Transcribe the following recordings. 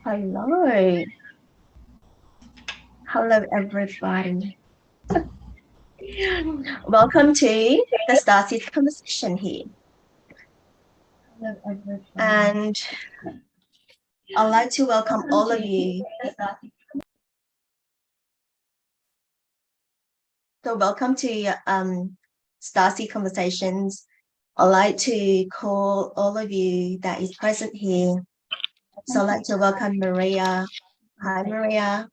Hello. Hello, everybody. Welcome to the Starseeds Conversation here. Hello, everybody. And I'd like to welcome all of you. So welcome to Starseeds Conversations. I'd like to call all of you that is present here. So I'd like to welcome Maria. Hi, Maria.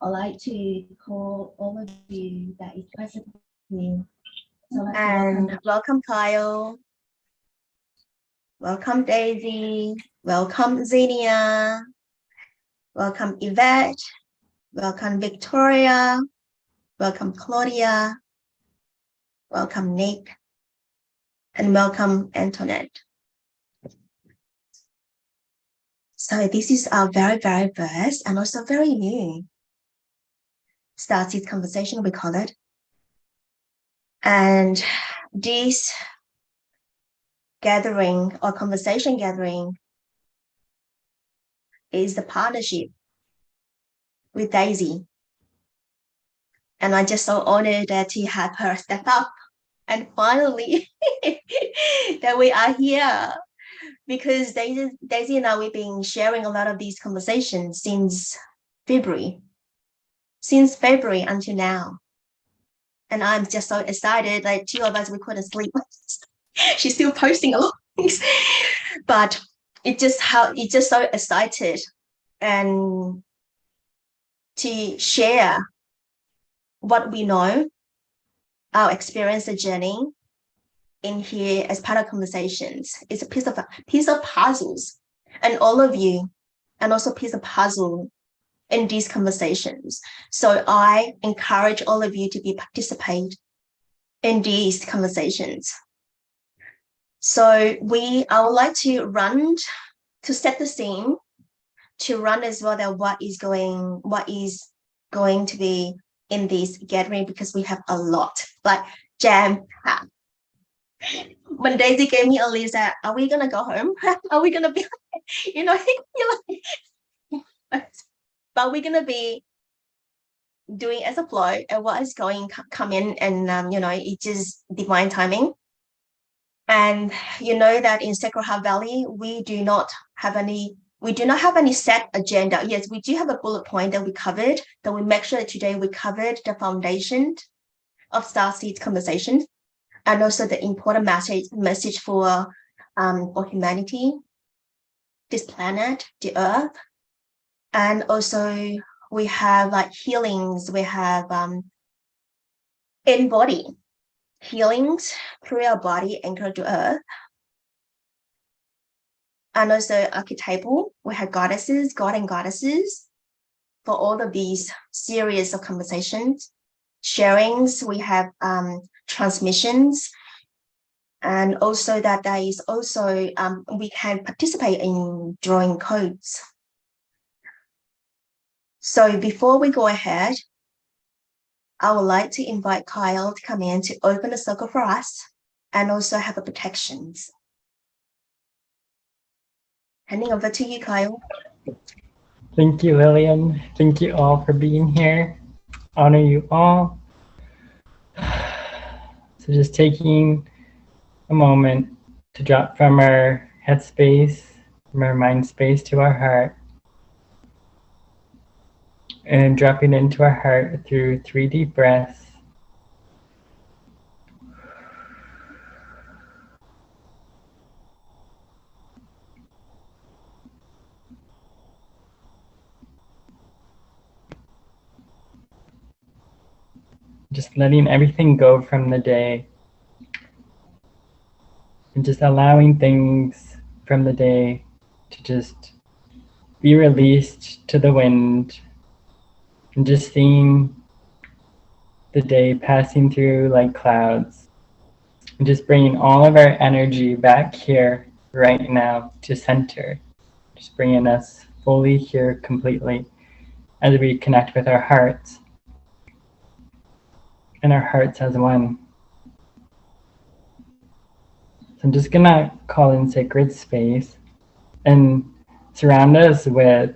I'd like to call all of you that is present here. And welcome, Kyle. Welcome, Daisy. Welcome, Xenia. Welcome, Yvette. Welcome, Victoria. Welcome, Claudia. Welcome, Nick. And welcome, Antoinette. So this is our very, very first and also very new Starseeds Conversation, we call it. And this gathering or conversation gathering is the partnership with Daisy. And I'm just so honored that to have her step up and finally that we are here, because Daisy and I, we've been sharing a lot of these conversations since February until now. And I'm just so excited, like two of us, we couldn't sleep. She's still posting a lot of things, but it's just so excited and to share what we know, our experience, the journey in here as part of conversations. It's a piece of puzzles, and all of you, and also piece of puzzle in these conversations. So I encourage all of you to participate in these conversations. So I would like to set the scene, to run as well that what is going to be in this gathering, because we have a lot, like jam packed. When Daisy gave me a list that, are we gonna go home? Are we gonna be, but we're gonna be doing as a flow, and what is going come in, and it's just divine timing. And you know that in Sacred Heart Valley, we do not have any set agenda. Yes, we do have a bullet point that we covered, that we make sure that today we covered the foundation of Starseeds Conversation, and also the important message for humanity, this planet, the earth. And also we have like healings, we have in body healings through our body anchored to earth. And also archetypal, we have goddesses, god and goddesses for all of these series of conversations. Sharings, we have transmissions, and also that there is also we can participate in drawing codes. So before we go ahead, I would like to invite Kyle to come in to open the circle for us and also have a protections. Handing over to you, Kyle. Thank you, Lilian. Thank you all for being here. Honor you all. So just taking a moment to drop from our head space, from our mind space to our heart, and dropping into our heart through 3 deep breaths. Just letting everything go from the day, and just allowing things from the day to just be released to the wind, and just seeing the day passing through like clouds, and just bringing all of our energy back here right now to center, just bringing us fully here completely as we connect with our hearts, and our hearts as one. So I'm just gonna call in sacred space and surround us with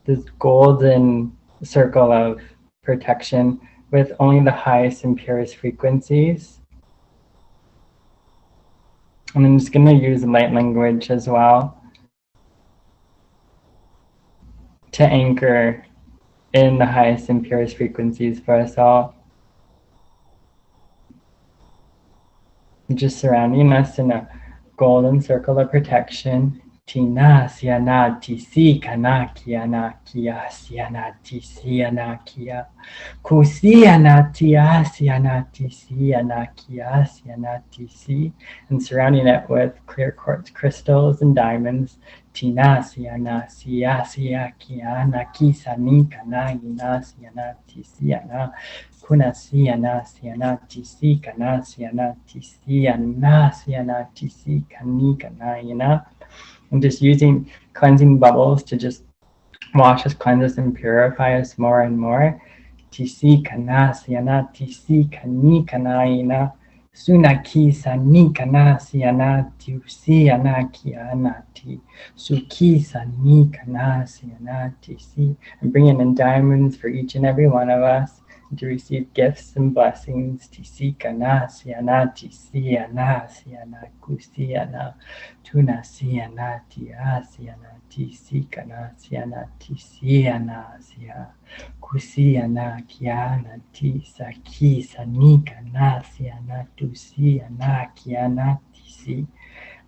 this golden circle of protection with only the highest and purest frequencies. And I'm just going to use light language as well to anchor in the highest and purest frequencies for us all. Just surrounding us in a golden circle of protection. Tina siana tisi kana kiana kia siana tisi kia kusiana tia siana tisi kia siana tisi, and surrounding it with clear quartz crystals and diamonds. Tina siana sia kiana kisani kana ina siana tisi kuna siana tisi kana siana tisi kani kana ina. And just using cleansing bubbles to just wash us, cleanse us, and purify us more and more. Tisi kana siana tisi kani kana ina sunaki sani kana siana tusi kiana ti suki sani kana siana tisi. And bringing in diamonds for each and every one of us to receive gifts and blessings. Tisi kana siana kusiana tuna siana tia siana tisi kana siana tisiana sia kusiana kiana tisa kisa nikana siana tusiana kiana tisi.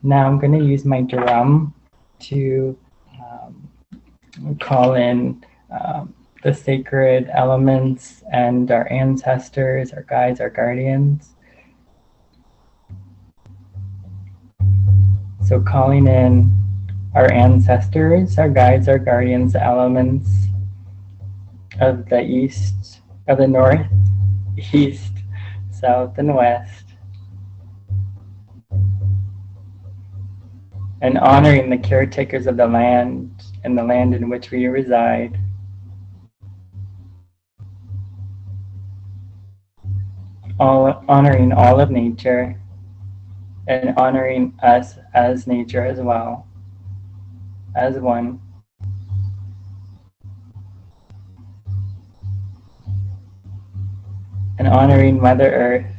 Now I'm going to use my drum to call in the sacred elements and our ancestors, our guides, our guardians. So calling in our ancestors, our guides, our guardians, the elements of the east, of the north, east, south, and west. And honoring the caretakers of the land and the land in which we reside. Honoring all of nature and honoring us as nature as well, as one. And honoring Mother Earth,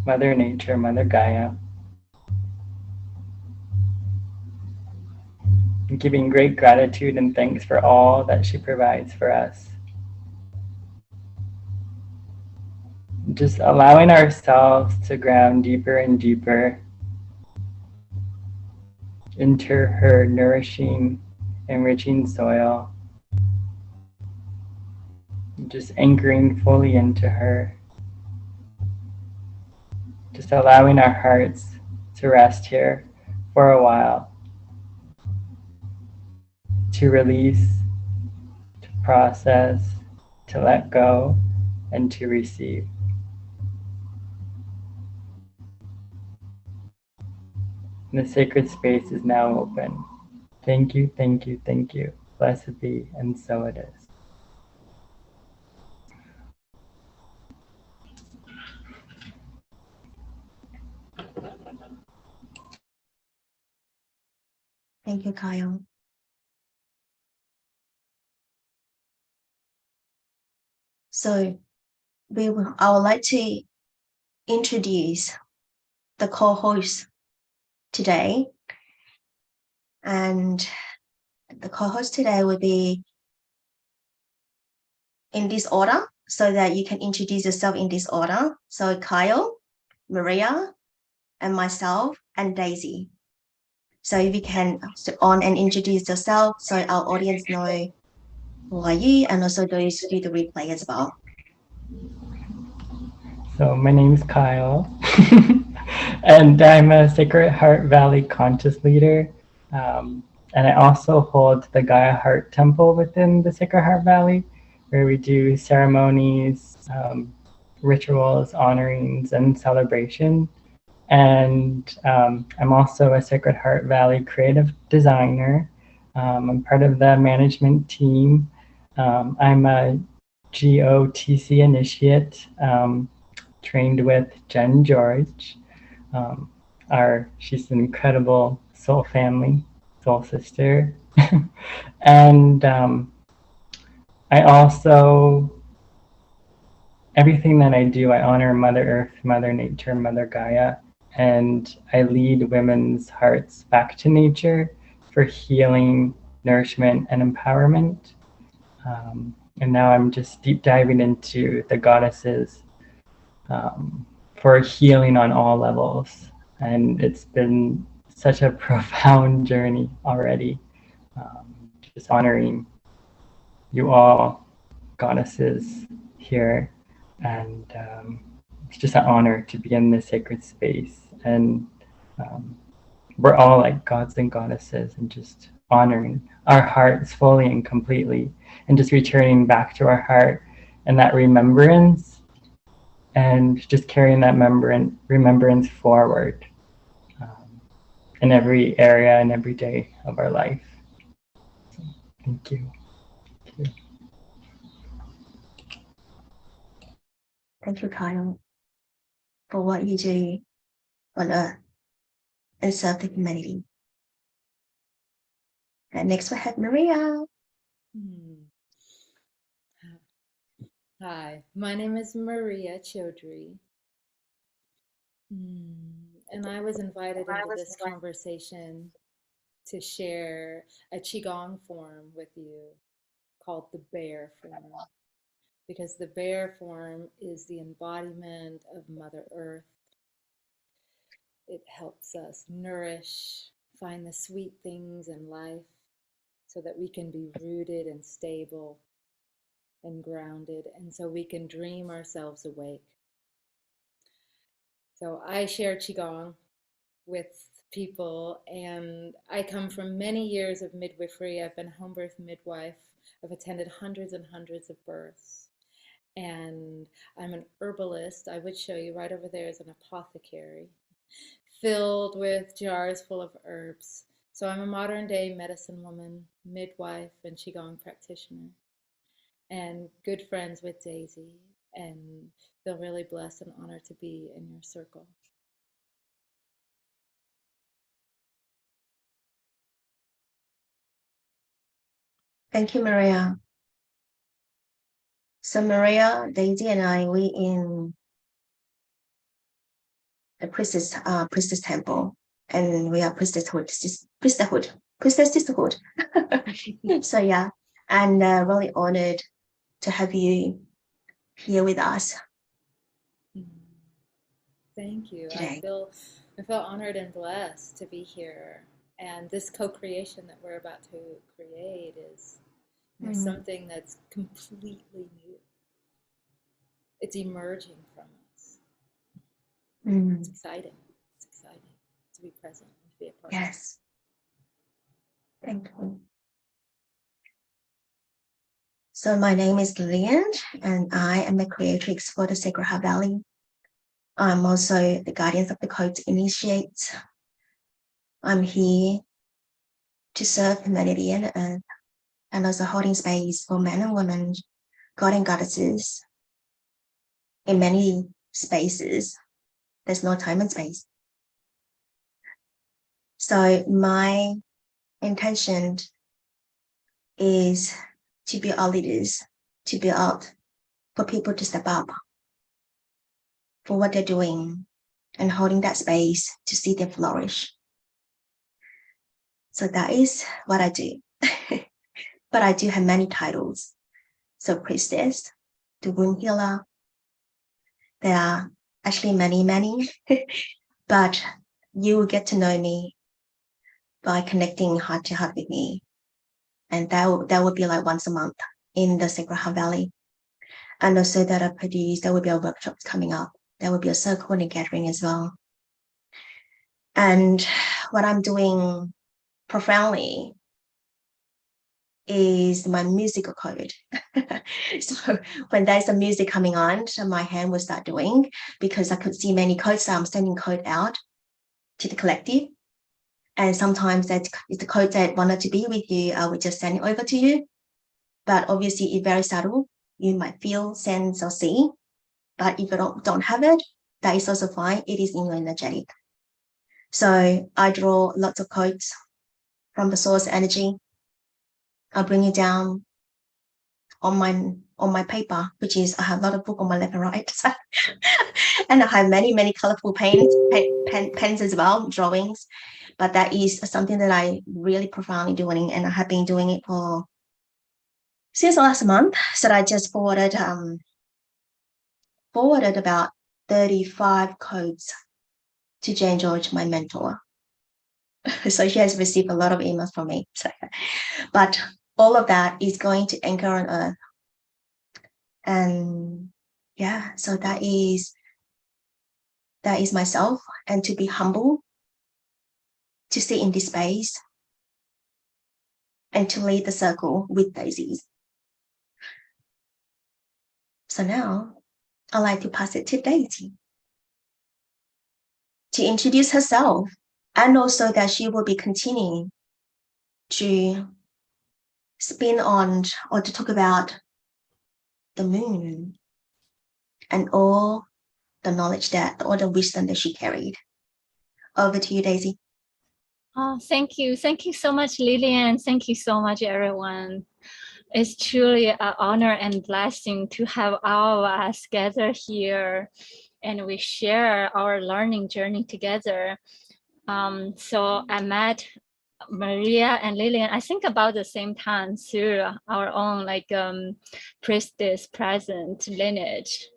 Mother Nature, Mother Gaia. And giving great gratitude and thanks for all that she provides for us. Just allowing ourselves to ground deeper and deeper into her nourishing, enriching soil. Just anchoring fully into her. Just allowing our hearts to rest here for a while. To release, to process, to let go, and to receive. The sacred space is now open. Thank you, thank you, thank you. Blessed be, and so it is. Thank you, Kyle. So I would like to introduce the co-host today. And the co-host today will be in this order so that you can introduce yourself in this order. So Kyle, Maria, and myself, and Daisy. So if you can on and introduce yourself so our audience know who are you, and also those who do the replay as well. So my name is Kyle, and I'm a Sacred Heart Valley conscious leader. And I also hold the Gaia Heart Temple within the Sacred Heart Valley, where we do ceremonies, rituals, honorings, and celebration. And I'm also a Sacred Heart Valley creative designer. I'm part of the management team. I'm a GOTC initiate, trained with Jen George. She's an incredible soul family, soul sister. And I also, everything that I do, I honor Mother Earth, Mother Nature, Mother Gaia, and I lead women's hearts back to nature for healing, nourishment, and empowerment. And now I'm just deep diving into the goddesses for healing on all levels. And it's been such a profound journey already. Just honoring you all, goddesses here. And it's just an honor to be in this sacred space. And we're all like gods and goddesses, and just honoring our hearts fully and completely, and just returning back to our heart and that remembrance, and just carrying that remembrance forward in every area and every day of our life. So, thank you. Thank you, Kyle, for what you do on Earth and serve the humanity. And next we have Maria. Hi, my name is Maria Chaudhry. And I was invited into this conversation to share a Qi Gong form with you called the bear form. Because the bear form is the embodiment of Mother Earth. It helps us nourish, find the sweet things in life so that we can be rooted and stable and grounded, and so we can dream ourselves awake. So I share Qigong with people, and I come from many years of midwifery. I've been home birth midwife. I've attended hundreds and hundreds of births. And I'm an herbalist. I would show you right over there is an apothecary filled with jars full of herbs. So I'm a modern day medicine woman, midwife, and Qigong practitioner, and good friends with Daisy, and feel really blessed and honored to be in your circle. Thank you, Maria. So Maria, Daisy, and I, we in the priestess temple, and we are priestesshood. So yeah, and really honored to have you here with us. Thank you. Today. I feel honored and blessed to be here. And this co-creation that we're about to create is something that's completely new. It's emerging from us. It's exciting. It's exciting to be present and to be a part. Yes. Thank you. So my name is Lilian, and I am the creatrix for the Sacred Heart Valley. I'm also the guardian of the code initiates. I'm here to serve humanity and Earth, and also holding space for men and women, God and goddesses. In many spaces, there's no time and space. So my intention is to be our leaders, to be out for people to step up for what they're doing and holding that space to see them flourish. So that is what I do. But I do have many titles. So priestess, the wound healer. There are actually many, but you will get to know me by connecting heart to heart with me. And that will be like once a month in the Sacred Heart Valley. And also that I produce, there will be a workshop coming up. There will be a circle and a gathering as well. And what I'm doing profoundly is my musical code. So when there's a music coming on, my hand will start doing, because I could see many codes. So I'm sending code out to the collective. And sometimes that is the code that wanted to be with you, I will just send it over to you. But obviously it's very subtle. You might feel, sense, or see. But if you don't have it, that is also fine. It is in your energetic. So I draw lots of codes from the source energy. I'll bring it down on my paper, which is I have a lot of book on my left and right. So, and I have many colorful pens as well, drawings. But that is something that I really profoundly doing, and I have been doing it for since last month. So I just forwarded about 35 codes to Jane George, my mentor. So she has received a lot of emails from me. So, but all of that is going to anchor on earth. And yeah, so that is myself, and to be humble, to sit in this space, and to lead the circle with daisies. So now I'd like to pass it to Daisy to introduce herself, and also that she will be continuing to spin on or to talk about the moon and all the knowledge all the wisdom that she carried. Over to you, Daisy. Oh, thank you. Thank you so much, Lilian. Thank you so much, everyone. It's truly an honor and blessing to have all of us gather here and we share our learning journey together. So I met Maria and Lilian, I think about the same time through our own priestess present lineage.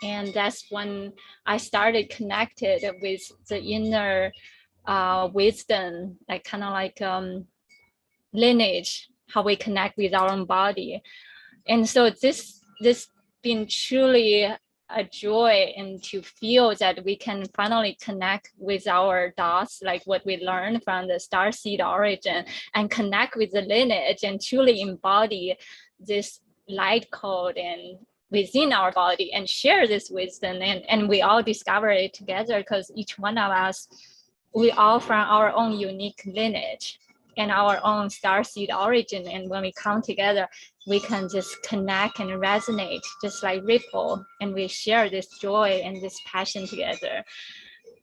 And that's when I started connected with the inner wisdom, lineage, how we connect with our own body. And so this been truly a joy, and to feel that we can finally connect with our dots, like what we learned from the starseed origin, and connect with the lineage and truly embody this light code and within our body and share this wisdom, and we all discover it together, because each one of us, we all from our own unique lineage and our own starseed origin, and when we come together, we can just connect and resonate, just like ripple, and we share this joy and this passion together.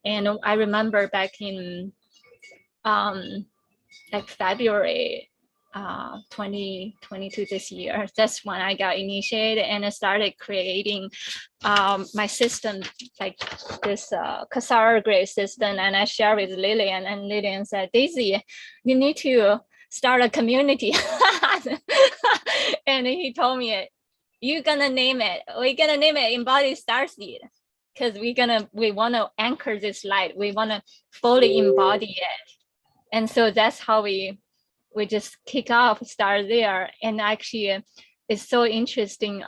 And I remember back in February 2022 this year, that's when I got initiated, and I started creating my system, like this Kasara Gray system, and I shared with Lilian, and Lilian said, Daisy, you need to start a community. And he told me, we're gonna name it Embodied Starseed, because we want to anchor this light, we want to fully embody it. And so that's how we just kick off, start there. And actually it's so interesting.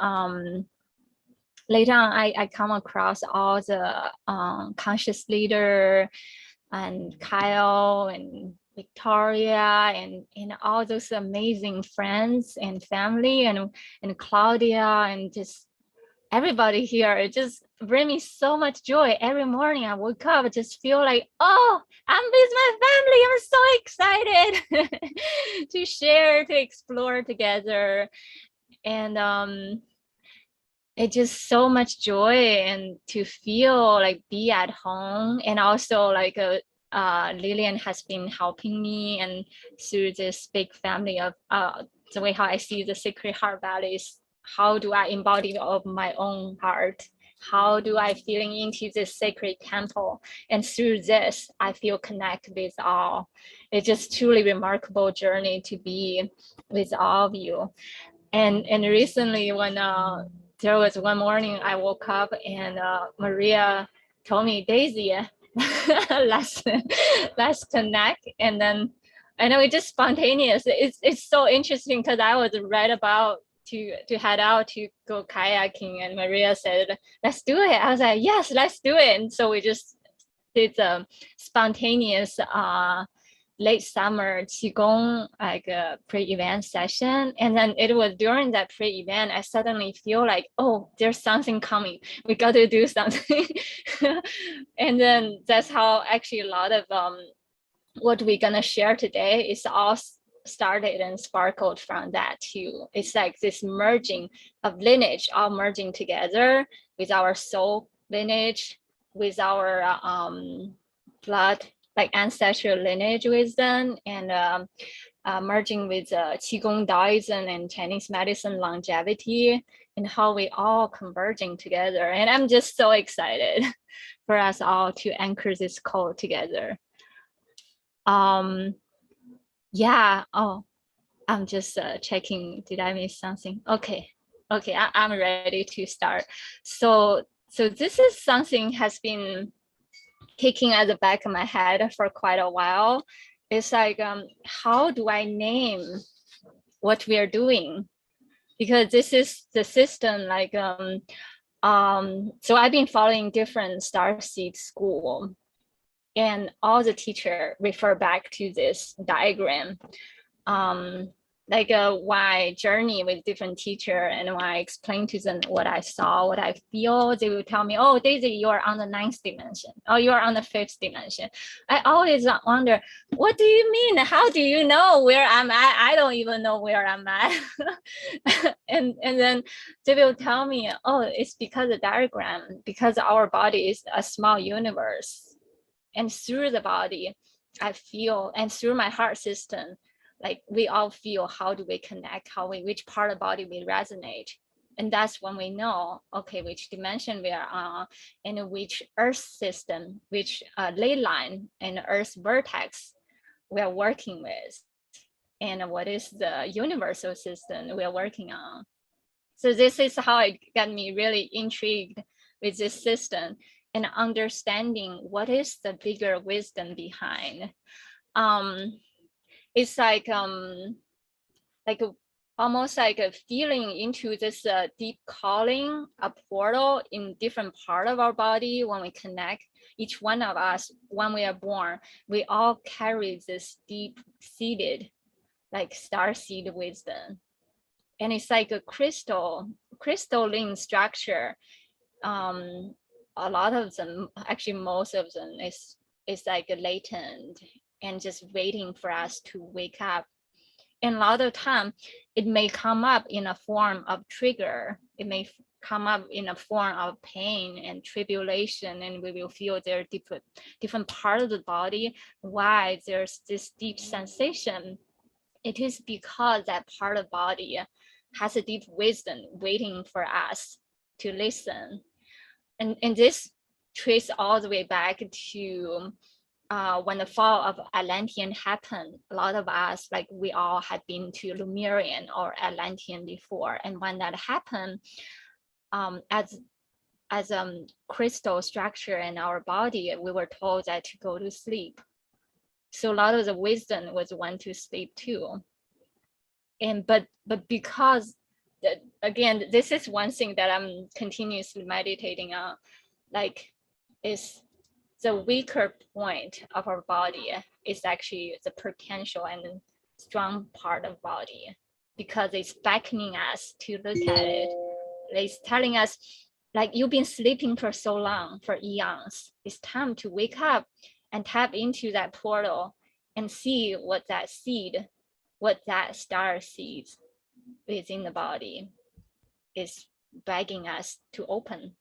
Later on, I come across all the conscious leader and Kyle and Victoria and all those amazing friends and family and Claudia and just everybody here. It just brings me so much joy. Every morning I wake up, I just feel like, oh, I'm with my family. I'm so excited to share, to explore together. And it's just so much joy, and to feel like be at home. And also like Lilian has been helping me, and through this big family of the way how I see the Sacred Heart Valleys, how do I embody of my own heart? How do I feeling into this sacred temple? And through this, I feel connected with all. It's just truly remarkable journey to be with all of you. And recently when there was one morning I woke up and Maria told me, Daisy, let's connect. And then I know it's just spontaneous. It's so interesting because I was right about to head out to go kayaking, and Maria said, let's do it. I was like, yes, let's do it. And so we just did the spontaneous late summer Qi Gong pre-event session. And then it was during that pre-event, I suddenly feel like, oh, there's something coming. We got to do something. And then that's how actually a lot of what we're gonna share today is all started and sparkled from that too. It's like this merging of lineage, all merging together with our soul lineage, with our blood like ancestral lineage wisdom, and merging with Qi Gong Daoism and Chinese medicine longevity, and how we all converging together. And I'm just so excited for us all to anchor this code together. Yeah, oh, I'm just checking, did I miss something? Okay, I'm ready to start. So this is something has been kicking at the back of my head for quite a while. It's like, how do I name what we are doing? Because this is the system, like, so I've been following different Starseed school, and all the teacher refer back to this diagram. Like when I journey with different teacher, and when I explain to them what I saw, what I feel, they will tell me, oh, Daisy, you're on the 9th dimension. Oh, you're on the 5th dimension. I always wonder, what do you mean? How do you know where I'm at? I don't even know where I'm at. and then they will tell me, oh, it's because of diagram, because our body is a small universe. And through the body, I feel, and through my heart system, like we all feel, how do we connect, which part of the body we resonate. And that's when we know, okay, which dimension we are on, and which earth system, which ley line and earth vertex we are working with, and what is the universal system we are working on. So this is how it got me really intrigued with this system, and understanding what is the bigger wisdom behind. It's like almost like a feeling into this deep calling, a portal in different part of our body. When we connect, each one of us, when we are born, we all carry this deep seated, like starseed wisdom. And it's like a crystalline structure. A lot of them, actually most of them, is like latent and just waiting for us to wake up. And a lot of time, it may come up in a form of trigger. It may come up in a form of pain and tribulation, and we will feel there are different part of the body. Why there's this deep sensation? It is because that part of the body has a deep wisdom waiting for us to listen. And this traces all the way back to when the fall of Atlantean happened. A lot of us, like we all had been to Lemurian or Atlantean before. And when that happened, as crystal structure in our body, we were told that to go to sleep. So a lot of the wisdom was went to sleep too. And but because again, this is one thing that I'm continuously meditating on, like is the weaker point of our body is actually the potential and strong part of body, because it's beckoning us to look at it. It's telling us, like, you've been sleeping for so long, for eons. It's time to wake up and tap into that portal and see what that seed, what that star seeds within the body is begging us to open.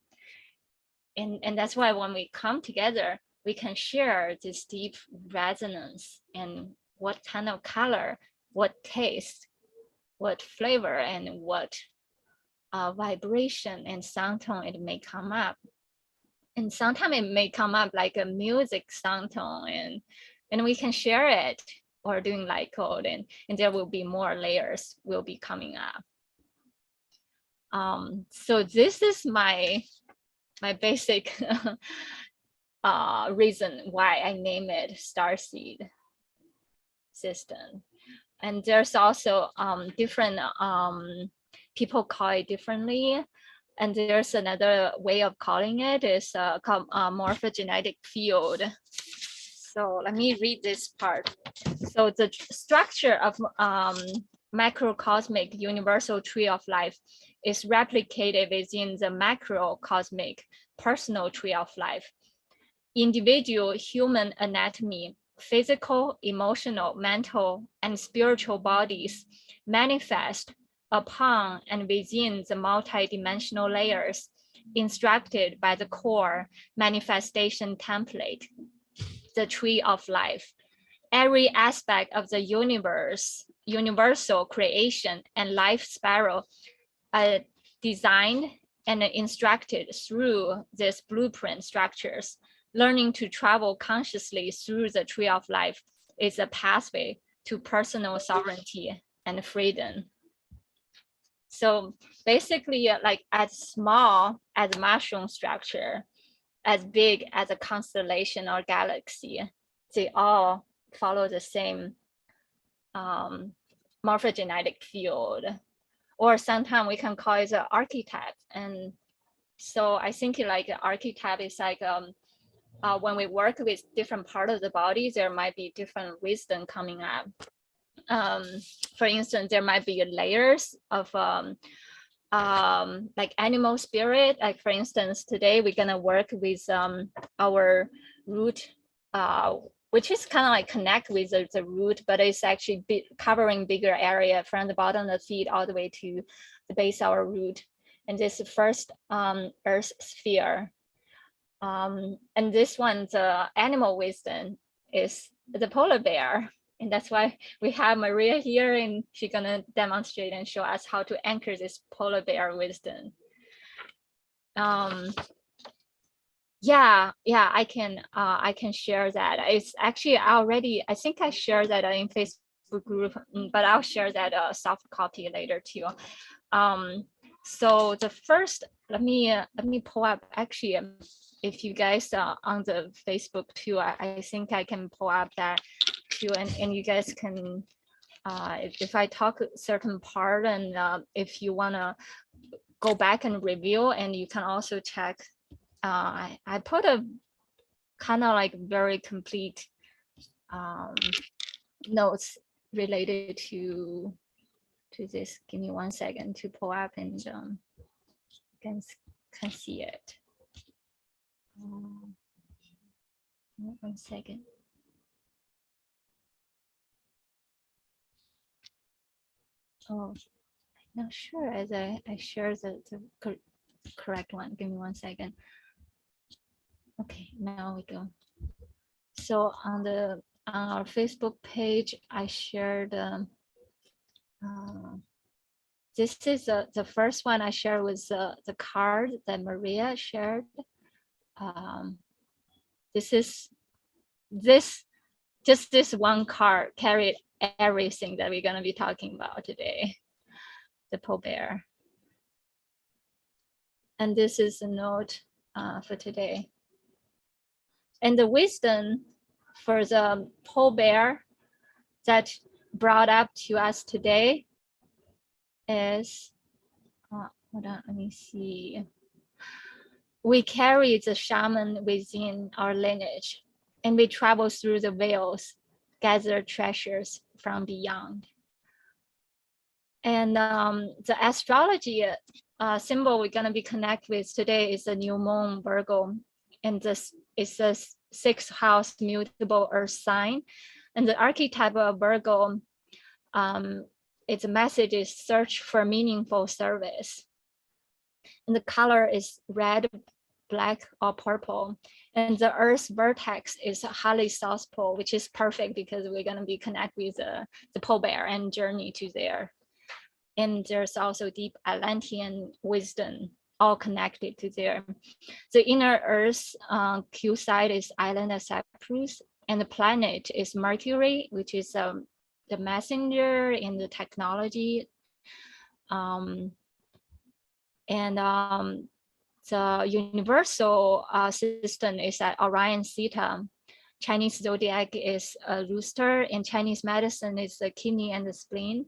And that's why when we come together, we can share this deep resonance, and what kind of color, what taste, what flavor, and what vibration and sound tone it may come up. And sometimes it may come up like a music sound tone, and we can share it, or doing light code, and there will be more layers will be coming up. So this is my basic reason why I name it Starseed system. And there's also different people call it differently. And there's another way of calling it is called morphogenetic field. So let me read this part. So the structure of macrocosmic universal tree of life is replicated within the macrocosmic personal tree of life. Individual human anatomy, physical, emotional, mental, and spiritual bodies manifest upon and within the multidimensional layers instructed by the core manifestation template. the tree of life. Every aspect of the universe, universal creation and life spiral are designed and instructed through these blueprint structures. Learning to travel consciously through the tree of life is a pathway to personal sovereignty and freedom. So basically, like as small as a mushroom structure, as big as a constellation or galaxy, they all follow the same morphogenetic field, or sometimes we can call it an archetype. And so I think like an archetype is like when we work with different part of the body, there might be different wisdom coming up. For instance, there might be layers of like animal spirit. Like for instance, today we're gonna work with our root, which is kind of like connect with the root, but it's actually covering bigger area from the bottom of the feet all the way to the base of our root. And this first earth sphere. And this one, the animal wisdom is the polar bear. And that's why we have Maria here, and she's gonna demonstrate and show us how to anchor this polar bear wisdom. Yeah, I can share that. It's actually already, I think I shared that in Facebook group, but I'll share that soft copy later too. So the first, let me pull up, actually, if you guys are on the Facebook too, I think I can pull up that too, and you guys can, if I talk a certain part, and if you wanna go back and review, and you can also check, I put a kind of like very complete notes related to this. Give me 1 second to pull up, and you can see it. 1 second. Oh, I'm not sure as I share the correct one. Give me 1 second. Okay, now we go. So on our Facebook page, I shared. This is the first one I shared was the card that Maria shared. Just this one card carried everything that we're going to be talking about today, the pole bear. And this is a note for today. And the wisdom for the pole bear that brought up to us today is, hold on, let me see. We carry the shaman within our lineage, and we travel through the veils, gather treasures from beyond. And the astrology symbol we're going to be connect with today is the new moon Virgo, and this is the 6th house mutable earth sign. And the archetype of Virgo, its message is search for meaningful service. And the color is red, black, or purple. And the earth's vertex is highly south pole, which is perfect because we're going to be connect with the pole bear and journey to there. And there's also deep Atlantean wisdom, all connected to there. The inner earth Q side is island of Cyprus, and the planet is Mercury, which is the messenger in the technology. The universal system is at Orion Theta. Chinese zodiac is a rooster. In Chinese medicine, is the kidney and the spleen.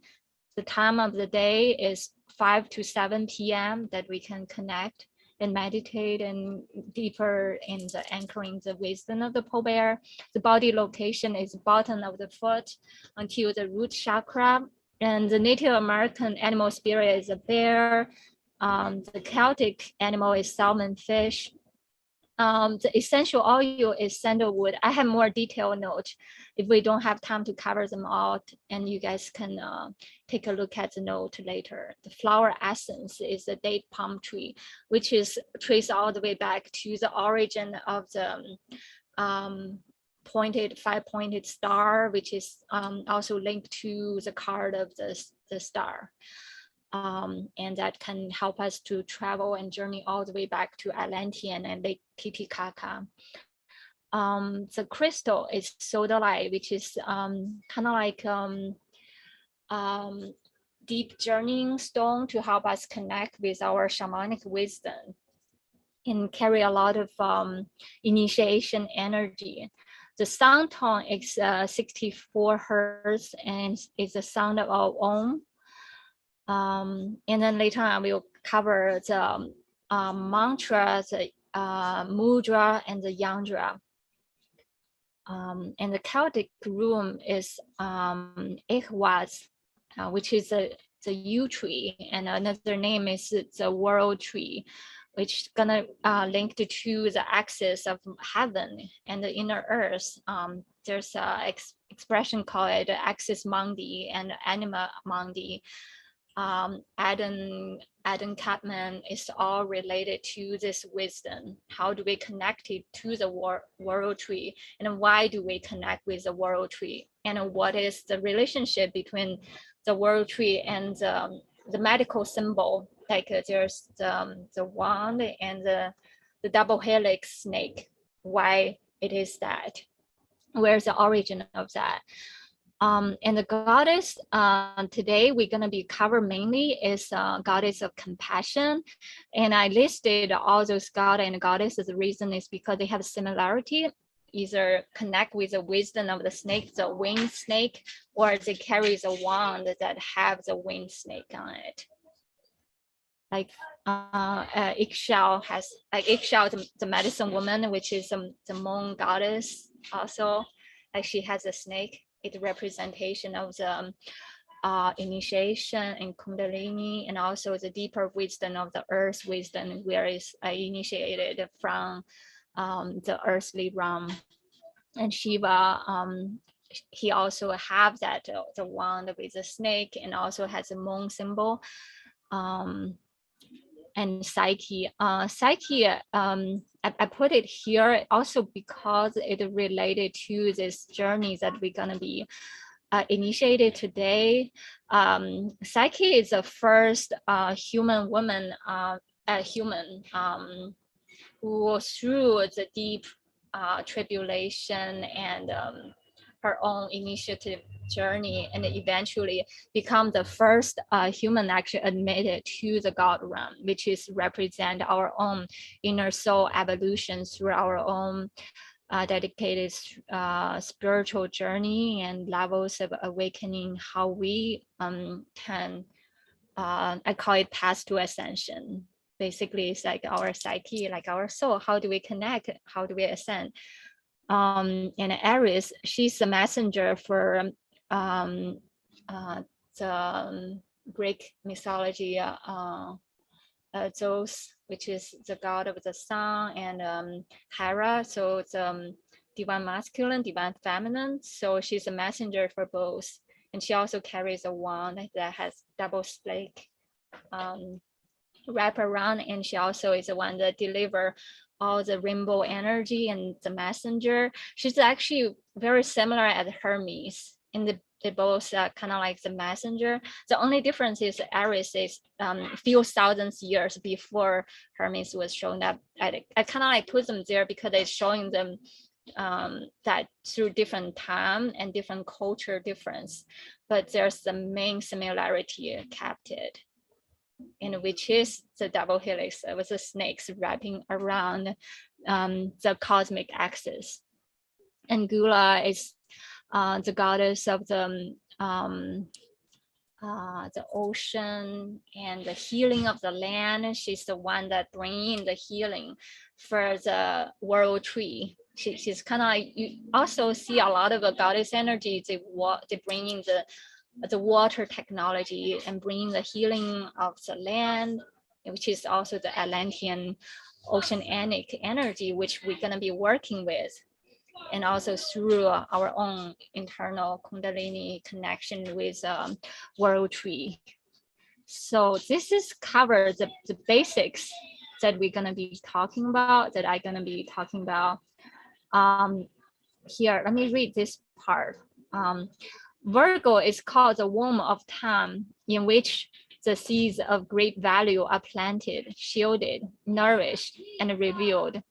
The time of the day is 5 to 7 p.m. that we can connect and meditate and deeper in the anchoring the wisdom of the pole bear. The body location is bottom of the foot until the root chakra. And the Native American animal spirit is a bear. The Celtic animal is salmon fish. The essential oil is sandalwood. I have more detailed notes if we don't have time to cover them all, and you guys can take a look at the note later. The flower essence is the date palm tree, which is traced all the way back to the origin of the 5-pointed star, which is also linked to the card of the star. And that can help us to travel and journey all the way back to Atlantean and Lake Titicaca. The crystal is sodalite, which is kind of like deep journeying stone to help us connect with our shamanic wisdom and carry a lot of initiation energy. The sound tone is 64 hertz and is the sound of our own. And then later on, we'll cover the mantra, the mudra, and the yantra. And the Celtic room is Ehwaz, which is the yew tree, and another name is the world tree, which is gonna link to the axis of heaven and the inner earth. There's a expression called axis Mundi and Anima Mundi. Adam Kadmon is all related to this wisdom. How do we connect it to the world tree, and why do we connect with the world tree, and what is the relationship between the world tree and the medical symbol? Like there's the wand and the double helix snake. Why it is that? Where's the origin of that? And the goddess today we're going to be covered mainly is goddess of compassion. And I listed all those god and goddesses. The reason is because they have a similarity, either connect with the wisdom of the snake, the winged snake, or they carry the wand that have the winged snake on it. Like Ixchel has, like Ixchel, the medicine woman, which is the moon goddess also, like she has a snake. It's a representation of the initiation and kundalini, and also the deeper wisdom of the earth wisdom, where is initiated from the earthly realm. And Shiva, he also have that the wand with the snake, and also has a moon symbol. And Psyche, I put it here also because it related to this journey that we're gonna be initiated today. Psyche is the first human woman, who through the deep tribulation and her own initiative journey, and eventually become the first human actually admitted to the God realm, which is represent our own inner soul evolution through our own dedicated spiritual journey and levels of awakening, how we can, I call it path to ascension. Basically, it's like our psyche, like our soul. How do we connect? How do we ascend? And Aries, she's the messenger for the Greek mythology, Zeus, which is the god of the sun, and Hera, so it's divine masculine, divine feminine. So she's a messenger for both, and she also carries a wand that has double snake wrap around, and she also is the one that deliver all the rainbow energy and the messenger. She's actually very similar as Hermes, in they both kind of like the messenger. The only difference is Aries is a few thousand years before Hermes was shown up. I kind of like put them there because it's showing them that through different time and different culture difference, but there's the main similarity kept it, in which is the double helix with the snakes wrapping around the cosmic axis. And Gula is the goddess of the ocean and the healing of the land. She's the one that bringing the healing for the world tree. She's kind of like, you also see a lot of the goddess energy. They bringing the water technology and bringing the healing of the land, which is also the Atlantean oceanic energy, which we're going to be working with, and also through our own internal kundalini connection with world tree. So this is cover the basics that we're going to be talking about, that I'm going to be talking about. here, let me read this part. Virgo is called the womb of time, in which the seeds of great value are planted, shielded, nourished, and revealed.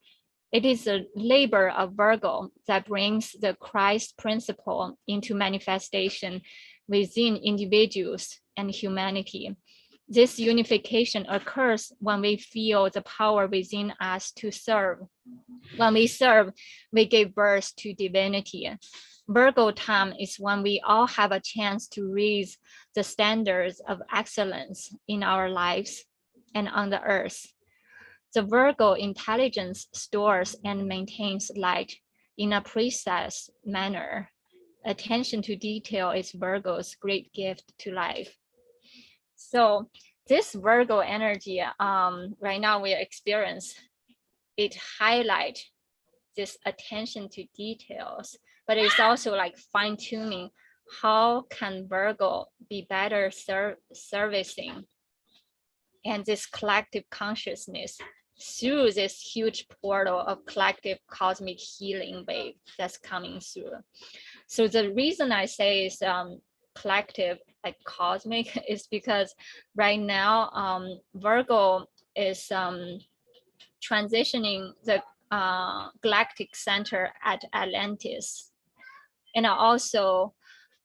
It is the labor of Virgo that brings the Christ principle into manifestation within individuals and humanity. This unification occurs when we feel the power within us to serve. When we serve, we give birth to divinity. Virgo time is when we all have a chance to raise the standards of excellence in our lives and on the earth. The Virgo intelligence stores and maintains light in a precise manner. Attention to detail is Virgo's great gift to life. So this Virgo energy, right now we experience, it highlights this attention to details, but it's also like fine-tuning. How can Virgo be better servicing and this collective consciousness through this huge portal of collective cosmic healing wave that's coming through? So the reason I say is collective, like cosmic, is because right now Virgo is transitioning the galactic center at Atlantis, and also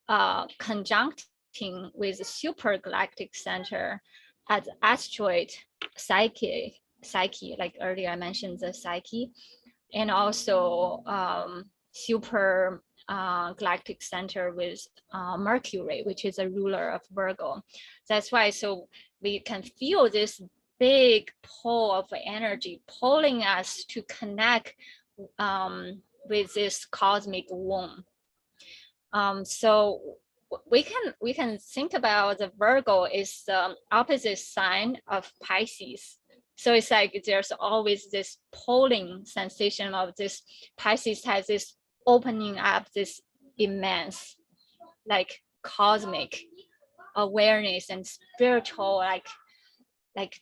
conjuncting with the super galactic center at asteroid Psyche, like earlier I mentioned the Psyche, and also super galactic center with Mercury, which is a ruler of Virgo. That's why, so we can feel this big pull of energy pulling us to connect with this cosmic womb. So we can think about the Virgo is the opposite sign of Pisces. So it's like there's always this pulling sensation of this. Pisces has this opening up, this immense, like cosmic awareness and spiritual, like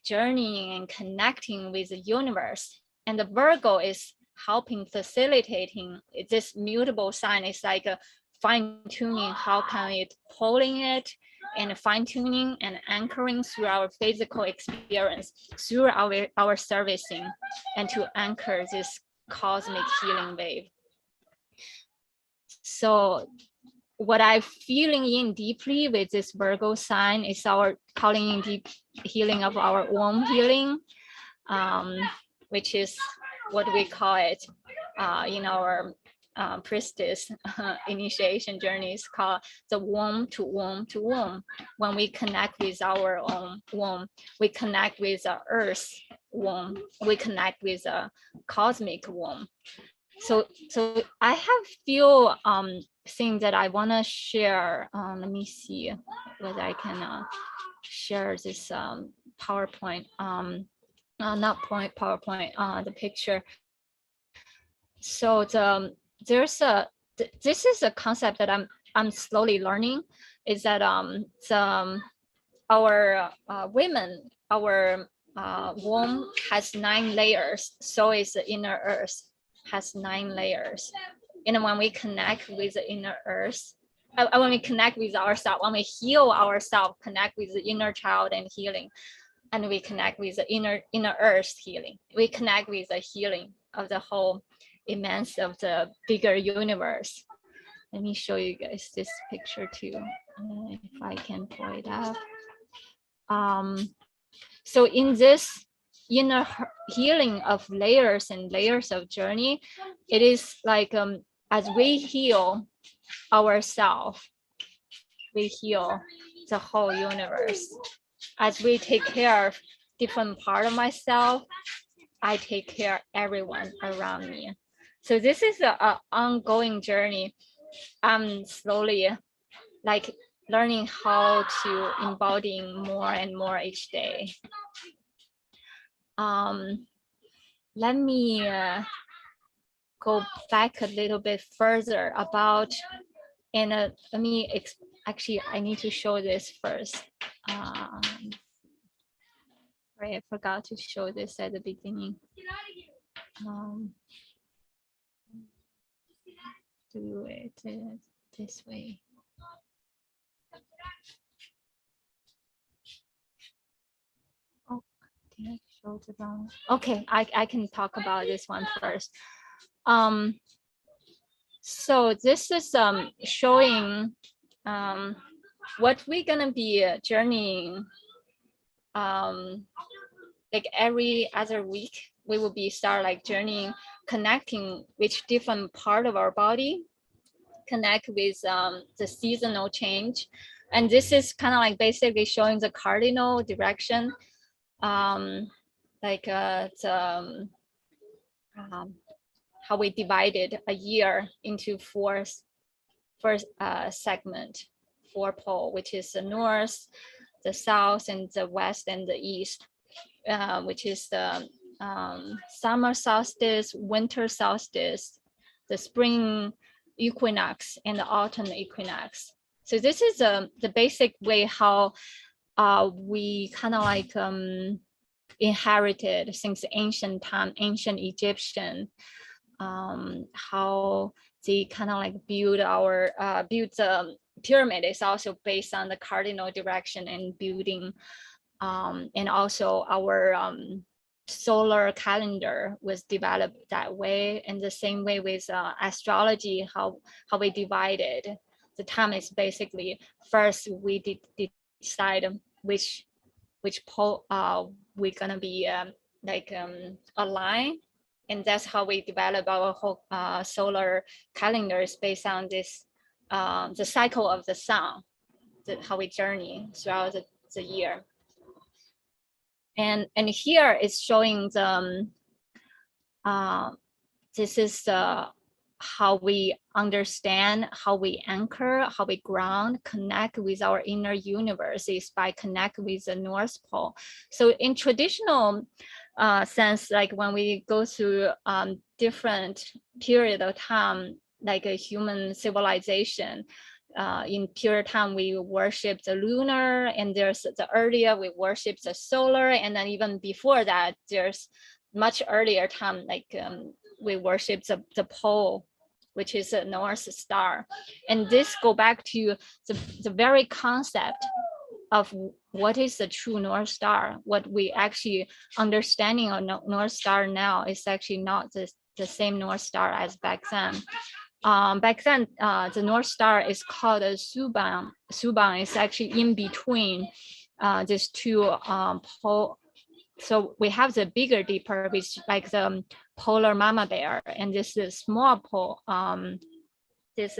journeying and connecting with the universe. And the Virgo is helping facilitating this mutable sign. It's like a fine-tuning, how can it pulling it and fine-tuning and anchoring through our physical experience, through our servicing, and to anchor this cosmic healing wave. So what I'm feeling in deeply with this Virgo sign is our calling in deep healing of our womb healing, which is what we call it in our priestess initiation journeys, called the womb to womb to womb. When we connect with our own womb, we connect with the earth womb, we connect with the cosmic womb. So I have few things that I want to share. Let me see whether I can share this PowerPoint. Not PowerPoint, the picture. So this is a concept that I'm slowly learning, is that our women, our womb has 9 layers. So is the inner earth has 9 layers. And when we connect with the inner earth, when we connect with ourselves, when we heal ourselves, connect with the inner child and healing, and we connect with the inner earth healing, we connect with the healing of the whole immense of the bigger universe. Let me show you guys this picture too, if I can pull it up. So in this inner healing of layers and layers of journey, it is like as we heal ourselves, we heal the whole universe. As we take care of different part of myself, I take care of everyone around me. So this is a ongoing journey. I'm slowly like learning how to embody more and more each day. Let me go back a little bit further about, and let me actually I need to show this first. Right, I forgot to show this at the beginning. do it this way. Oh, did I show the wrong? Okay, I can talk about this one first. So this is showing what we're gonna be journeying. Like every other week, we will be start like journeying, connecting with different part of our body, connect with the seasonal change, and this is kind of like basically showing the cardinal direction, like how we divided a year into four segment, 4 pole, which is the north, the south, and the west and the east, which is the summer solstice, winter solstice, the spring equinox, and the autumn equinox. So this is the basic way how we kind of like inherited since ancient time, ancient Egyptian, how they kind of like build the pyramid is also based on the cardinal direction and building, and also our solar calendar was developed that way. And the same way with astrology, how we divided the time is basically first we decide which pole we're gonna be aligned, and that's how we develop our whole solar calendars based on this the cycle of the sun, how we journey throughout the year. And here it's showing the this is how we understand, how we anchor, how we ground, connect with our inner universe is by connect with the North Pole. So in traditional sense, like when we go through different period of time, like a human civilization, in pure time we worship the lunar, and there's the earlier we worship the solar, and then even before that there's much earlier time like we worship the pole, which is a North Star. And this go back to the very concept of what is the true North Star. What we actually understanding of North Star now is actually not the same North Star as back then. Back then, the North Star is called a Subang. Subang is actually in between these two pole. So we have the bigger Dipper, which like the polar mama bear, and this is small pole, this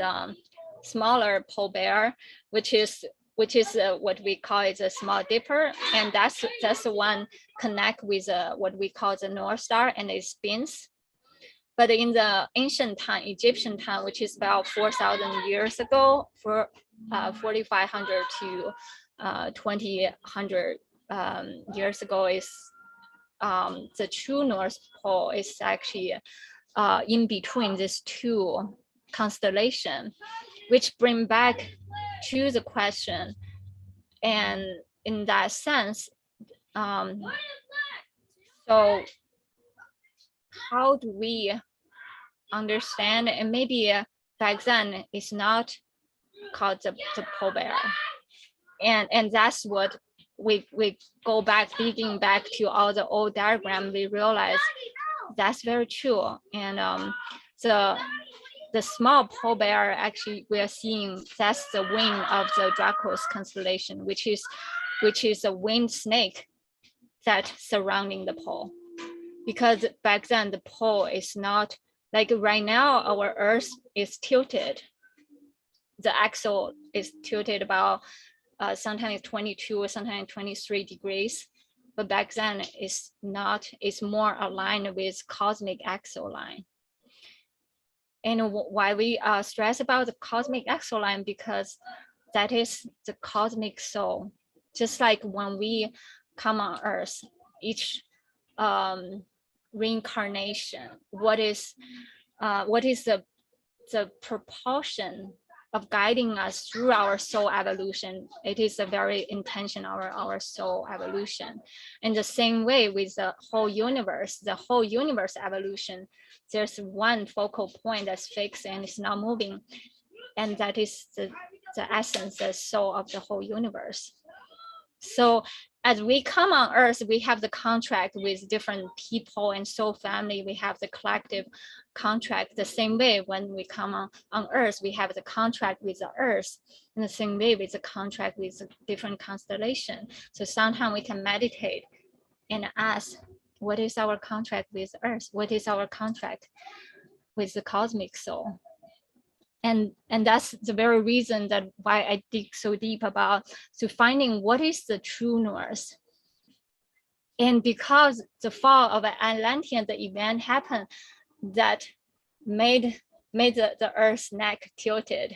smaller pole bear, which is what we call it a small Dipper, and that's the one connect with what we call the North Star, and it spins. But in the ancient time, Egyptian time, which is about 4,000 years ago, for 4,500 to 2,000 years ago, is the true North Pole is actually in between these two constellations, which bring back to the question. And in that sense, so how do we understand, and maybe back then it's not called the pole bear, and that's what we go back, digging back to all the old diagram, we realize that's very true. And the small pole bear, actually we are seeing that's the wing of the Draco's constellation, which is a winged snake that surrounding the pole. Because back then the pole is not like right now, our Earth is tilted. The axle is tilted about sometimes 22 or sometimes 23 degrees. But back then it's not, it's more aligned with cosmic axle line. And why we stress about the cosmic axle line, because that is the cosmic soul. Just like when we come on Earth, each reincarnation, what is the proportion of guiding us through our soul evolution. It is a very intention, our soul evolution. In the same way with the whole universe evolution, there's one focal point that's fixed and it's not moving. And that is the essence, the soul of the whole universe. So as we come on earth, we have the contract with different people and soul family. We have the collective contract. The same way when we come on earth, we have the contract with the earth. In the same way with the contract with the different constellation. So sometimes we can meditate and ask, what is our contract with earth? What is our contract with the cosmic soul? And that's the very reason that why I dig so deep about finding what is the true north. And because the fall of Atlantean, the event happened that made the Earth's neck tilted.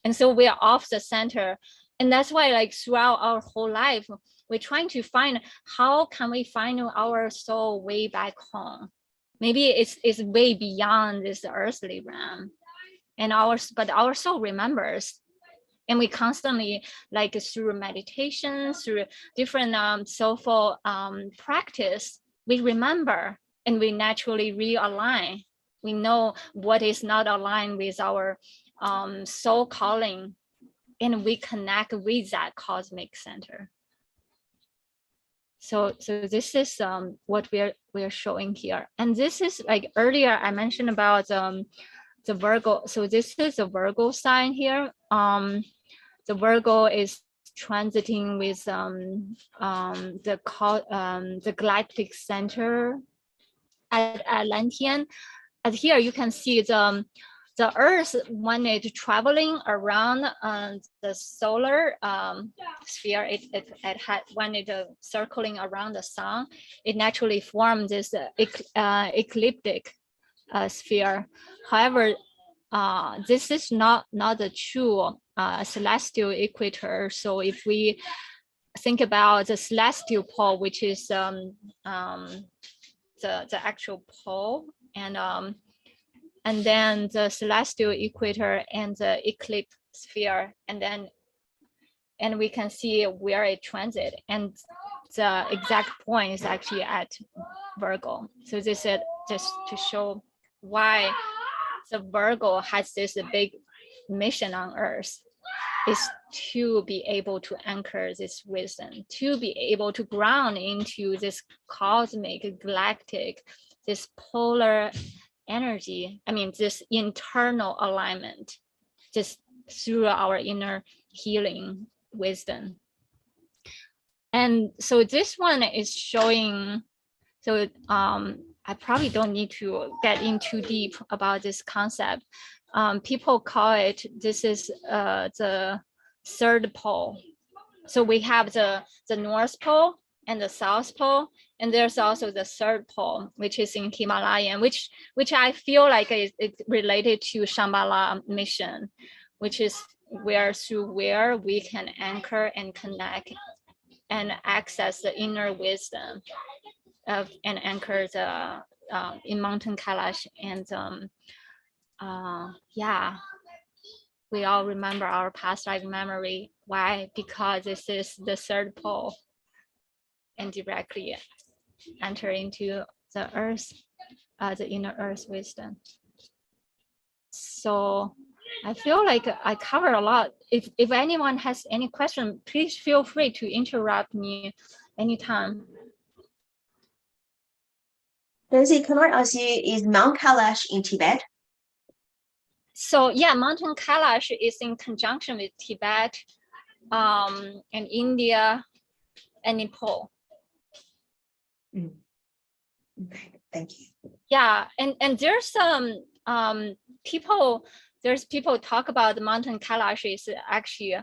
And so we are off the center. And that's why like throughout our whole life, we're trying to find how can we find our soul way back home. Maybe it's way beyond this earthly realm. And but our soul remembers, and we constantly, like through meditation, through different soulful practice, we remember and we naturally realign. We know what is not aligned with our soul calling, and we connect with that cosmic center. So this is what we're showing here, and this is like earlier I mentioned about the Virgo. So this is a Virgo sign here. The Virgo is transiting with the galactic center at Atlantean. And here you can see the Earth, when it's traveling around the solar sphere, when it's circling around the sun, it naturally forms this ecliptic sphere. However, this is not the true celestial equator. So if we think about the celestial pole, which is the actual pole, and then the celestial equator and the eclipse sphere, and we can see where it transit, and the exact point is actually at Virgo. So this is just to show why the Virgo has this big mission on Earth, is to be able to anchor this wisdom, to be able to ground into this cosmic, galactic, this polar energy. I mean, this internal alignment, just through our inner healing wisdom. And so this one is showing, so I probably don't need to get in too deep about this concept. People call it, this is the third pole. So we have the North Pole and the South Pole, and there's also the third pole, which is in Himalayan, which I feel like it's related to Shambhala mission, which is through where we can anchor and connect and access the inner wisdom and anchor the in Mountain Kailash. And yeah, we all remember our past life memory. Why? Because this is the third pole, and directly enter into the earth, the inner earth wisdom. So I feel like I covered a lot. If anyone has any question, please feel free to interrupt me anytime. Daisy, can I ask you, is Mount Kailash in Tibet? So yeah, Mountain Kailash is in conjunction with Tibet, and India and Nepal. Thank you. Yeah, and there's people talk about the Mountain Kailash is actually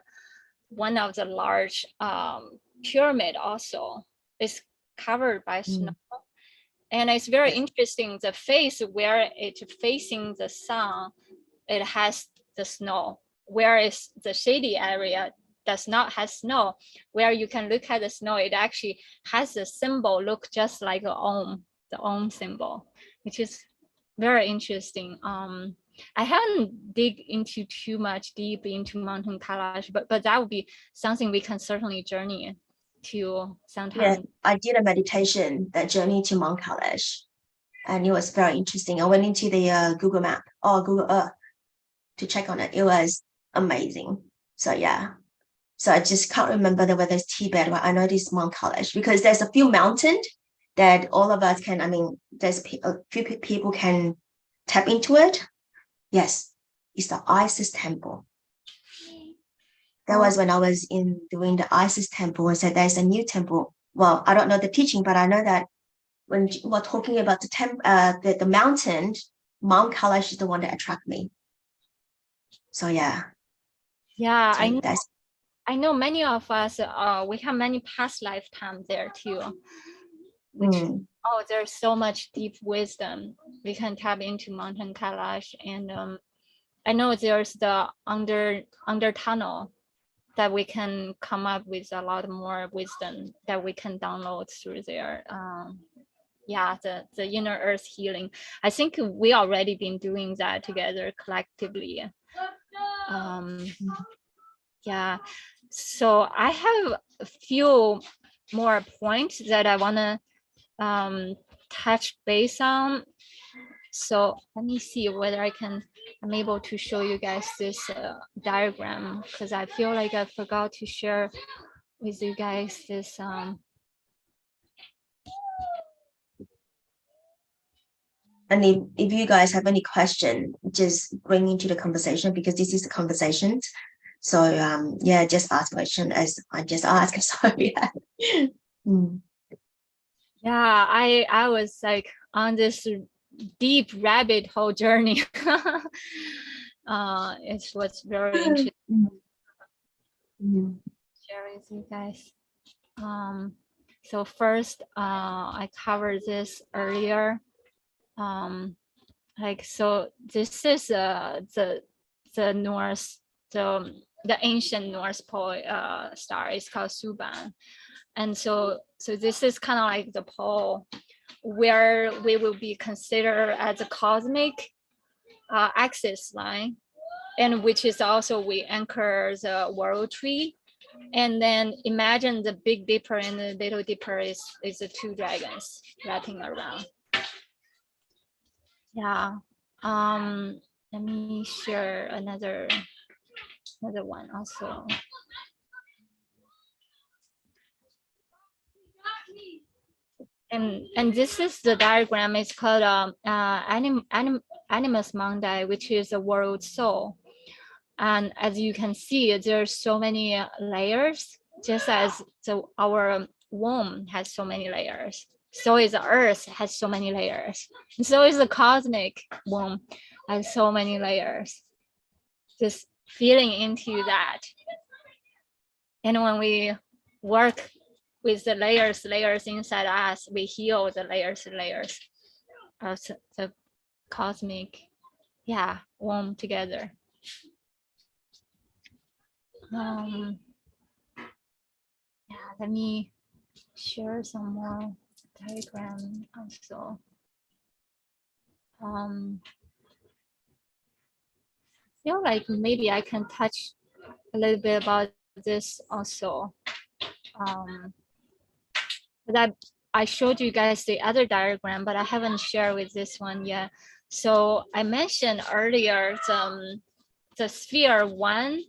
one of the large pyramid. Also, it's covered by snow. And it's very interesting, the face where it's facing the sun, it has the snow, whereas the shady area does not have snow. Where you can look at the snow, it actually has the symbol look just like the Om symbol, which is very interesting. I haven't dig into too much deep into Mountain Kailash, but that would be something we can certainly journey to sometime. Yeah, I did a meditation, that journey to Mount Kailash, and it was very interesting. I went into the Google Map or Google Earth to check on it. It was amazing. So yeah. So I just can't remember whether it's Tibet, but I know this Mount Kailash because there's a few mountains that all of us can, I mean, there's a few people can tap into it. Yes, it's the Isis temple. That was when I was doing the Isis temple and said there's a new temple. Well, I don't know the teaching, but I know that when we're talking about the mountain, Mount Kailash is the one that attracted me. So yeah. Yeah, so I know many of us, we have many past lifetimes there too. There's so much deep wisdom we can tap into Mountain Kailash. And I know there's the under tunnel that we can come up with a lot more wisdom that we can download through there. Yeah, the inner earth healing. I think we already been doing that together collectively. Yeah, so I have a few more points that I want to touch base on. So let me see whether I'm able to show you guys this diagram, because I feel like I forgot to share with you guys this. And if you guys have any question, just bring into the conversation, because this is a conversation. So yeah, just ask question as I just asked. So yeah. Yeah, I was like on this deep rabbit hole journey. It was very interesting. Share with you guys. So first, I covered this earlier. So this is the North, the ancient North pole star is called Suban, and so this is kind of like the pole where we will be considered as a cosmic axis line, and which is also we anchor the world tree. And then imagine the Big Dipper and the Little Dipper is the two dragons wrapping around. Yeah. Let me share another one also. And this is the diagram. It's called Animus Mundi, which is a world soul. And as you can see, there's so many layers, just as our womb has so many layers. So is the earth has so many layers. And so is the cosmic womb has so many layers. Just feeling into that. And when we work with the layers inside us, we heal the layers of the cosmic, womb together. Let me share some more diagram also. I feel like maybe I can touch a little bit about this also. But I showed you guys the other diagram, but I haven't shared with this one yet. So I mentioned earlier the sphere 1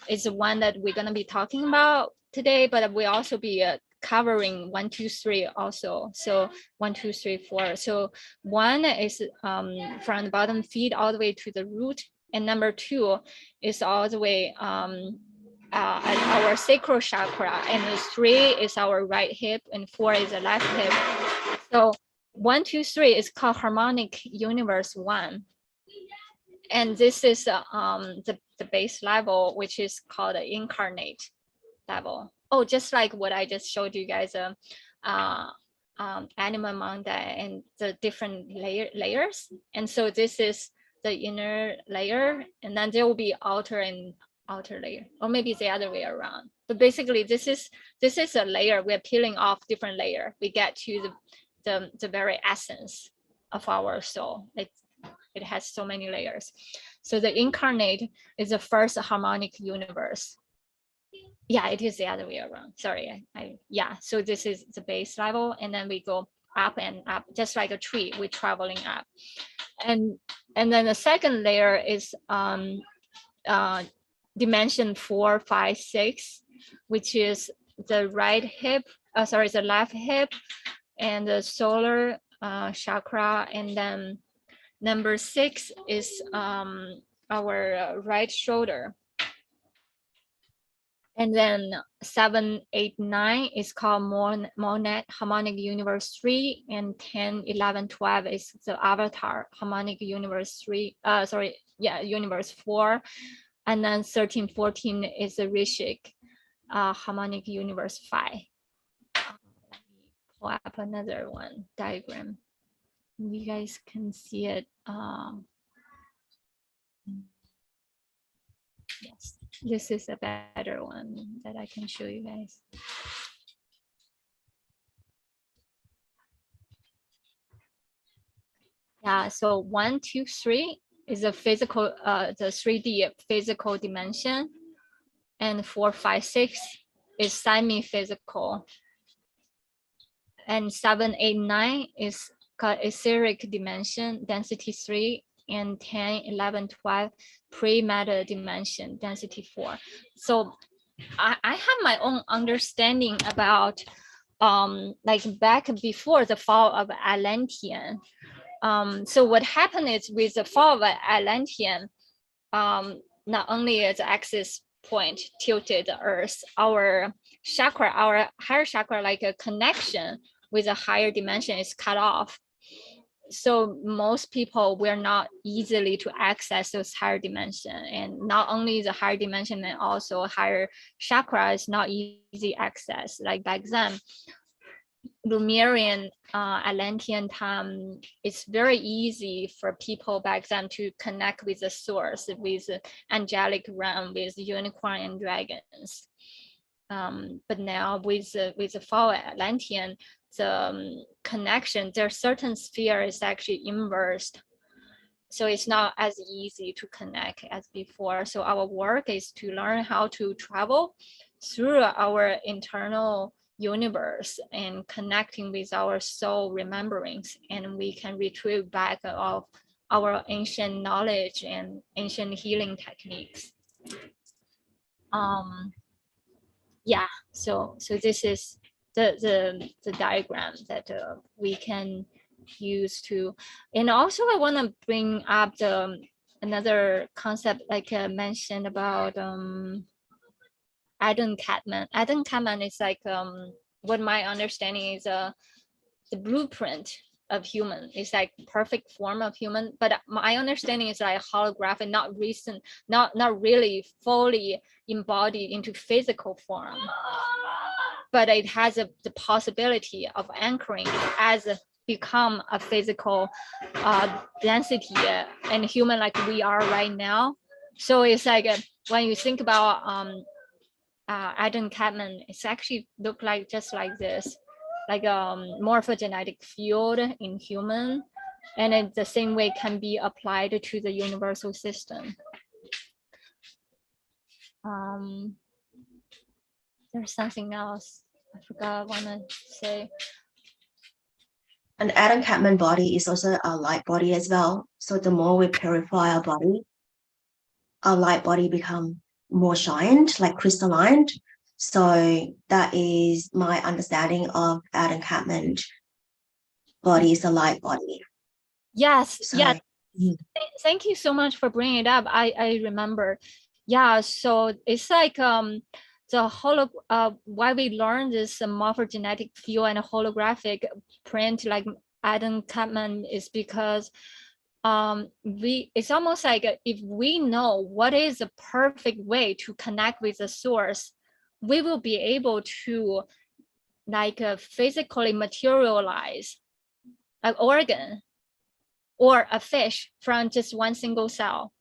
is the one that we're going to be talking about today, but we also be covering 1, 2, 3 also. So 1, 2, 3, 4. So 1 is from the bottom feet all the way to the root, and number 2 is all the way at our sacral chakra, and the 3 is our right hip, and 4 is the left hip. So 1, 2, 3 is called harmonic universe 1. And this is the base level, which is called the incarnate level. Oh, just like what I just showed you guys, Anima, Mundi, and the different layers. And so this is the inner layer, and then there will be outer layer, or maybe the other way around. But basically, this is a layer. We're peeling off different layer. We get to the very essence of our soul. it has so many layers. So the incarnate is the first harmonic universe. Yeah, it is the other way around. Sorry, yeah. So this is the base level, and then we go up and up, just like a tree. We're traveling up, and then the second layer is dimension 4, 5, 6, which is the right hip. Sorry, the left hip, and the solar chakra, and then number 6 is our right shoulder. And then 7, 8, 9 is called Monet Harmonic Universe 3, and 10, 11, 12 is the Avatar Harmonic Universe 3. Universe 4, and then 13, 14 is the Rishik Harmonic Universe 5. Let me pull up another one diagram. You guys can see it. Yes, this is a better one that I can show you guys. Yeah, so 1, 2, 3 is a physical, the 3D physical dimension, and 4, 5, 6 is semi-physical, and 7, 8, 9 is etheric dimension, density 3, and 10, 11, 12 pre-matter dimension, density 4. So I have my own understanding about like back before the fall of Atlantean. So what happened is with the fall of Atlantean, not only is the axis point tilted the earth, our chakra, our higher chakra, like a connection with a higher dimension, is cut off. So most people were not easily to access those higher dimension, and not only the higher dimension, and also higher chakra is not easy access. Like back then, Lemurian Atlantean time, it's very easy for people back then to connect with the source, with the angelic realm, with unicorn and dragons. But now with the fall of Atlantean, the connection, there are certain spheres actually inversed. So it's not as easy to connect as before. So our work is to learn how to travel through our internal universe and connecting with our soul rememberings, and we can retrieve back of our ancient knowledge and ancient healing techniques. Yeah, so this is the diagram that we can use to, and also I want to bring up the another concept, like I mentioned about Adam Kadmon. Adam Kadmon is like what my understanding is the blueprint of human. It's like perfect form of human, but my understanding is like holographic, not recent, not really fully embodied into physical form, but it has the possibility of anchoring as become a physical density and human like we are right now. So it's like when you think about Adam Kadmon, it's actually look like just like this, like morphogenetic field in human, and in the same way can be applied to the universal system. There's something else I forgot I want to say. And Adam Kadmon body is also a light body as well. So the more we purify our body, our light body become more shined, like crystalline. So that is my understanding of Adam Kadmon body is a light body. Yes, So, yeah. Thank you so much for bringing it up. I remember. Yeah, so it's like the why we learned this morphogenetic field and holographic print like Adam Kadmon is because it's almost like if we know what is the perfect way to connect with the source, we will be able to like physically materialize an organ or a fish from just one single cell.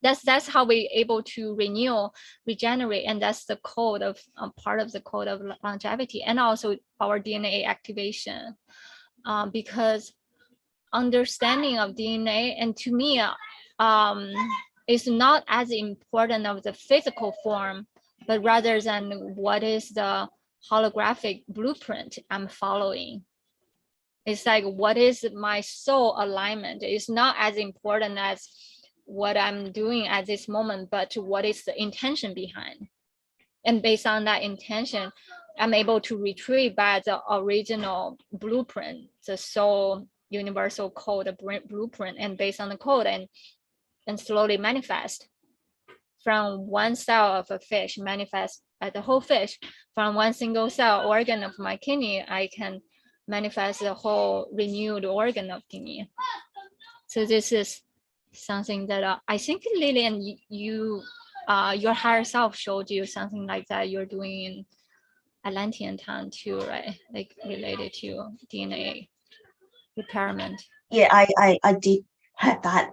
That's how we're able to renew, regenerate, and that's the code of part of the code of longevity, and also our DNA activation, because understanding of DNA, and to me, it's not as important of the physical form, but rather than what is the holographic blueprint I'm following. It's like, what is my soul alignment? It's not as important as what I'm doing at this moment, but what is the intention behind? And based on that intention, I'm able to retrieve back the original blueprint, the soul universal code blueprint, and based on the code and slowly manifest from one cell of a fish, manifest as the whole fish. From one single cell organ of my kidney, I can manifest the whole renewed organ of kidney. So this is something that I think, Lilian, you your higher self showed you something like that you're doing in Atlantean time too, right? Like related to DNA repairment. Yeah, I did have that.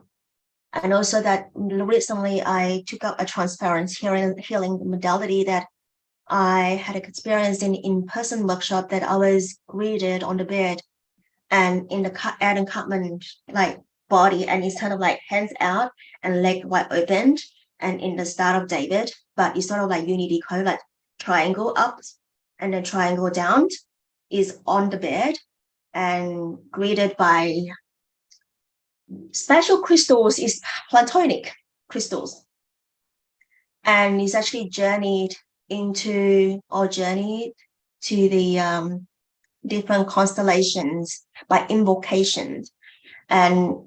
And also that recently I took up a transference healing modality that I had experienced in in-person workshop, that I was greeted on the bed and in the Adam Kadmon like body, and it's kind of like hands out and leg wide opened, and in the start of David, but it's sort of like unity code, like triangle up and then triangle down, is on the bed and greeted by special crystals, is platonic crystals, and it's actually journeyed to the different constellations by invocations. And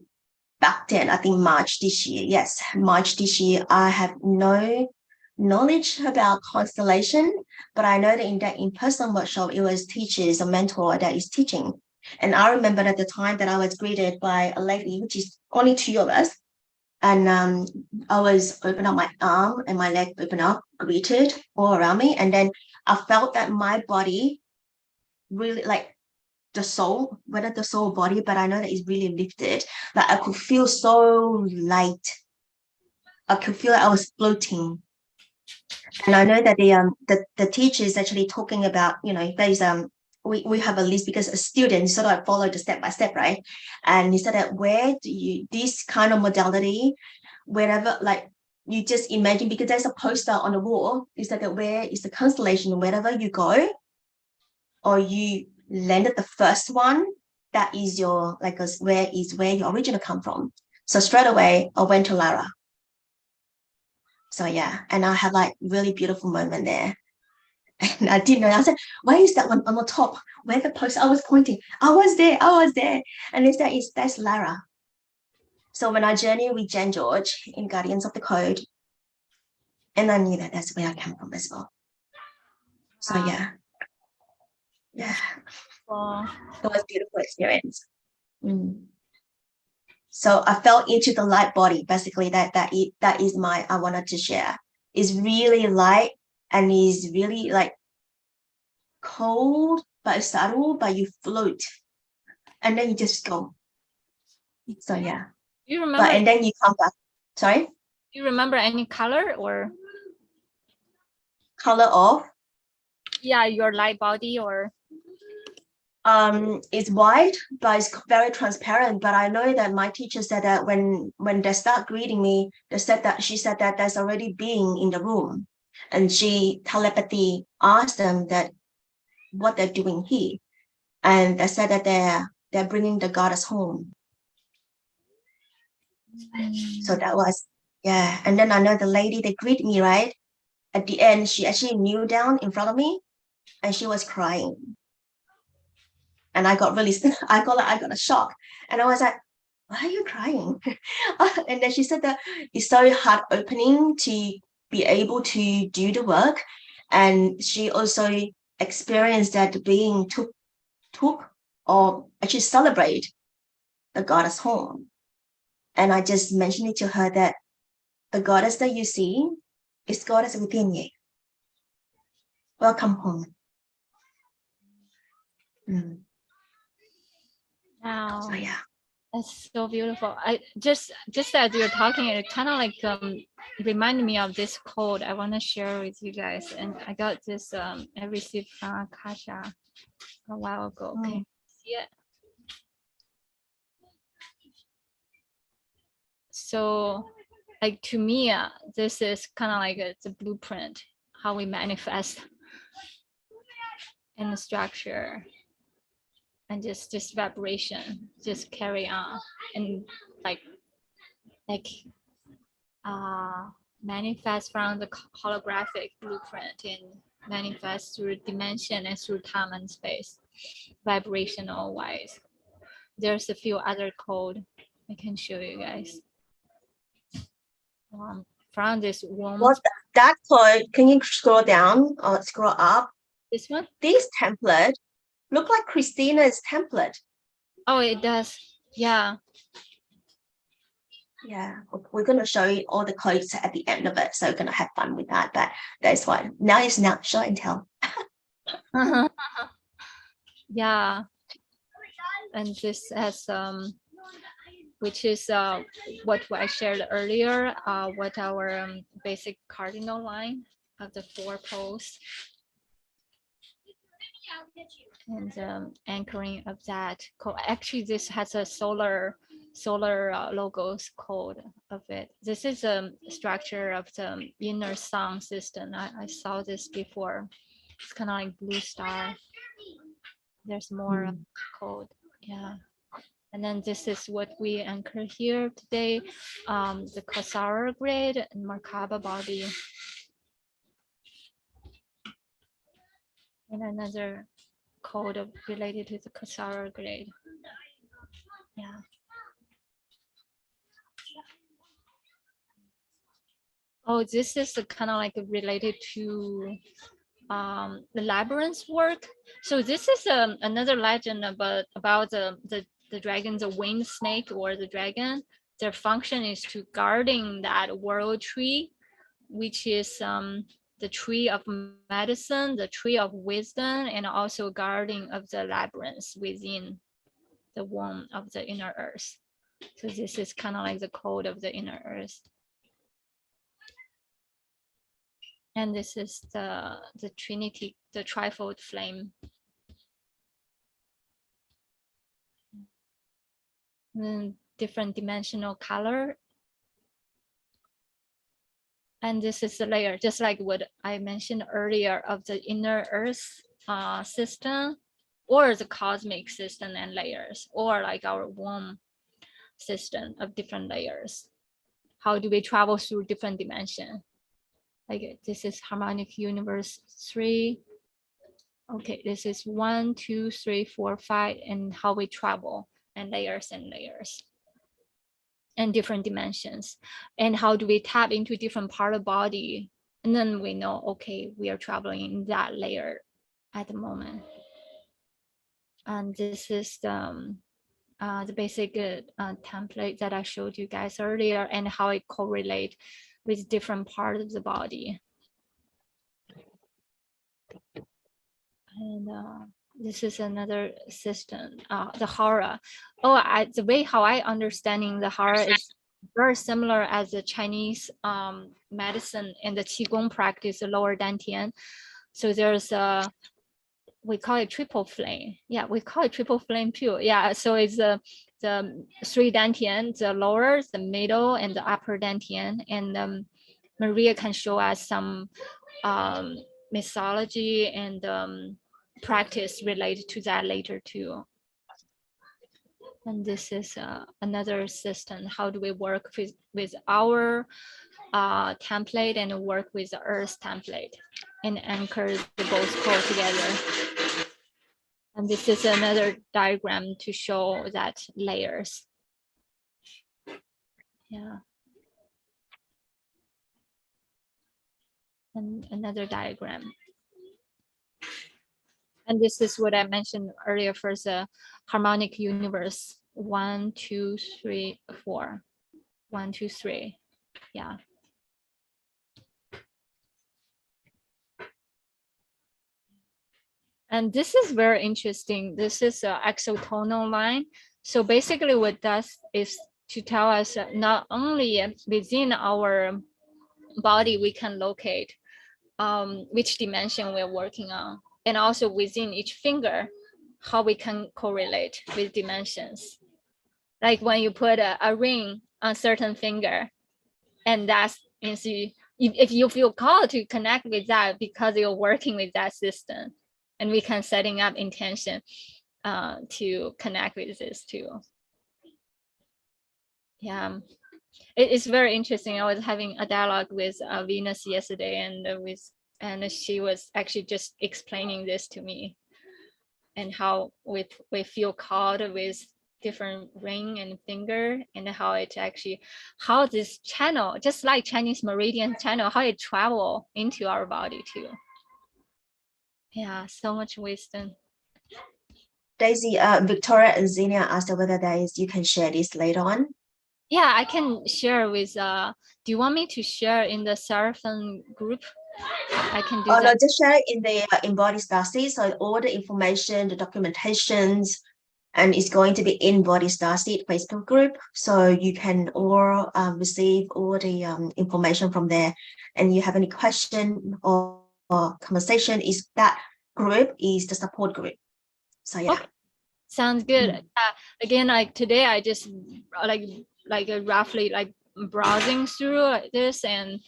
back then, I think March this year, I have no knowledge about constellation, but I know that in that in-person workshop, it was teachers, a mentor that is teaching. And I remember at the time that I was greeted by a lady, which is only two of us, and I was open up my arm and my leg open up, greeted all around me, and then I felt that my body really, like the soul, whether the soul body, but I know that it's really lifted. Like I could feel so light. I could feel like I was floating. And I know that the teacher is actually talking about, there's we have a list, because a student sort of follow the step by step, right? And he said that where do you, this kind of modality, wherever, like you just imagine, because there's a poster on the wall, is that where is the constellation, wherever you go, or you landed the first one, that is your, like, where your original come from. So straight away, I went to Lara. So yeah, and I had like really beautiful moment there. And I didn't know. I said, why is that one on the top? Where the post? I was pointing. I was there. And that's Lara. So when I journeyed with Jen George in Guardians of the Code, and I knew that that's where I came from as well. So yeah. Wow. It was a beautiful experience. So I fell into the light body. Basically, that is I wanted to share. It's really light and is really like cold but subtle, but you float and then you just go. So yeah. Do you remember? And then you come back. Sorry? Do you remember any color or color of? Yeah, your light body or it's white, but it's very transparent. But I know that my teacher said that when they start greeting me, she said that there's already being in the room, and she telepathy asked them that what they're doing here, and they said that they're bringing the goddess home. So that was, yeah. And then I know the lady that greeted me, right at the end, she actually kneeled down in front of me, and she was crying. And I got a shock, and I was like, why are you crying? And then she said that it's so heart opening to be able to do the work. And she also experienced that being took or actually celebrate the goddess home. And I just mentioned it to her that the goddess that you see is goddess within you. Welcome home. Wow. So yeah. That's so beautiful. I just as you're talking, it kind of like reminded me of this code I want to share with you guys. And I got this I received from Akasha a while ago. Okay, see it? So like to me, this is kind of like it's a blueprint, how we manifest in the structure, and just vibration, just carry on, and like manifest from the holographic blueprint and manifest through dimension and through time and space, vibrational wise. There's a few other code I can show you guys. From this womb. What that code? Can you scroll down or scroll up? This one? This template look like Christina's template. Oh, it does. Yeah. Yeah, we're going to show you all the codes at the end of it, so we're going to have fun with that. But that's why now it's not show and tell. Yeah, and this has which is what I shared earlier. What our basic cardinal line of the 4 poles, and anchoring of that. Actually, this has a solar logos code of it. This is a structure of the inner sun system. I saw this before. It's kind of like blue star. There's more code. Yeah. And then this is what we anchor here today. The Kasara grade and Merkaba body. And another code related to the Kasara grade. Yeah. Oh, this is kind of like related to the labyrinth work. So this is another legend about the dragon, the winged snake or the dragon. Their function is to guarding that world tree, which is the tree of medicine, the tree of wisdom, and also guarding of the labyrinth within the womb of the inner earth. So this is kind of like the code of the inner earth. And this is the Trinity, the trifold flame. And different dimensional color. And this is the layer, just like what I mentioned earlier of the inner earth system, or the cosmic system and layers, or like our womb system of different layers. How do we travel through different dimensions? Like this is harmonic universe 3. Okay, this is 1, 2, 3, 4, 5, and how we travel, and layers and different dimensions, and how do we tap into different part of body, and then we know, okay, we are traveling in that layer at the moment. And this is the basic template that I showed you guys earlier, and how it correlate with different parts of the body. And this is another system, the hara. The way how I understanding the hara is very similar as the Chinese medicine and the Qi Gong practice, the lower dantian. So there's we call it triple flame. Yeah, we call it triple flame too. Yeah, so it's the 3 dantian, the lower, the middle, and the upper dantian. And Maria can show us some mythology and practice related to that later too. And this is another system. How do we work with our template and work with the earth template and anchor the both core together? And this is another diagram to show that layers. Yeah. And another diagram. And this is what I mentioned earlier for the harmonic universe. 1, 2, 3, 4. 1, 2, 3. Yeah. And this is very interesting. This is an exotonal line. So basically what it does is to tell us not only within our body we can locate which dimension we're working on, and also within each finger, how we can correlate with dimensions. Like when you put a ring on certain finger, and that's means if you feel called to connect with that because you're working with that system, and we can setting up intention to connect with this too. Yeah, it's very interesting. I was having a dialogue with Venus yesterday, and she was actually just explaining this to me, and how we feel called with different ring and finger, and how it actually, how this channel, just like Chinese meridian channel, how it travel into our body too. Yeah, so much wisdom. Daisy, Victoria and Xenia asked whether you can share this later on. Yeah, I can share with, do you want me to share in the Seraphim group? I can do that. No, just share it in the Embodied Starseed. So all the information, the documentations, and it's going to be in Embodied Starseed Facebook group. So you can all receive all the information from there. And you have any question or conversation, is that group is the support group. So yeah. Okay. Sounds good. Again, like today, I just roughly like browsing through like this, and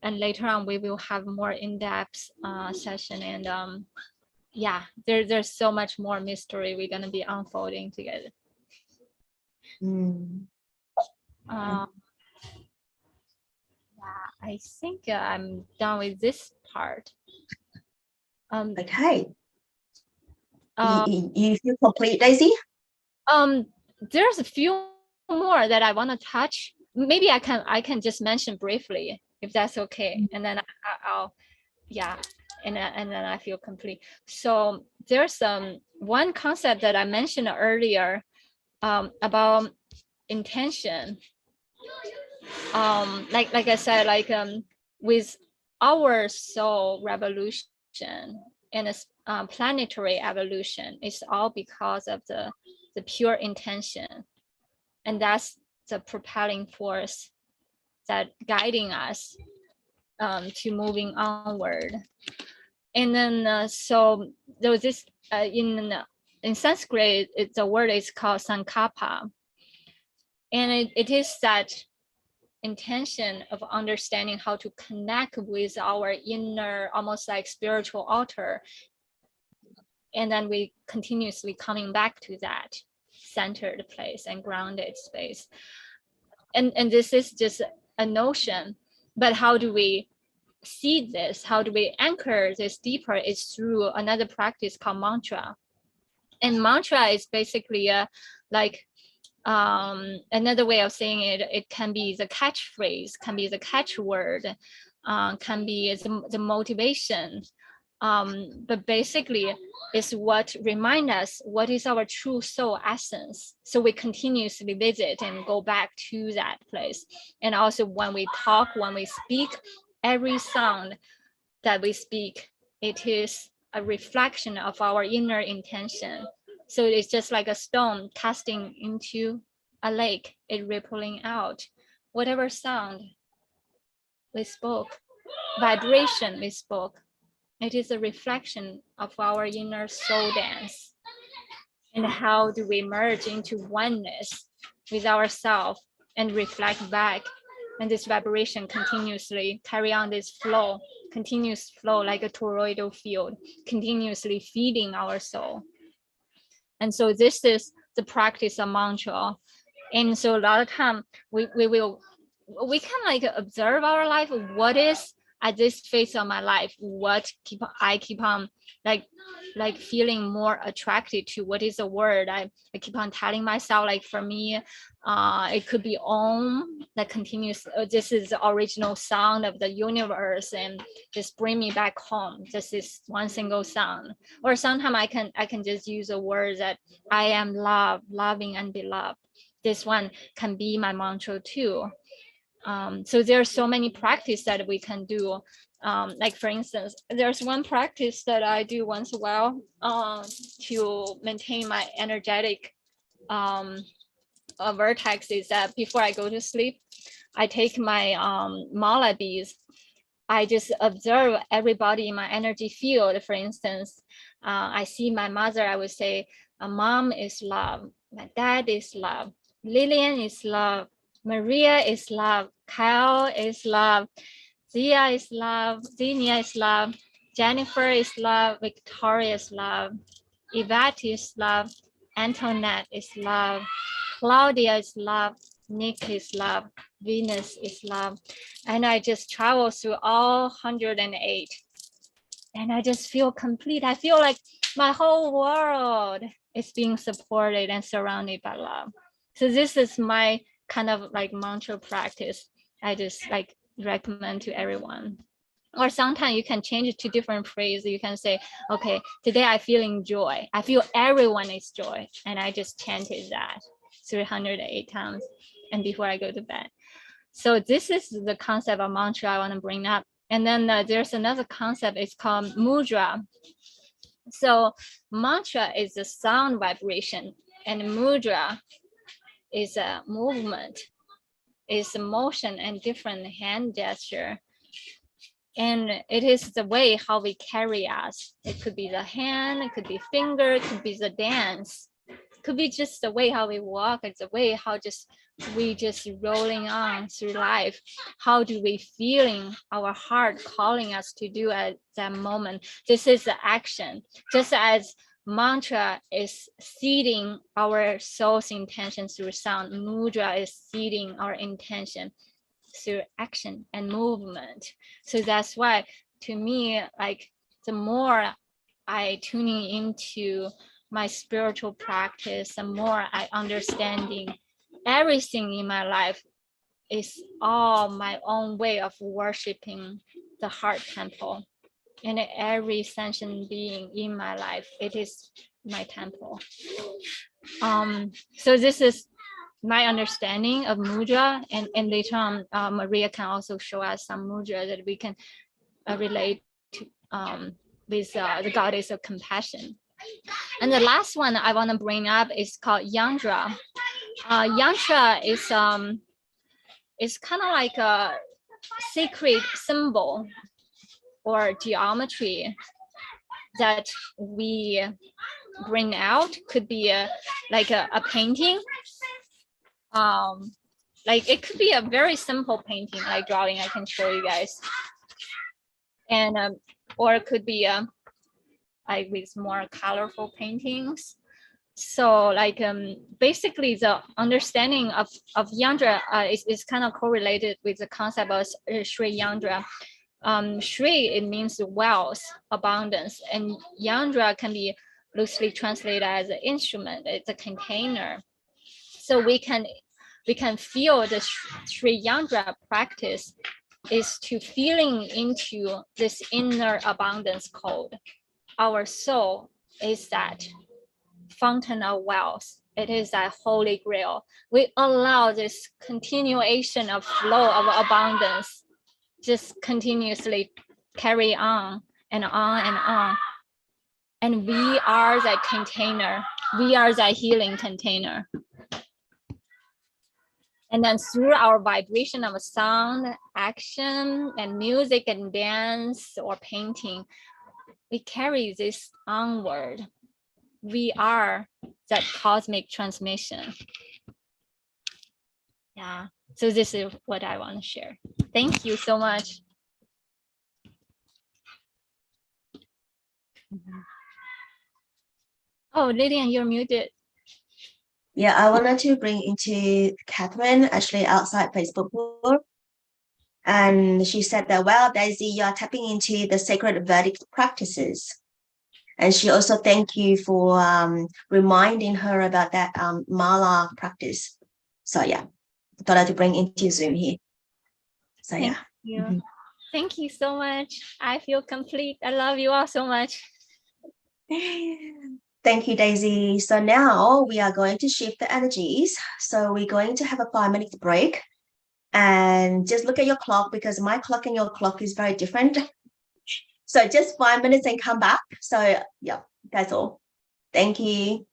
later on we will have more in-depth session, and yeah, there's so much more mystery we're gonna be unfolding together. Yeah, I think I'm done with this part. Okay. You feel complete, Daisy? There's a few more that I want to touch. Maybe I can just mention briefly, if that's okay, and then I'll yeah, and then I feel complete. So there's one concept that I mentioned earlier about intention. Like I said, like with our soul revolution and planetary evolution, it's all because of the pure intention, and that's the propelling force that guiding us to moving onward. And then so there was this in Sanskrit, the word is called sankalpa, and it is that intention of understanding how to connect with our inner, almost like spiritual altar, and then we continuously coming back to that centered place and grounded space. And this is just a notion, but how do we see this? How do we anchor this deeper? Is through another practice called mantra. And mantra is basically another way of saying it. It can be the catchphrase, can be the catchword, can be the motivation. But basically it's what remind us what is our true soul essence. So we continuously visit and go back to that place. And also when we talk, when we speak, every sound that we speak, it is a reflection of our inner intention. So it's just like a stone casting into a lake, it rippling out. Whatever sound we spoke, vibration we spoke, it is a reflection of our inner soul dance. And how do we merge into oneness with ourselves and reflect back? And this vibration continuously carry on this flow, continuous flow like a toroidal field, continuously feeding our soul. And so this is the practice of mantra. And so a lot of time we can like observe our life. What is at this phase of my life, what I keep on like feeling more attracted to? What is a word I keep on telling myself? Like for me, it could be Om, that continues. This is the original sound of the universe, and just bring me back home. This is one single sound. Or sometimes I can just use a word that I am love, loving and beloved. This one can be my mantra too. So there are so many practices that we can do. Like for instance, there's one practice that I do once in a while to maintain my energetic vertex, is that before I go to sleep, I take my mala beads. I just observe everybody in my energy field. For instance, I see my mother, I would say, mom is love, my dad is love, Lilian is love, Maria is love. Kyle is love. Zia is love. Xenia is love. Jennifer is love. Victoria is love. Yvette is love. Antoinette is love. Claudia is love. Nick is love. Venus is love. And I just travel through all 108. And I just feel complete. I feel like my whole world is being supported and surrounded by love. So this is my kind of like mantra practice. I just like recommend to everyone. Or sometimes you can change it to different phrases. You can say, okay, today I'm feeling joy. I feel everyone is joy. And I just chanted that 308 times and before I go to bed. So this is the concept of mantra I want to bring up. And then there's another concept, it's called mudra. So mantra is a sound vibration and mudra is a movement, is a motion and different hand gesture. And it is the way how we carry us. It could be the hand, it could be finger, it could be the dance. It could be just the way how we walk, it's the way how we just rolling on through life. How do we feeling our heart calling us to do at that moment? This is the action. Just as mantra is seeding our soul's intention through sound, mudra is seeding our intention through action and movement. So that's why, to me, like the more I tuning into my spiritual practice, the more I understanding everything in my life is all my own way of worshiping the heart temple. And every sentient being in my life, it is my temple. So this is my understanding of mudra, and later on, Maria can also show us some mudra that we can relate to with the goddess of compassion. And the last one I want to bring up is called Yantra. Yantra is kind of like a sacred symbol or geometry that we bring out. Could be like a painting. Like it could be a very simple painting, like drawing. I can show you guys. And or it could be like with more colorful paintings. So like basically the understanding of Yantra is kind of correlated with the concept of Sri Yantra. Sri, it means wealth, abundance, and Yantra can be loosely translated as an instrument. It's a container. So we can feel the Sri Yantra practice is to feeling into this inner abundance code. Our soul is that fountain of wealth. It is that holy grail. We allow this continuation of flow of abundance just continuously carry on and on and on. And we are that container. We are that healing container. And then through our vibration of sound, action, and music and dance or painting, we carry this onward. We are that cosmic transmission. Yeah, so this is what I want to share. Thank you so much. Oh, Lilian, you're muted. Yeah, I wanted to bring into Catherine, actually outside Facebook group. And she said that, well, Daisy, you're tapping into the sacred Vedic practices. And she also thanked you for reminding her about that mala practice. So yeah, I thought I'd bring into Zoom here. So Thank yeah. you. Mm-hmm. Thank you so much. I feel complete. I love you all so much. Thank you, Daisy. So now we are going to shift the energies. So we're going to have a 5-minute break. And just look at your clock, because my clock and your clock is very different. So just 5 minutes and come back. So yeah, that's all. Thank you.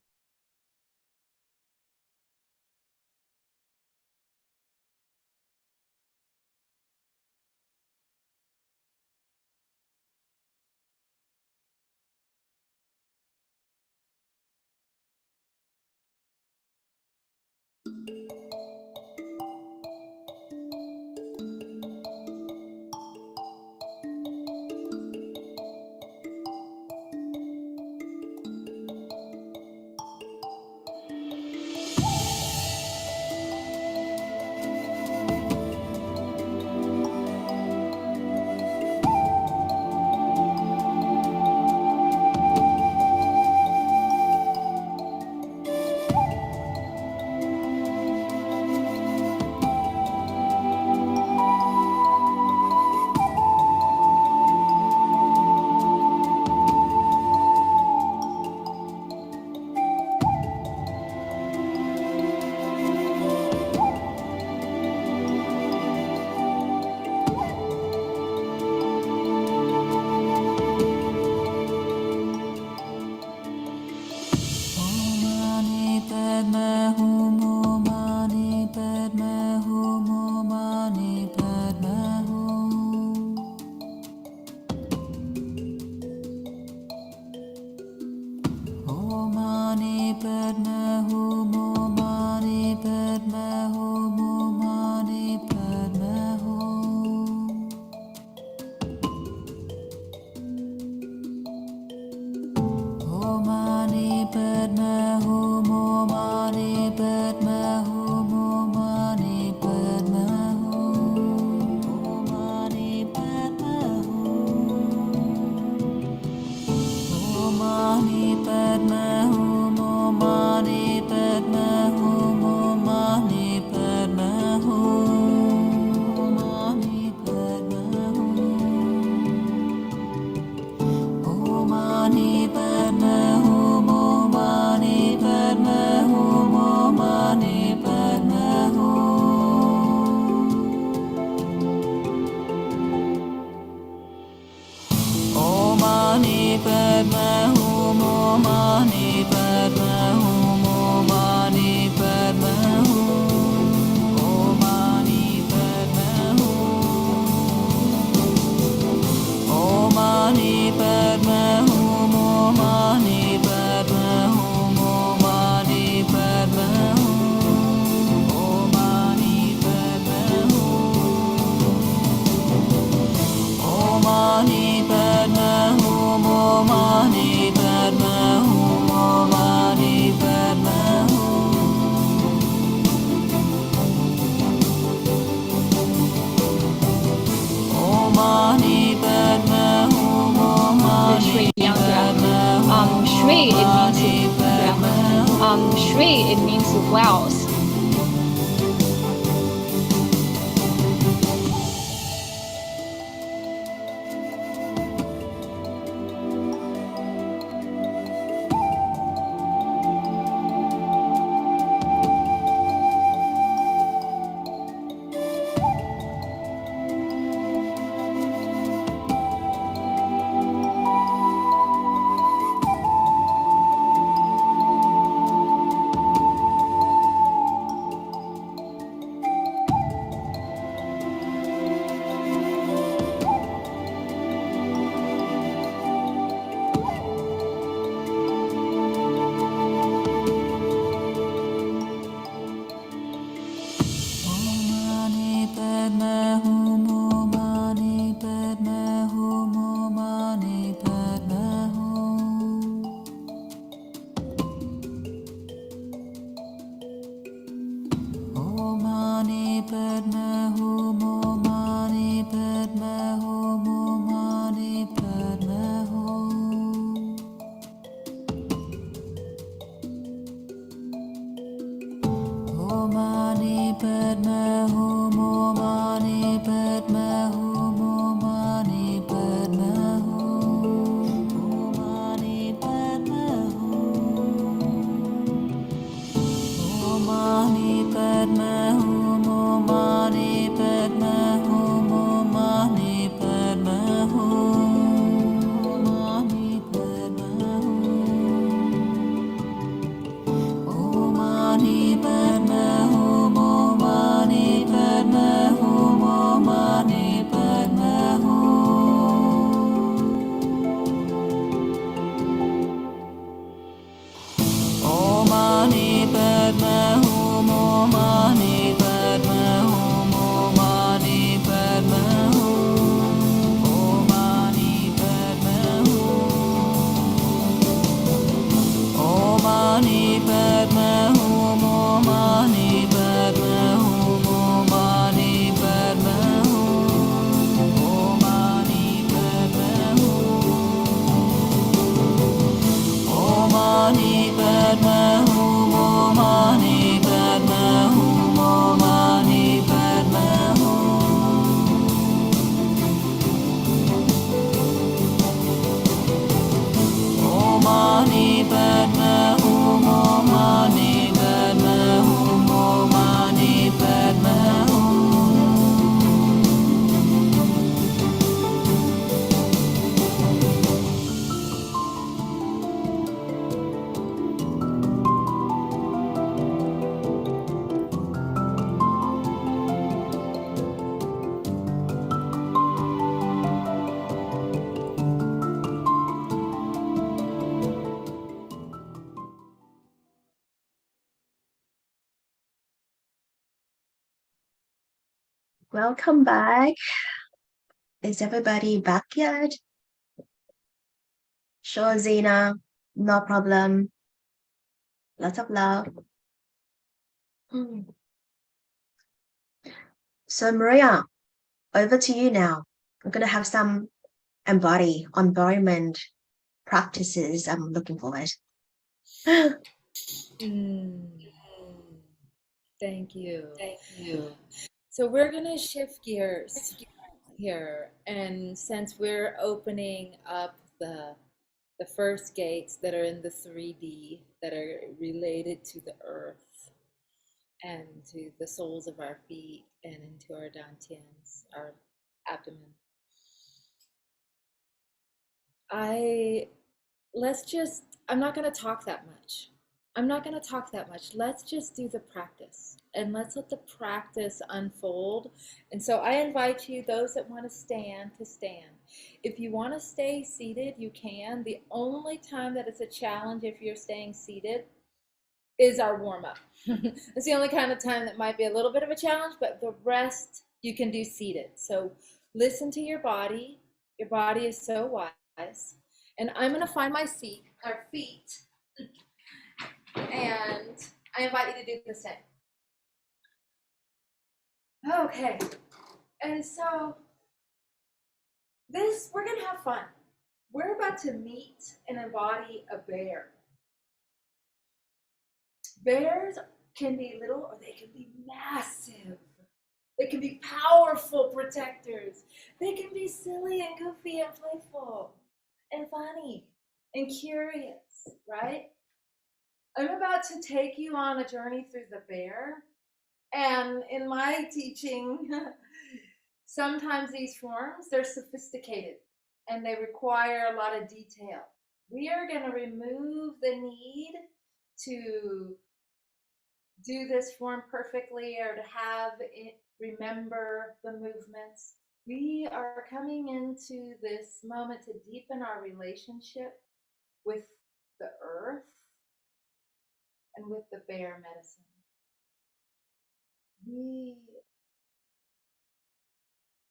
Shri Yantra. Shri, it means Shri, it means wealth. Welcome back. Is everybody back yet? Sure, Zena. No problem. Lots of love. So, Maria, over to you now. We're going to have some embodiment practices. I'm looking forward. Thank you. So we're going to shift gears here. And since we're opening up the first gates that are in the 3D that are related to the earth and to the soles of our feet and into our dantians, our abdomen, I I'm not going to talk that much. Let's just do the practice, and let's let the practice unfold. And so I invite you, those that want to stand. If you want to stay seated, you can. The only time that it's a challenge if you're staying seated is our warm-up. It's the only kind of time that might be a little bit of a challenge, but the rest you can do seated. So listen to your body. Your body is so wise. And I'm going to find my feet, and I invite you to do the same. Okay. And so we're going to have fun. We're about to meet and embody a bear. Bears can be little or they can be massive. They can be powerful protectors. They can be silly and goofy and playful and funny and curious, right? I'm about to take you on a journey through the bear. And in my teaching, sometimes these forms, they're sophisticated and they require a lot of detail. We are going to remove the need to do this form perfectly or to have it remember the movements. We are coming into this moment to deepen our relationship with the earth and with the bear medicine.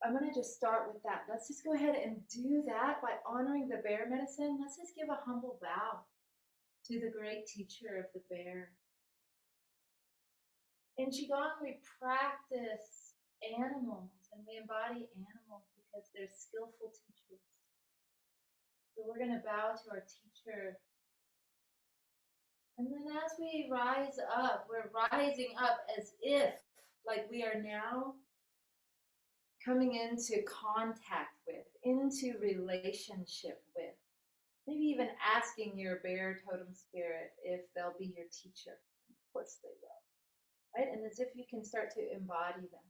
I'm going to just start with that. Let's just go ahead and do that by honoring the bear medicine. Let's just give a humble bow to the great teacher of the bear. In Qigong, we practice animals and we embody animals because they're skillful teachers. So we're going to bow to our teacher. And then as we rise up, we're rising up as if like we are now coming into contact with, into relationship with, maybe even asking your bear totem spirit if they'll be your teacher. Of course they will, right? And as if you can start to embody them.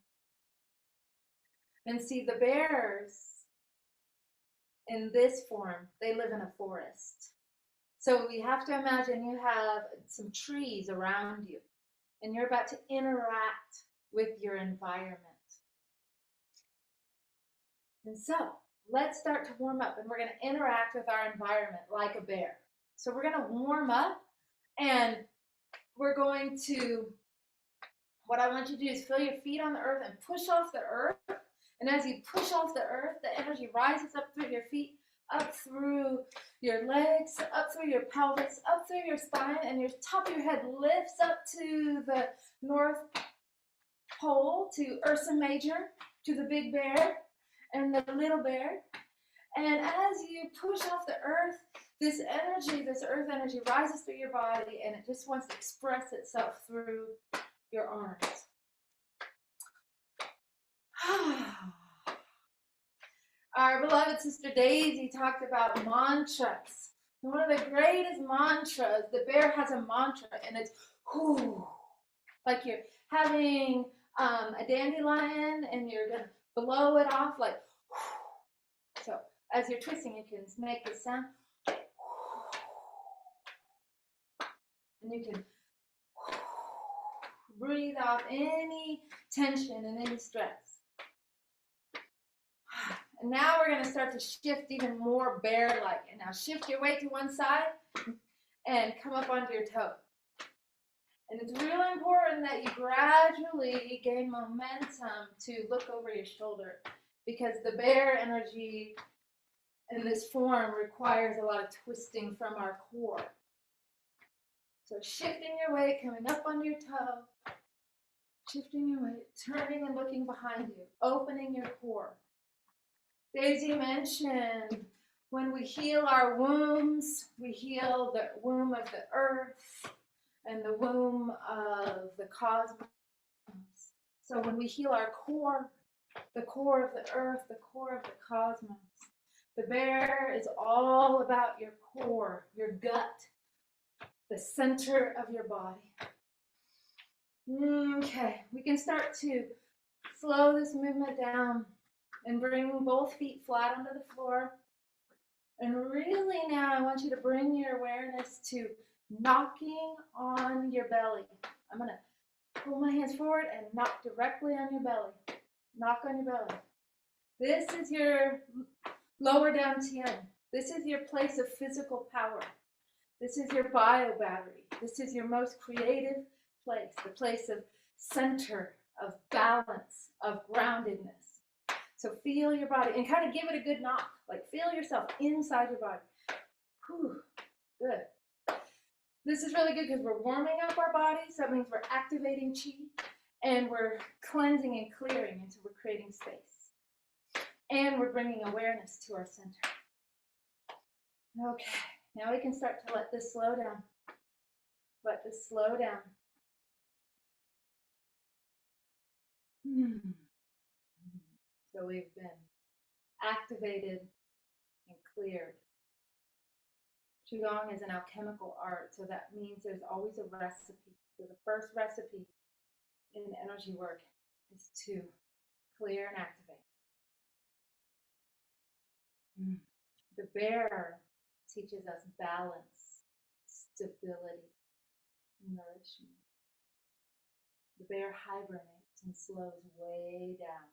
And see, the bears in this form, they live in a forest. So we have to imagine you have some trees around you and you're about to interact with your environment. And so let's start to warm up and we're going to interact with our environment like a bear. So we're going to warm up and we're going to, what I want you to do is feel your feet on the earth and push off the earth. And as you push off the earth, the energy rises up through your feet, up through your legs, up through your pelvis, up through your spine, and your top of your head lifts up to the North Pole, to Ursa Major, to the big bear and the little bear. And as you push off the earth, this energy, this earth energy rises through your body and it just wants to express itself through your arms. Our beloved sister Daisy talked about mantras. One of the greatest mantras, the bear has a mantra and it's whoo, like you're having a dandelion and you're going to blow it off like whoo. So as you're twisting, you can make the sound and you can breathe off any tension and any stress. And now we're going to start to shift even more bear-like. And now shift your weight to one side and come up onto your toe. And it's really important that you gradually gain momentum to look over your shoulder because the bear energy in this form requires a lot of twisting from our core. So shifting your weight, coming up onto your toe, shifting your weight, turning and looking behind you, opening your core. Daisy mentioned when we heal our wombs, we heal the womb of the earth and the womb of the cosmos. So when we heal our core, the core of the earth, the core of the cosmos, the bear is all about your core, your gut, the center of your body. Okay, we can start to slow this movement down and bring both feet flat onto the floor. And really now I want you to bring your awareness to knocking on your belly. I'm going to pull my hands forward and knock directly on your belly. Knock on your belly. This is your lower dantian. This is your place of physical power. This is your bio battery. This is your most creative place, the place of center, of balance, of groundedness. So feel your body and kind of give it a good knock. Like feel yourself inside your body. Whew, good. This is really good because we're warming up our bodies. That means we're activating Qi and we're cleansing and clearing, and so we're creating space. And we're bringing awareness to our center. Okay, now we can start to let this slow down. Let this slow down. So we've been activated and cleared. Qi Gong is an alchemical art, so that means there's always a recipe. So the first recipe in energy work is to clear and activate. The bear teaches us balance, stability, nourishment. The bear hibernates and slows way down.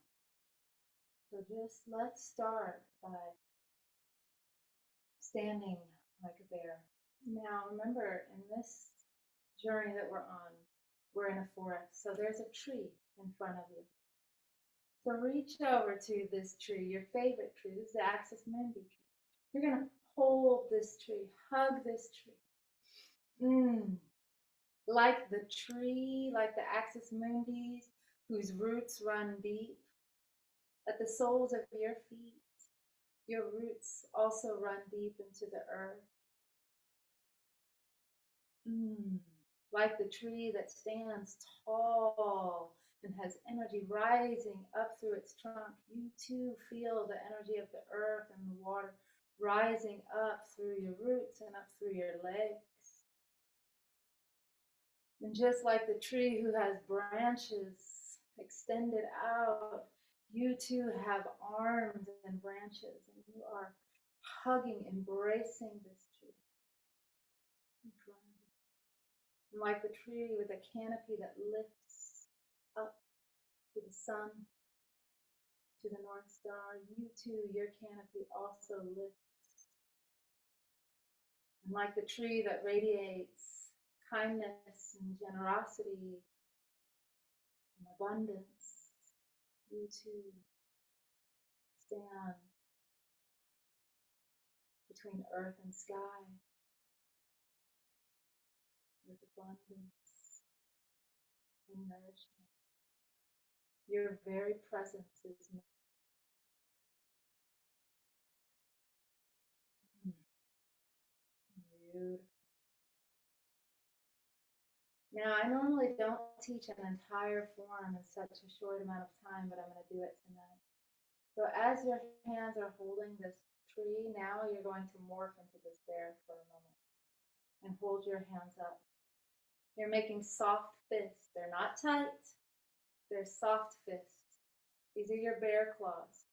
So just let's start by standing like a bear. Now remember, in this journey that we're on, we're in a forest. So there's a tree in front of you. So reach over to this tree, your favorite tree. This is the Axis Mundi tree. You're going to hold this tree, hug this tree. Like the tree, like the Axis Mundis, whose roots run deep. At the soles of your feet, your roots also run deep into the earth. Like the tree that stands tall and has energy rising up through its trunk, you too feel the energy of the earth and the water rising up through your roots and up through your legs. And just like the tree who has branches extended out, you too have arms and branches, and you are hugging, embracing this tree. And like the tree with a canopy that lifts up to the sun, to the North Star, you too, your canopy also lifts. And like the tree that radiates kindness and generosity and abundance, you too stand between earth and sky with abundance and nourishment. Your very presence is beautiful. Now, I normally don't teach an entire form in such a short amount of time, but I'm going to do it tonight. So as your hands are holding this tree, now you're going to morph into this bear for a moment and hold your hands up. You're making soft fists. They're not tight. They're soft fists. These are your bear claws.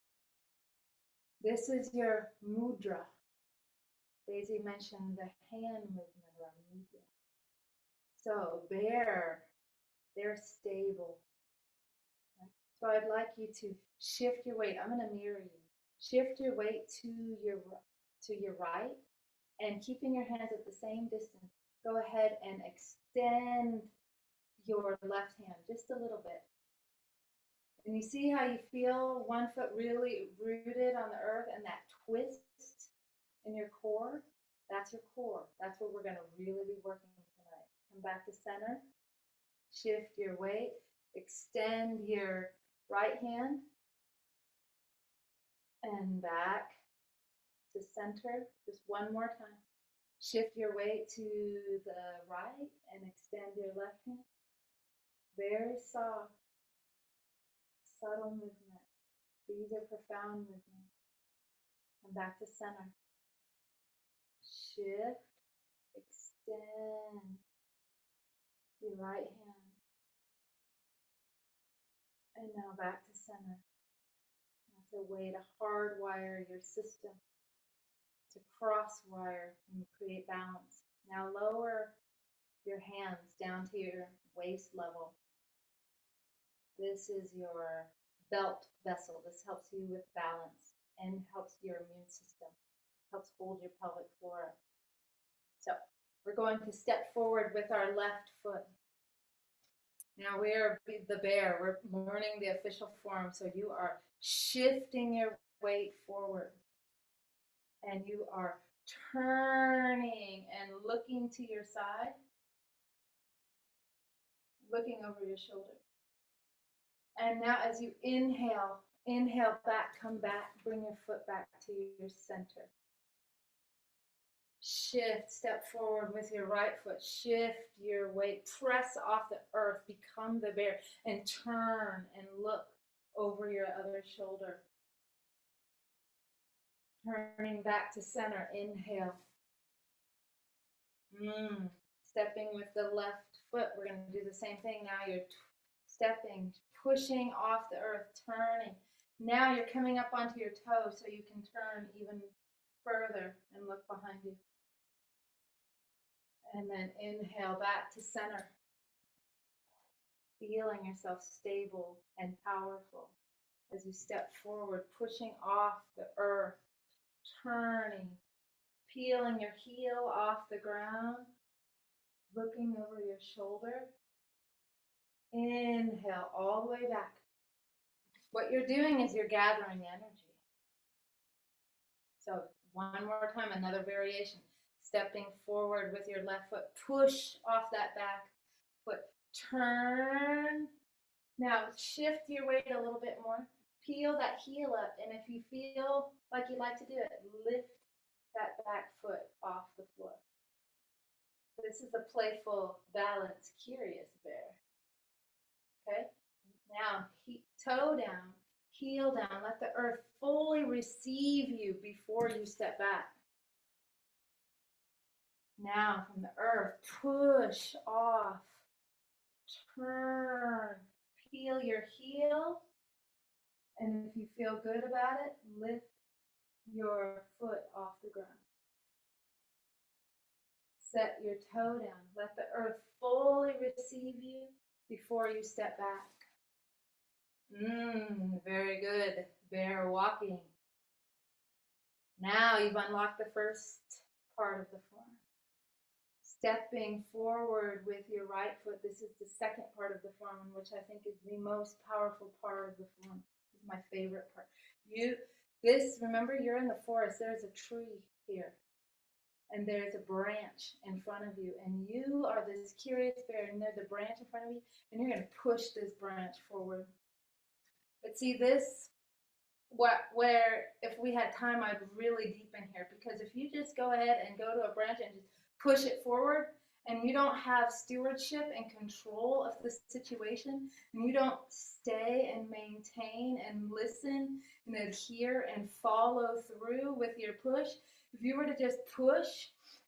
This is your mudra. Daisy mentioned the hand movement or mudra. So bear, they're stable. Right? So I'd like you to shift your weight. I'm going to mirror you. Shift your weight to your right, and keeping your hands at the same distance, go ahead and extend your left hand just a little bit. And you see how you feel one foot really rooted on the earth, and that twist in your core? That's your core. That's what we're going to really be working tonight. Come back to center. Shift your weight. Extend your right hand. And back to center. Just one more time. Shift your weight to the right and extend your left hand. Very soft, subtle movement. These are profound movements. And back to center. Shift, extend your right hand. And now back to center. That's a way to hardwire your system to cross wire and create balance. Now lower your hands down to your waist level. This is your belt vessel. This helps you with balance and helps your immune system, helps hold your pelvic floor. So we're going to step forward with our left foot. Now we are the bear. We're learning the official form. So you are shifting your weight forward. And you are turning and looking to your side, looking over your shoulder. And now as you inhale, inhale back, come back, bring your foot back to your center. Shift, step forward with your right foot, shift your weight, press off the earth, become the bear, and turn and look over your other shoulder. Turning back to center, inhale. Stepping with the left foot, we're going to do the same thing. Now you're stepping, pushing off the earth, turning. Now you're coming up onto your toes so you can turn even further and look behind you. And then inhale back to center. Feeling yourself stable and powerful as you step forward, pushing off the earth, turning, peeling your heel off the ground, looking over your shoulder. Inhale all the way back. What you're doing is you're gathering energy. So one more time, another variation. Stepping forward with your left foot, push off that back foot, turn. Now shift your weight a little bit more. Peel that heel up, and if you feel like you'd like to do it, lift that back foot off the floor. This is a playful, balanced, curious bear. Okay? Now, toe down, heel down. Let the earth fully receive you before you step back. Now, from the earth, push off, turn, peel your heel, and if you feel good about it, lift your foot off the ground. Set your toe down. Let the earth fully receive you before you step back. Very good. Bear walking. Now you've unlocked the first part of the form. Stepping forward with your right foot. This is the second part of the form, which I think is the most powerful part of the form. This is my favorite part. Remember, you're in the forest. There's a tree here. And there's a branch in front of you. And you are this curious bear, and there's a branch in front of you, and you're going to push this branch forward. But see this, where if we had time, I'd really deepen here. Because if you just go ahead and go to a branch and just push it forward, and you don't have stewardship and control of the situation, and you don't stay and maintain and listen and adhere and follow through with your push, if you were to just push,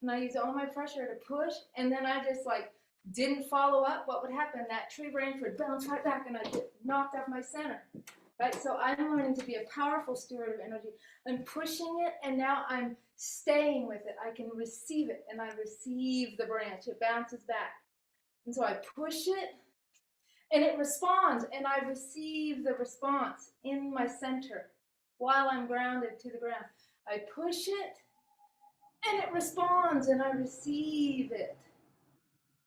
and I use all my pressure to push, and then I just didn't follow up, what would happen? That tree branch would bounce right back, and I'd get knocked off my center. Right? So I'm learning to be a powerful steward of energy. I'm pushing it, and now I'm staying with it. I can receive it, and I receive the branch. It bounces back. And so I push it, and it responds, and I receive the response in my center while I'm grounded to the ground. I push it, and it responds, and I receive it.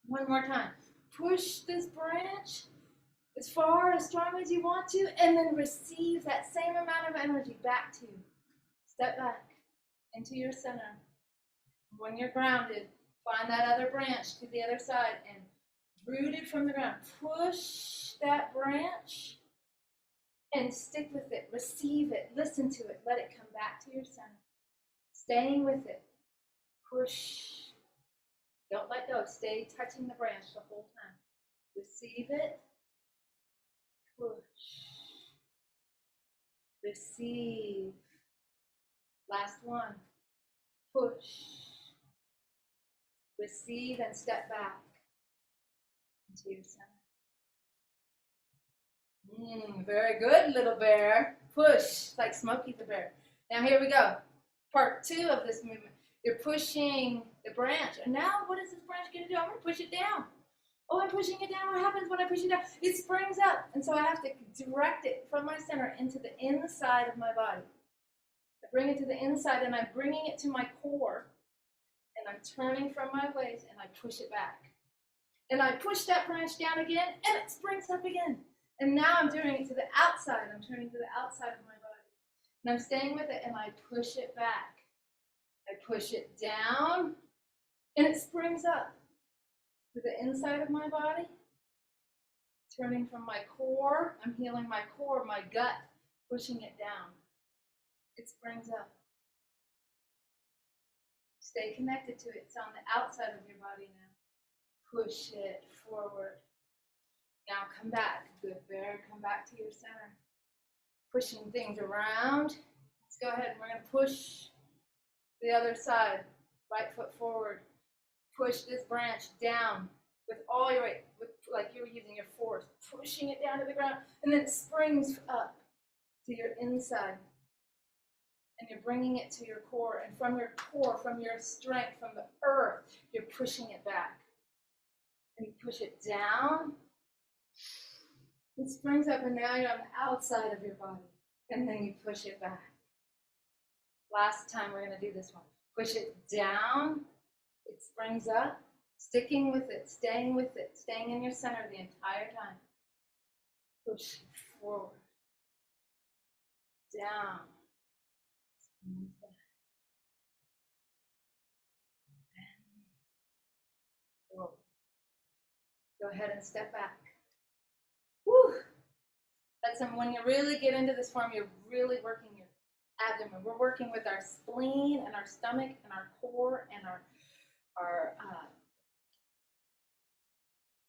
One more time. Push this branch as far, as strong as you want to, and then receive that same amount of energy back to you. Step back into your center. When you're grounded, find that other branch to the other side and root it from the ground. Push that branch and stick with it. Receive it. Listen to it. Let it come back to your center. Staying with it. Push. Don't let go. Stay touching the branch the whole time. Receive it. Push. Receive. Last one. Push. Receive and step back into your center. Very good, little bear. Push, like Smokey the Bear. Now here we go. part 2 of this movement. You're pushing the branch. And now what is this branch going to do? I'm going to push it down. Oh, I'm pushing it down. What happens when I push it down? It springs up. And so I have to direct it from my center into the inside of my body. I bring it to the inside, and I'm bringing it to my core. And I'm turning from my waist, and I push it back. And I push that branch down again, and it springs up again. And now I'm doing it to the outside. I'm turning to the outside of my body. And I'm staying with it, and I push it back. I push it down, and it springs up to the inside of my body. Turning from my core, I'm healing my core, my gut, pushing it down. It springs up. Stay connected to it. It's on the outside of your body now. Push it forward. Now come back. Good bear. Come back to your center. Pushing things around. Let's go ahead and we're going to push the other side. Right foot forward. Push this branch down with all your weight, like you're using your force. Pushing it down to the ground. And then it springs up to your inside. And you're bringing it to your core. And from your core, from your strength, from the earth, you're pushing it back. And you push it down. It springs up, and now you're on the outside of your body. And then you push it back. Last time we're going to do this one. Push it down. It springs up. Sticking with it, staying in your center the entire time. Push forward. Down. Go ahead and step back. Woo! That's when you really get into this form, you're really working your abdomen. We're working with our spleen and our stomach and our core and our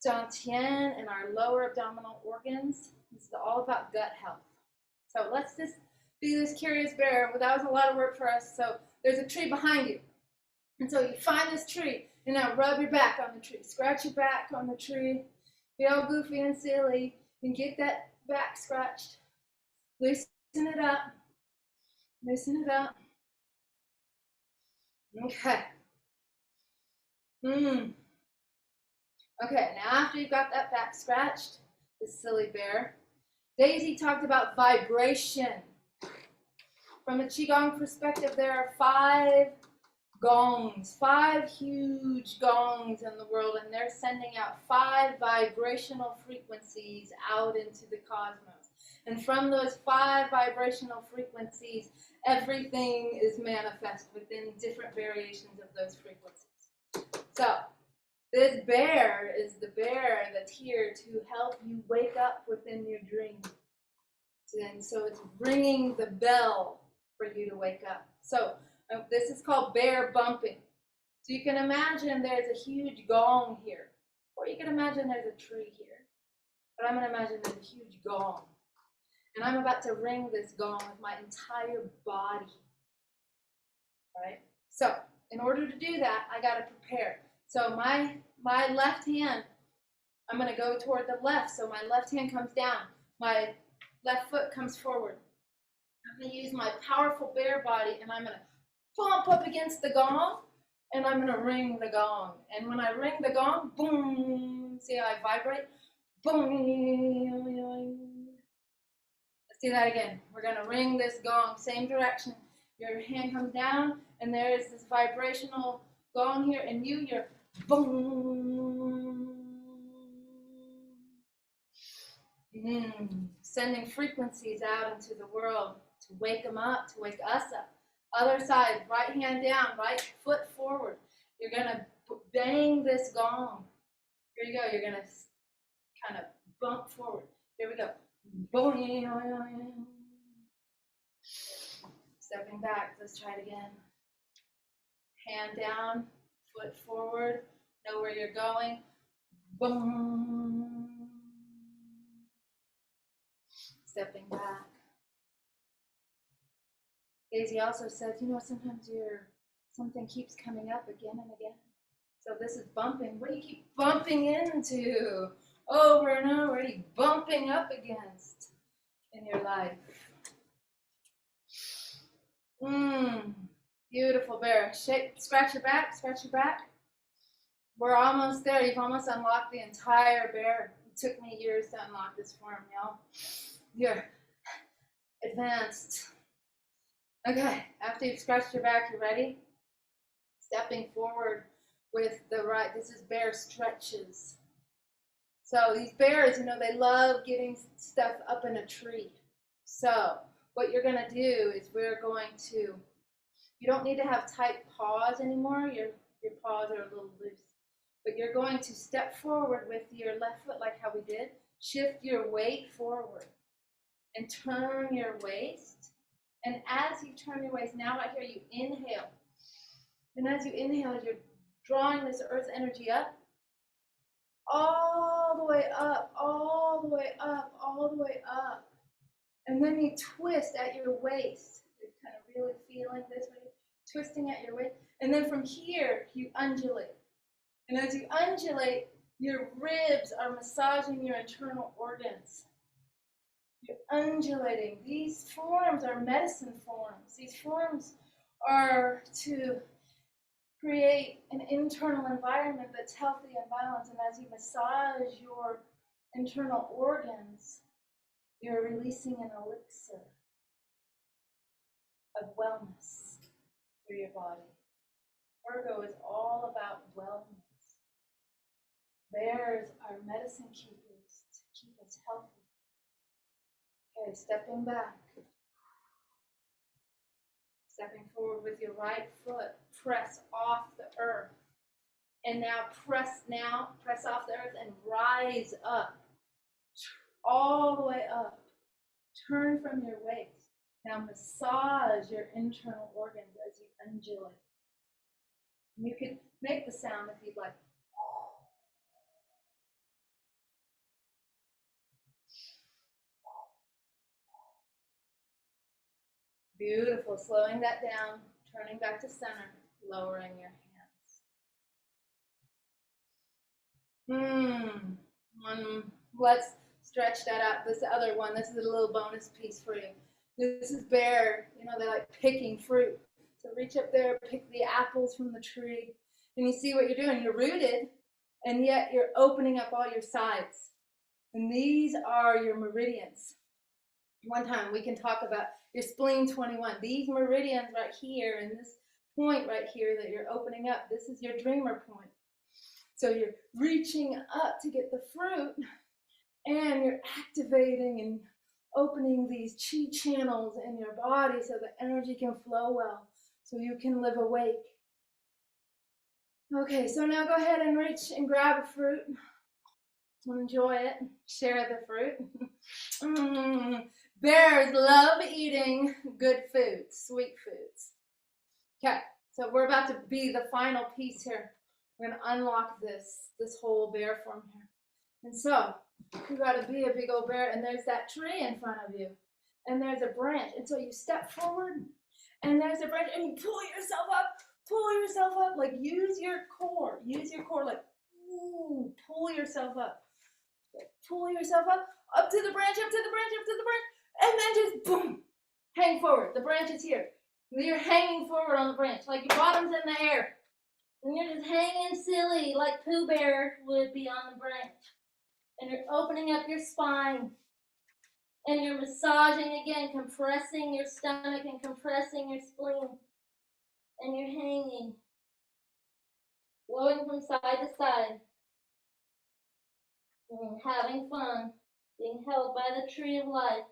dantian and our lower abdominal organs. This is all about gut health. So let's just be this curious bear. Well, that was a lot of work for us. So there's a tree behind you. And so you find this tree, and now rub your back on the tree. Scratch your back on the tree. Be all goofy and silly, and get that back scratched. Loosen it up. Loosen it up. Okay. Okay, now after you've got that back scratched, this silly bear, Daisy talked about vibration. From a Qi Gong perspective, there are 5 gongs, 5 huge gongs in the world, and they're sending out 5 vibrational frequencies out into the cosmos. And from those 5 vibrational frequencies, everything is manifest within different variations of those frequencies. So this bear is the bear that's here to help you wake up within your dream. And so it's ringing the bell for you to wake up. So this is called bear bumping. So you can imagine there's a huge gong here. Or you can imagine there's a tree here. But I'm going to imagine there's a huge gong. And I'm about to ring this gong with my entire body. Right? So in order to do that, I got to prepare. So my left hand, I'm going to go toward the left. So my left hand comes down. My left foot comes forward. I'm going to use my powerful bear body, and I'm going to bump up against the gong, and I'm going to ring the gong. And when I ring the gong, boom, see how I vibrate? Boom. Let's do that again. We're going to ring this gong, same direction. Your hand comes down, and there is this vibrational gong here, and you're boom. Sending frequencies out into the world to wake them up, to wake us up. Other side, right hand down, right foot forward. You're going to bang this gong. Here you go. You're going to kind of bump forward. Here we go. Stepping back. Let's try it again. Hand down, foot forward. Know where you're going. Boom. Stepping back. Daisy also said, sometimes something keeps coming up again and again. So this is bumping. What do you keep bumping into over and over? What are you bumping up against in your life? Beautiful, bear. Shake, scratch your back, scratch your back. We're almost there. You've almost unlocked the entire bear. It took me years to unlock this form, y'all. You're advanced. Okay, after you've scratched your back, you ready? Stepping forward with the right. This is bear stretches. So these bears, you know, they love getting stuff up in a tree. So what you're going to do is we're going to, you don't need to have tight paws anymore. Your paws are a little loose. But you're going to step forward with your left foot like how we did. Shift your weight forward and turn your waist. And as you turn your waist, now right here, you inhale. And as you inhale, you're drawing this earth energy up, all the way up, all the way up, all the way up. And then you twist at your waist. You're kind of really feeling this way, twisting at your waist. And then from here, you undulate. And as you undulate, your ribs are massaging your internal organs. You're undulating. These forms are medicine forms. These forms are to create an internal environment that's healthy and balanced. And as you massage your internal organs, you're releasing an elixir of wellness through your body. Virgo is all about wellness. Bears are medicine keepers to keep us healthy. Okay, stepping back. Stepping forward with your right foot, press off the earth. And now press off the earth and rise up. All the way up. Turn from your waist. Now massage your internal organs as you undulate. You can make the sound if you'd like. Beautiful. Slowing that down, turning back to center, lowering your hands. Let's stretch that out. This other one, this is a little bonus piece for you. This is bear. You know, they like picking fruit. So reach up there, pick the apples from the tree. And you see what you're doing. You're rooted, and yet you're opening up all your sides. And these are your meridians. One time we can talk about your spleen 21. These meridians right here and this point right here that you're opening up, this is your dreamer point. So you're reaching up to get the fruit, and you're activating and opening these chi channels in your body so the energy can flow well, so you can live awake. Okay, so now go ahead and reach and grab a fruit. Enjoy it. Share the fruit. Bears love eating good foods, sweet foods. Okay, so we're about to be the final piece here. We're going to unlock this whole bear form here. And so you got to be a big old bear, and there's that tree in front of you, and there's a branch. And so you step forward, and there's a branch, and you pull yourself up, like use your core, like, ooh, pull yourself up. Pull yourself up to the branch, and then just boom, hang forward. The branch is here. You're hanging forward on the branch, like your bottom's in the air. And you're just hanging silly, like Pooh Bear would be on the branch. And you're opening up your spine. And you're massaging again, compressing your stomach and compressing your spleen. And you're hanging, flowing from side to side. And having fun, being held by the tree of life.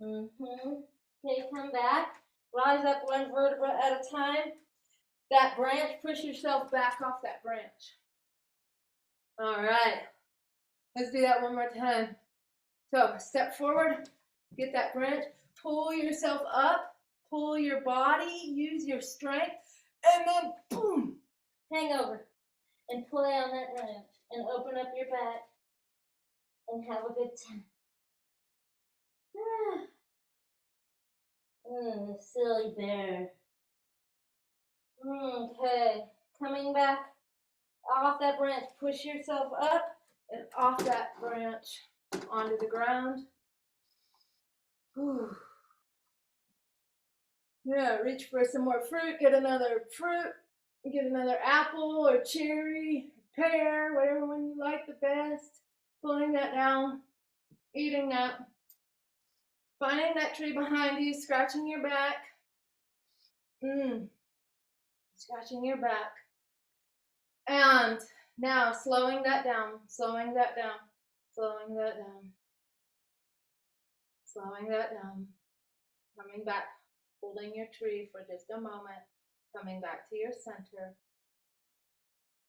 Okay, come back. Rise up one vertebra at a time. That branch, push yourself back off that branch. All right. Let's do that one more time. So step forward, get that branch, pull yourself up, pull your body, use your strength, and then boom, hang over and play on that branch and open up your back and have a good time. Silly bear. Okay, coming back off that branch, push yourself up and off that branch onto the ground. Yeah, reach for some more fruit, get another fruit, get another apple or cherry, pear, whatever one you like the best. Pulling that down, eating that, finding that tree behind you, scratching your back. Scratching your back. And now slowing that down, slowing that down, slowing that down, slowing that down. Coming back, holding your tree for just a moment, coming back to your center,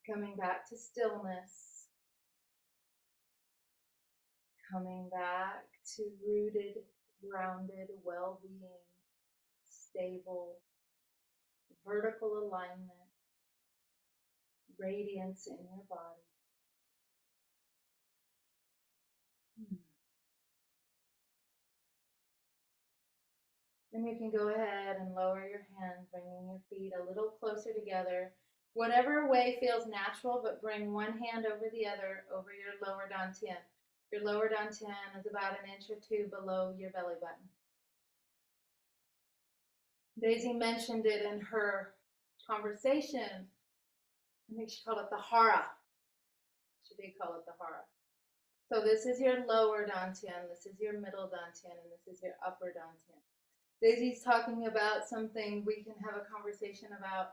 coming back to stillness, coming back to rooted, grounded, well-being, stable, vertical alignment, radiance in your body. And you can go ahead and lower your hands, bringing your feet a little closer together. Whatever way feels natural, but bring one hand over the other over your lower dantian. Your lower dantian is about an inch or two below your belly button. Daisy mentioned it in her conversation. I think she called it the hara. She did call it the hara. So this is your lower dantian, this is your middle dantian, and this is your upper dantian. Daisy's talking about something we can have a conversation about.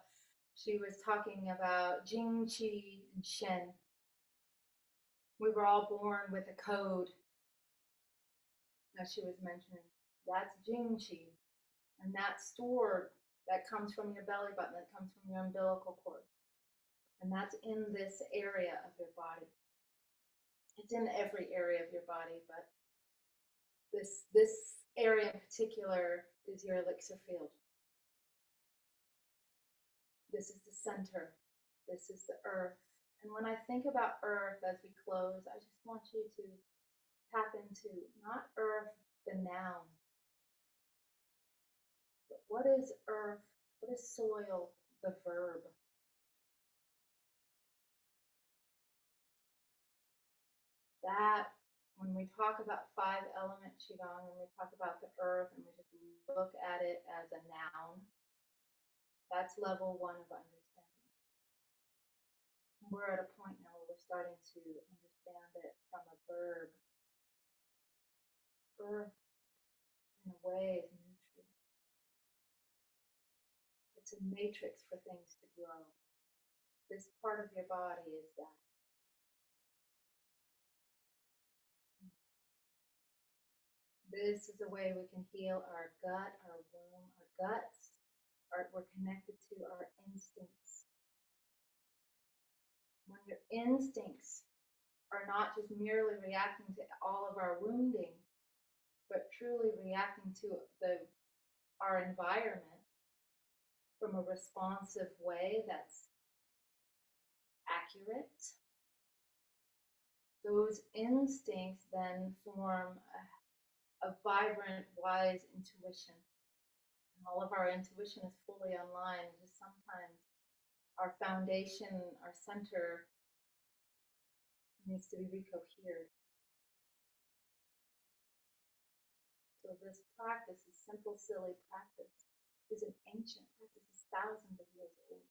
She was talking about Jing, Qi, and Shen. We were all born with a code, as she was mentioning. That's Jing Qi. And that's stored, that comes from your belly button, that comes from your umbilical cord. And that's in this area of your body. It's in every area of your body, but this area in particular is your elixir field. This is the center. This is the earth. And when I think about earth as we close, I just want you to tap into not earth, the noun, but what is earth? What is soil? The verb. That, when we talk about 5-element Qigong and we talk about the earth and we just look at it as a noun, that's level 1 of understanding. We're at a point now where we're starting to understand it from a verb. Earth, in a way, is neutral. It's a matrix for things to grow. This part of your body is that. This is a way we can heal our gut, our womb, our guts. We're connected to our instincts. When your instincts are not just merely reacting to all of our wounding, but truly reacting to our environment from a responsive way that's accurate, those instincts then form a vibrant, wise intuition. And all of our intuition is fully online. Just sometimes our foundation, our center, needs to be recohered. So this practice, this simple, silly practice, is an ancient practice. It's thousands of years old.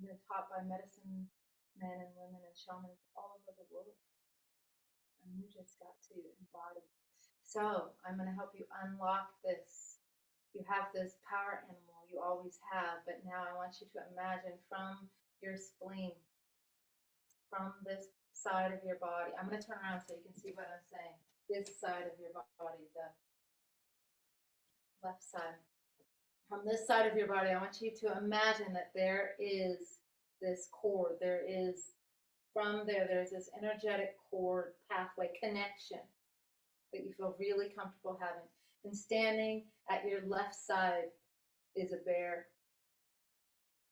It's taught by medicine men and women and shamans all over the world. And you just got to embody. So I'm going to help you unlock this. You have this power animal, you always have, but now I want you to imagine from your spleen, from this side of your body. I'm going to turn around so you can see what I'm saying. This side of your body, the left side. From this side of your body, I want you to imagine that there is this cord. From there, there's this energetic cord, pathway, connection that you feel really comfortable having. And standing at your left side is a bear.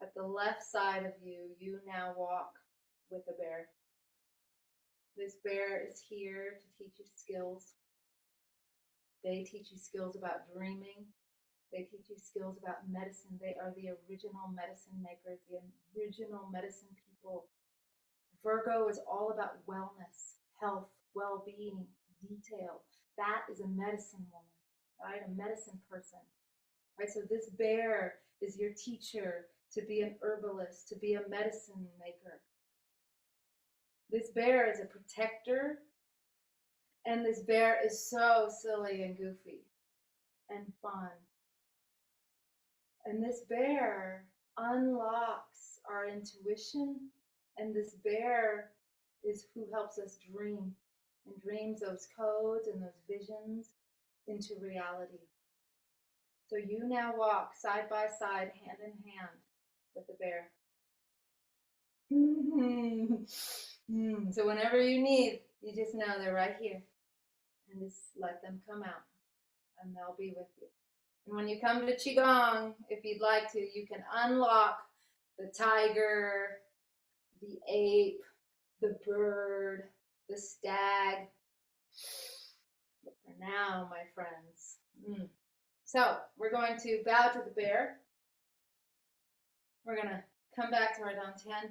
At the left side of you, you now walk with a bear. This bear is here to teach you skills. They teach you skills about dreaming. They teach you skills about medicine. They are the original medicine makers, the original medicine people. Virgo is all about wellness, health, well-being, detail. That is a medicine woman. right? A medicine person, right? So this bear is your teacher to be an herbalist, to be a medicine maker. This bear is a protector, and this bear is so silly and goofy and fun. And this bear unlocks our intuition, and this bear is who helps us dream and dreams those codes and those visions into reality. So you now walk side by side, hand in hand with the bear. So whenever you need, you just know they're right here, and just let them come out, and they'll be with you. And when you come to Qi Gong, if you'd like to, you can unlock the tiger, the ape, the bird, the stag. But for now, my friends. So we're going to bow to the bear. We're going to come back to our dantian.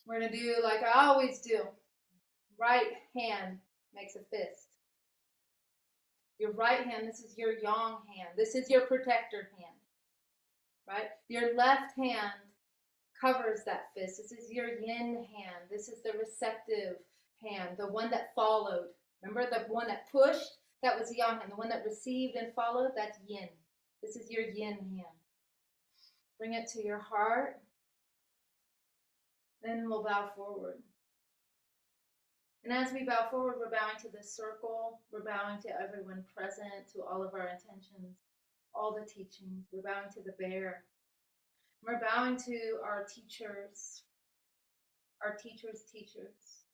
We're going to do like I always do. Right hand makes a fist. Your right hand, this is your yang hand. This is your protector hand, right? Your left hand covers that fist. This is your yin hand. This is the receptive hand, the one that followed. Remember the one that pushed? That was yang hand. The one that received and followed, that's yin. This is your yin hand. Bring it to your heart. Then we'll bow forward. And as we bow forward, we're bowing to the circle. We're bowing to everyone present, to all of our intentions, all the teachings. We're bowing to the bear. We're bowing to our teachers, teachers,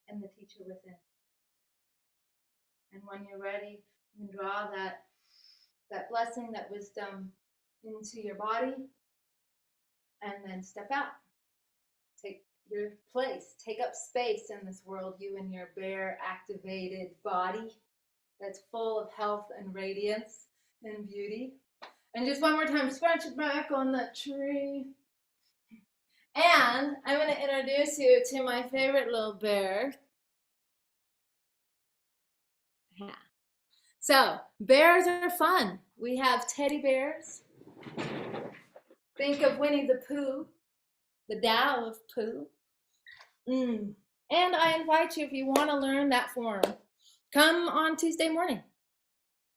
and the teacher within. And when you're ready, you can draw that blessing, that wisdom into your body, and then step out. Take your place. Take up space in this world, you and your bear activated body that's full of health and radiance and beauty. And just one more time, scratch it back on that tree. And I'm going to introduce you to my favorite little bear. Yeah. So, bears are fun. We have teddy bears. Think of Winnie the Pooh, the Tao of Pooh. And I invite you, if you want to learn that form, come on Tuesday morning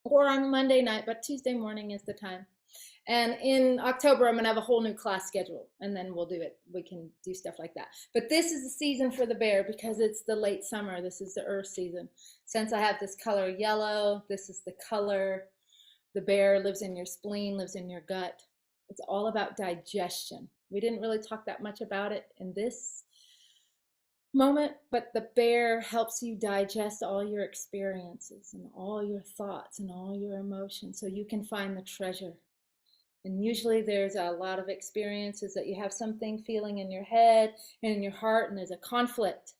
or on Monday night, but Tuesday morning is the time. And in October, I'm going to have a whole new class schedule, and then we'll do it. We can do stuff like that. But this is the season for the bear because it's the late summer. This is the earth season. Since I have this color yellow, this is the color. The bear lives in your spleen, lives in your gut. It's all about digestion. We didn't really talk that much about it in this moment, but the bear helps you digest all your experiences and all your thoughts and all your emotions so you can find the treasure. And usually there's a lot of experiences that you have something feeling in your head and in your heart, and there's a conflict,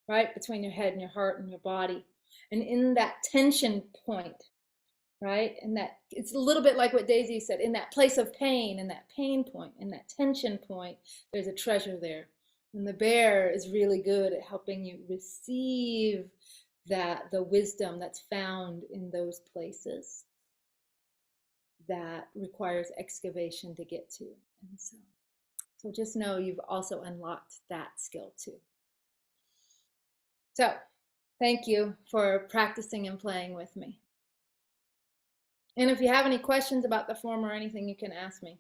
right, between your head and your heart and your body. And in that tension point, right, and that it's a little bit like what Daisy said, in that place of pain, in that pain point, in that tension point, there's a treasure there. And the bear is really good at helping you receive the wisdom that's found in those places that requires excavation to get to. And so just know you've also unlocked that skill too. So thank you for practicing and playing with me. And if you have any questions about the form or anything, you can ask me.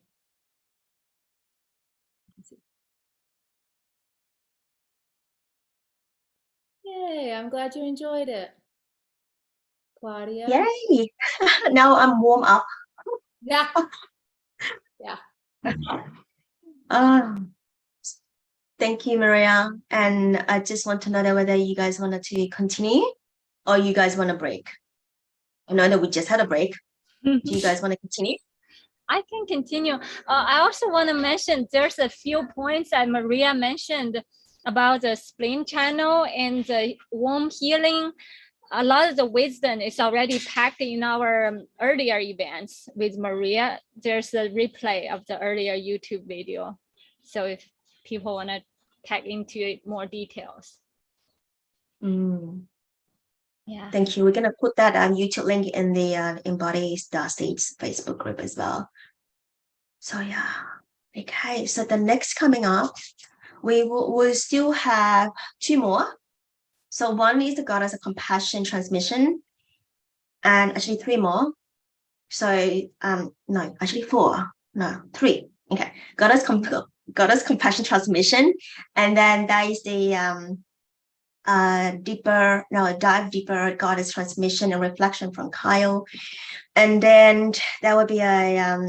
Yay, I'm glad you enjoyed it. Claudia? Yay! Now I'm warm up. Yeah. Thank you, Maria. And I just want to know whether you guys wanted to continue or you guys want a break. I know that we just had a break. Do you guys want to continue? I can continue. I also want to mention there's a few points that Maria mentioned about the spleen channel and the womb healing. A lot of the wisdom is already packed in our earlier events with Maria. There's a replay of the earlier YouTube video. So if people want to tag into it more details. Yeah. Thank you. We're gonna put that YouTube link in the Embody Starseeds Facebook group as well. So yeah. Okay. So the next coming up, we'll still have 2 more. So one is the goddess of compassion transmission, and actually 3 more. So no, actually 4. No, 3. Okay. Goddess compassion transmission, and then there is the dive deeper goddess transmission and reflection from Kyle. And then there will be a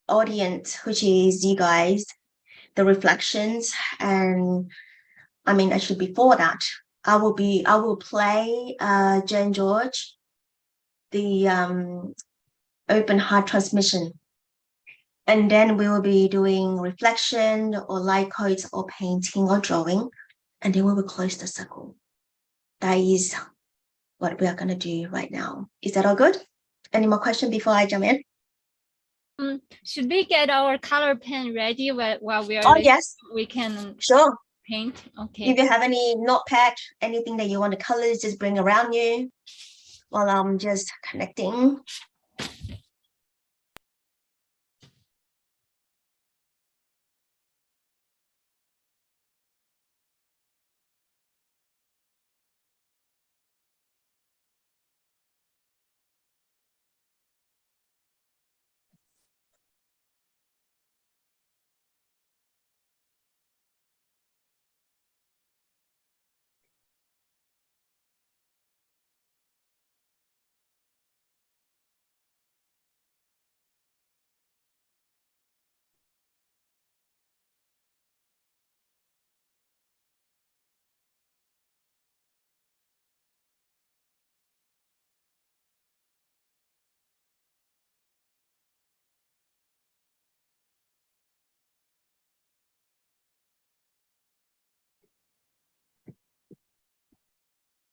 audience, which is you guys, the reflections. And I mean, actually before that, I will play Jane George, the open heart transmission. And then we will be doing reflection or light codes or painting or drawing. And then we will close the circle. That is what we are going to do right now. Is that all good? Any more questions before I jump in? Should we get our color pen ready while we are yes, we can sure paint? Okay. If you have any notepad, anything that you want to color, just bring around you while I'm just connecting.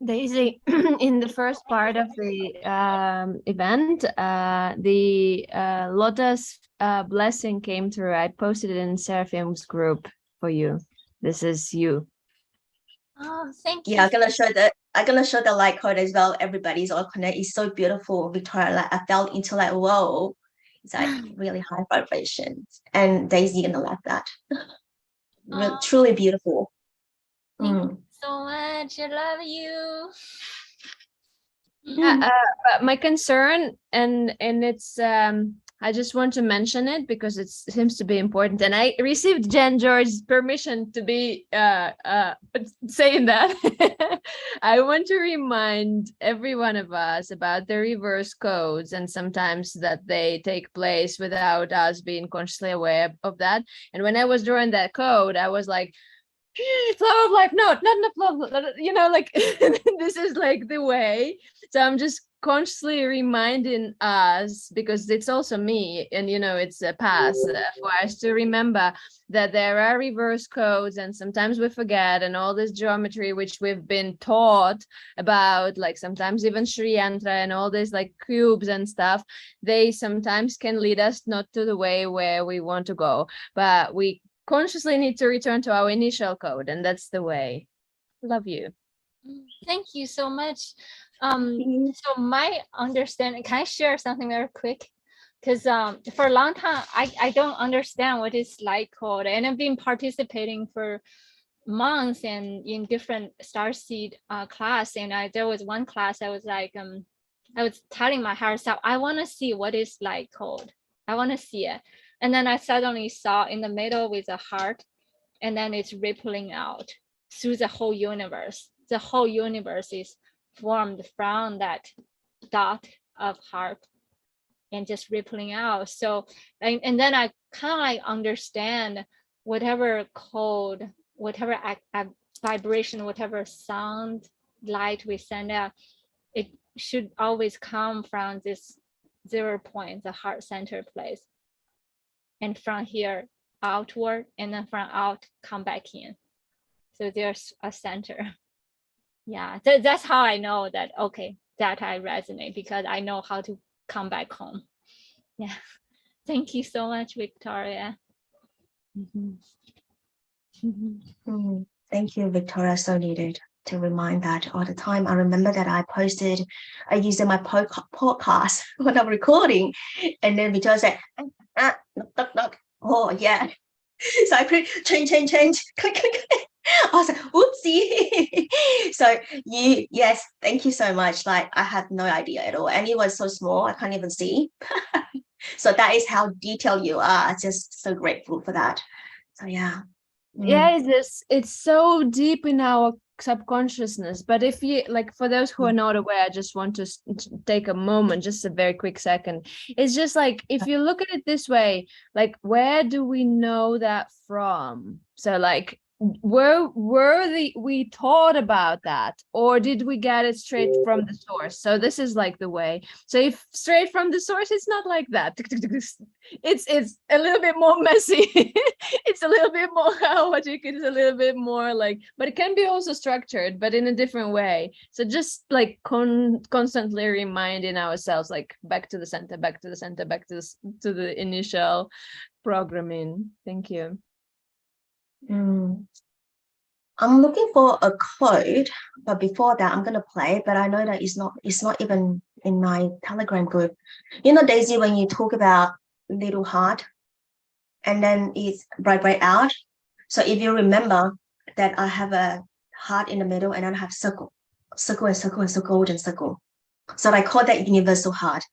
Daisy, in the first part of the event, the Lotus blessing came through. I posted it in Seraphim's group for you. This is you. Oh, thank you. Yeah, I'm gonna show the light code as well. Everybody's all connected. It's so beautiful, Victoria. Like I felt into like, whoa, it's like really high vibrations. And Daisy gonna love that. Truly beautiful. Thank you so much. I love you. But my concern, and it's I just want to mention it because it seems to be important, and I received Jen George's permission to be saying that. I want to remind every one of us about the reverse codes, and sometimes that they take place without us being consciously aware of that. And when I was drawing that code, I was like, flow of life, no, not enough love, you know, like this is like the way. So I'm just consciously reminding us, because it's also me, and you know, it's a past for us to remember that there are reverse codes, and sometimes we forget, and all this geometry which we've been taught about, like sometimes even Sri Yantra and all this like cubes and stuff, they sometimes can lead us not to the way where we want to go, but we consciously need to return to our initial code, and that's the way. Love you. Thank you so much. So my understanding, can I share something very quick? Because for a long time, I don't understand what is light code, and I've been participating for months and in different Starseed class. And there was one class I was like, I was telling my higher self, I want to see what is light code. I want to see it. And then I suddenly saw in the middle with a heart, and then it's rippling out through the whole universe. The whole universe is formed from that dot of heart and just rippling out. So, and then I kind of like understand whatever code, whatever vibration, whatever sound, light we send out, it should always come from this 0 point, the heart center place. And from here outward, and then from out come back in. So there's a center. Yeah, that's how I know that, okay, that I resonate, because I know how to come back home. Yeah. Thank you so much, Victoria. Thank you, Victoria. So needed. to remind that all the time. I remember that I used in my podcast when I'm recording, and then Victoria said, knock, knock, knock. Oh, yeah. So I put change, click, click. I was like, oopsie. So yes, thank you so much. Like, I have no idea at all. And it was so small, I can't even see. So that is how detailed you are. Just so grateful for that. So yeah. Yeah, it's so deep in our subconsciousness. But if you like, for those who are not aware, I just want to take a moment, just a very quick second. It's just like, if you look at it this way, like, where do we know that from? So like, we thought about that, or did we get it straight from the source? So this is like the way. So if straight from the source, it's not like that. It's a little bit more messy. It's a little bit more chaotic. It's a little bit more like, but it can be also structured, but in a different way. So just like constantly reminding ourselves, like, back to the center, back to the center, back to the initial programming. Thank you. I'm looking for a quote, but before that, I'm gonna play. But I know that it's not even in my Telegram group. You know, Daisy, when you talk about little heart, and then it's bright out. So if you remember that I have a heart in the middle, and then I have circle, and golden circle. So I call that universal heart.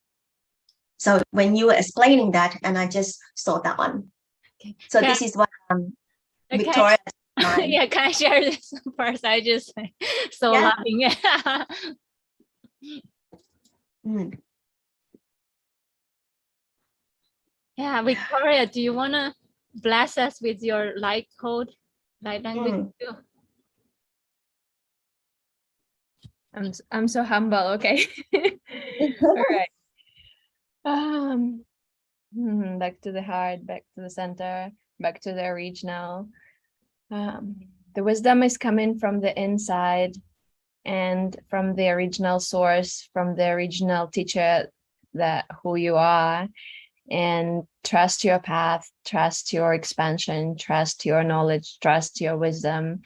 So when you were explaining that, and I just saw that one. Okay. So this is what Victoria. Yeah, can I share this first? I just laughing. Yeah, Victoria, do you want to bless us with your light code, light language? I'm so humble. Okay. All right. Back to the heart, back to the center, back to the original. The wisdom is coming from the inside and from the original source, from the original teacher, that who you are. And trust your path, trust your expansion, trust your knowledge, trust your wisdom.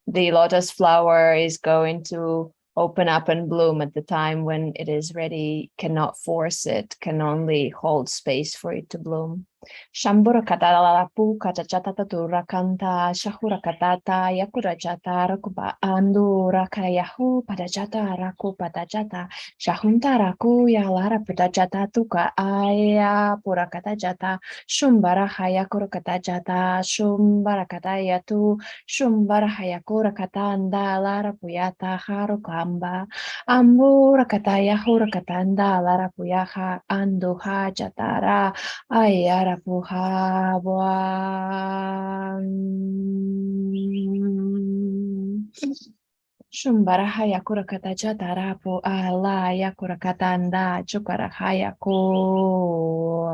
The lotus flower is going to open up and bloom at the time when it is ready. Cannot force it, can only hold space for it to bloom. Shambura katalapu katachata turakanta shahura katata yakurachata rakuba andu rakayahu padachata raku padachata shahunta raku yalara padachata tuka aya purakatachata shumbara hayakura katachata shumbara katayatu shumbara hayakura katanda lara puyata harukamba ambura kataya hura katanda lara puyaha anduha jatara ayara puhabwa. Shumbarahaya kurakataja tarapu alaya kurakatanda chukarahaya ku.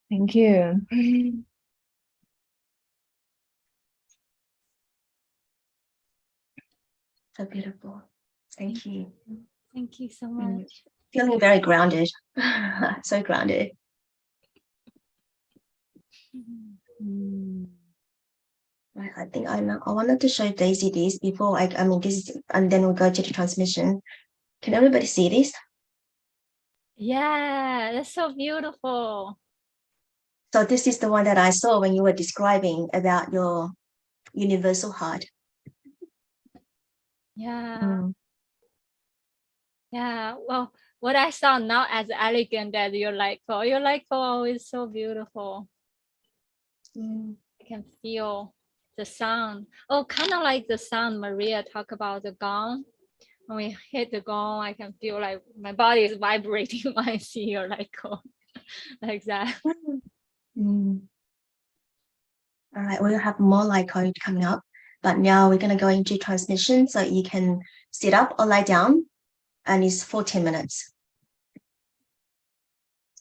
Thank you. So beautiful. Thank you. Thank you so much. Feeling very grounded. So grounded. I think I wanted to show Daisy this before this is, and then we'll go to the transmission. Can everybody see this? Yeah, that's so beautiful. So this is the one that I saw when you were describing about your universal heart. Yeah. Yeah. Well, what I saw now as elegant as your light call is so beautiful. I can feel the sound. Oh, kind of like the sound Maria talked about, the gong. When we hit the gong, I can feel like my body is vibrating when I see your light call. Like that. All right, we'll have more light code coming up, but now we're going to go into transmission, so you can sit up or lie down, and it's 14 minutes.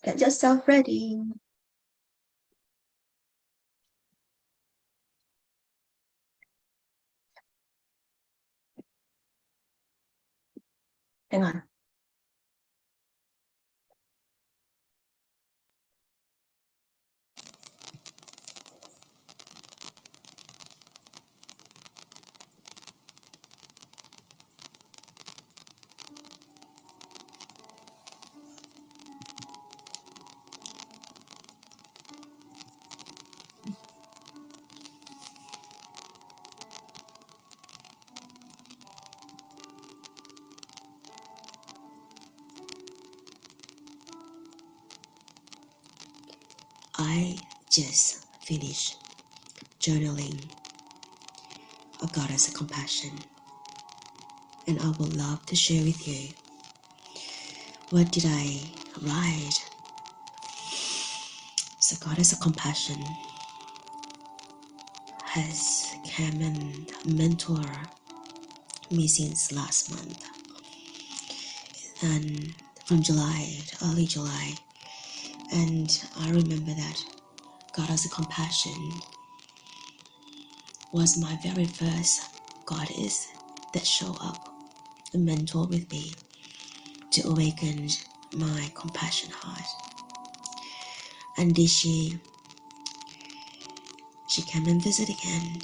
Get yourself ready. Hang on. just finished journaling a goddess of compassion, and I would love to share with you what did I write. So goddess of compassion has come and mentor me since last month, and from July, early July, and I remember that goddess of compassion was my very first goddess that showed up and mentor with me to awaken my compassion heart. And this she came and visit again.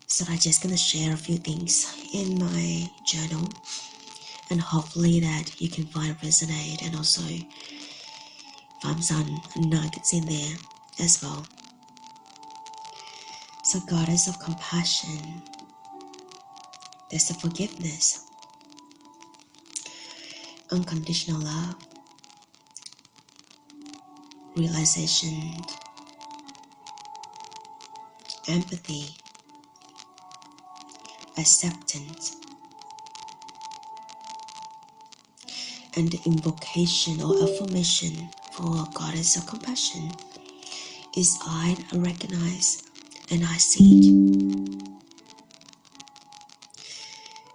So I'm just gonna share a few things in my journal, and hopefully that you can find resonate and also find some nuggets in there as well. So goddess of compassion, there's the forgiveness, unconditional love, realization, empathy, acceptance, and the invocation or affirmation for goddess of compassion is I recognize and I see it.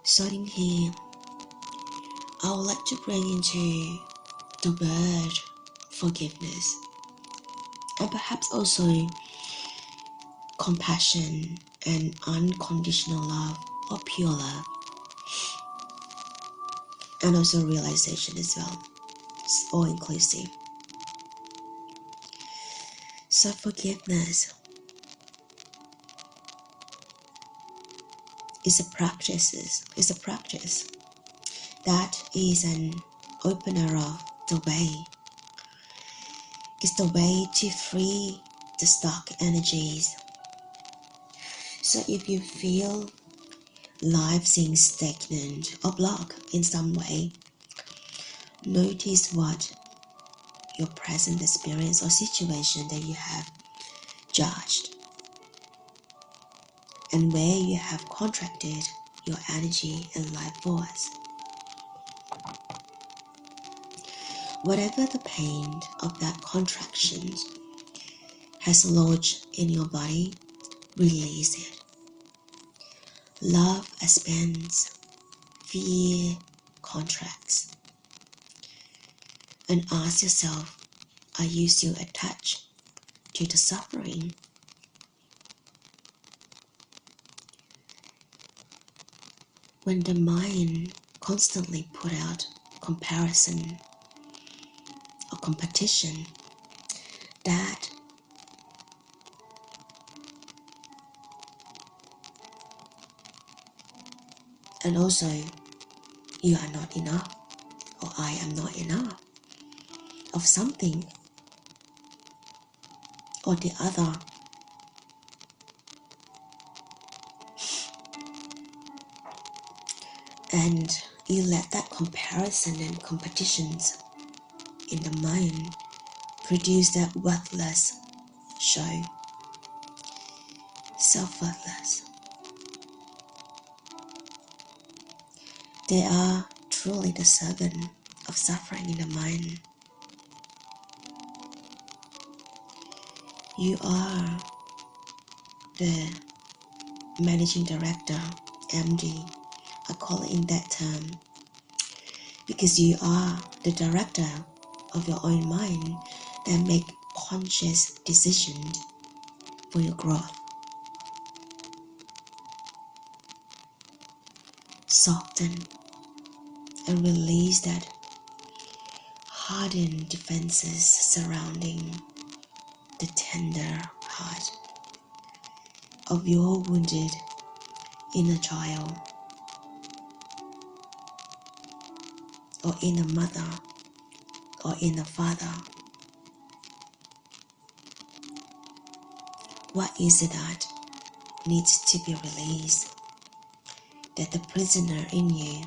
Starting here, I would like to bring into the word forgiveness, and perhaps also compassion and unconditional love or pure love, and also realization as well. It's all inclusive. So forgiveness is a practice. It's a practice that is an opener of the way. It's the way to free the stuck energies. So if you feel life seems stagnant or blocked in some way, notice what your present experience or situation that you have judged, and where you have contracted your energy and life force. Whatever the pain of that contraction has lodged in your body, release it. Love expands, fear contracts. And ask yourself, are you still attached to the suffering? When the mind constantly put out comparison or competition, that and also you are not enough, or I am not enough of something or the other, and you let that comparison and competitions in the mind produce that worthless show, self-worthless. They are truly the servant of suffering in the mind. You are the managing director, MD, I call it in that term, because you are the director of your own mind that make conscious decisions for your growth. Soften and release that hardened defenses surrounding the tender heart of your wounded inner child or inner mother or inner father. What is it that needs to be released, that the prisoner in you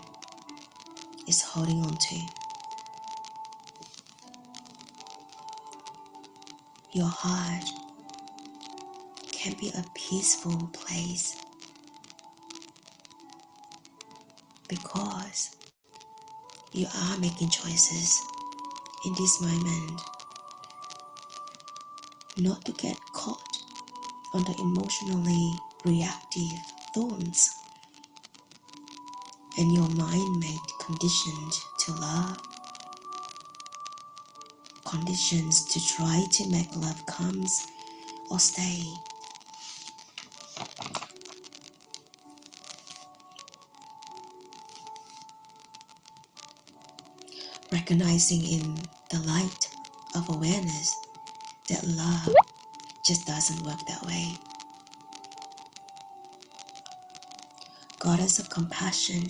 is holding on to? your heart can be a peaceful place, because you are making choices in this moment not to get caught on the emotionally reactive thoughts, and your mind made conditioned to love, conditions to try to make love comes or stay. Recognizing in the light of awareness that love just doesn't work that way. Goddess of Compassion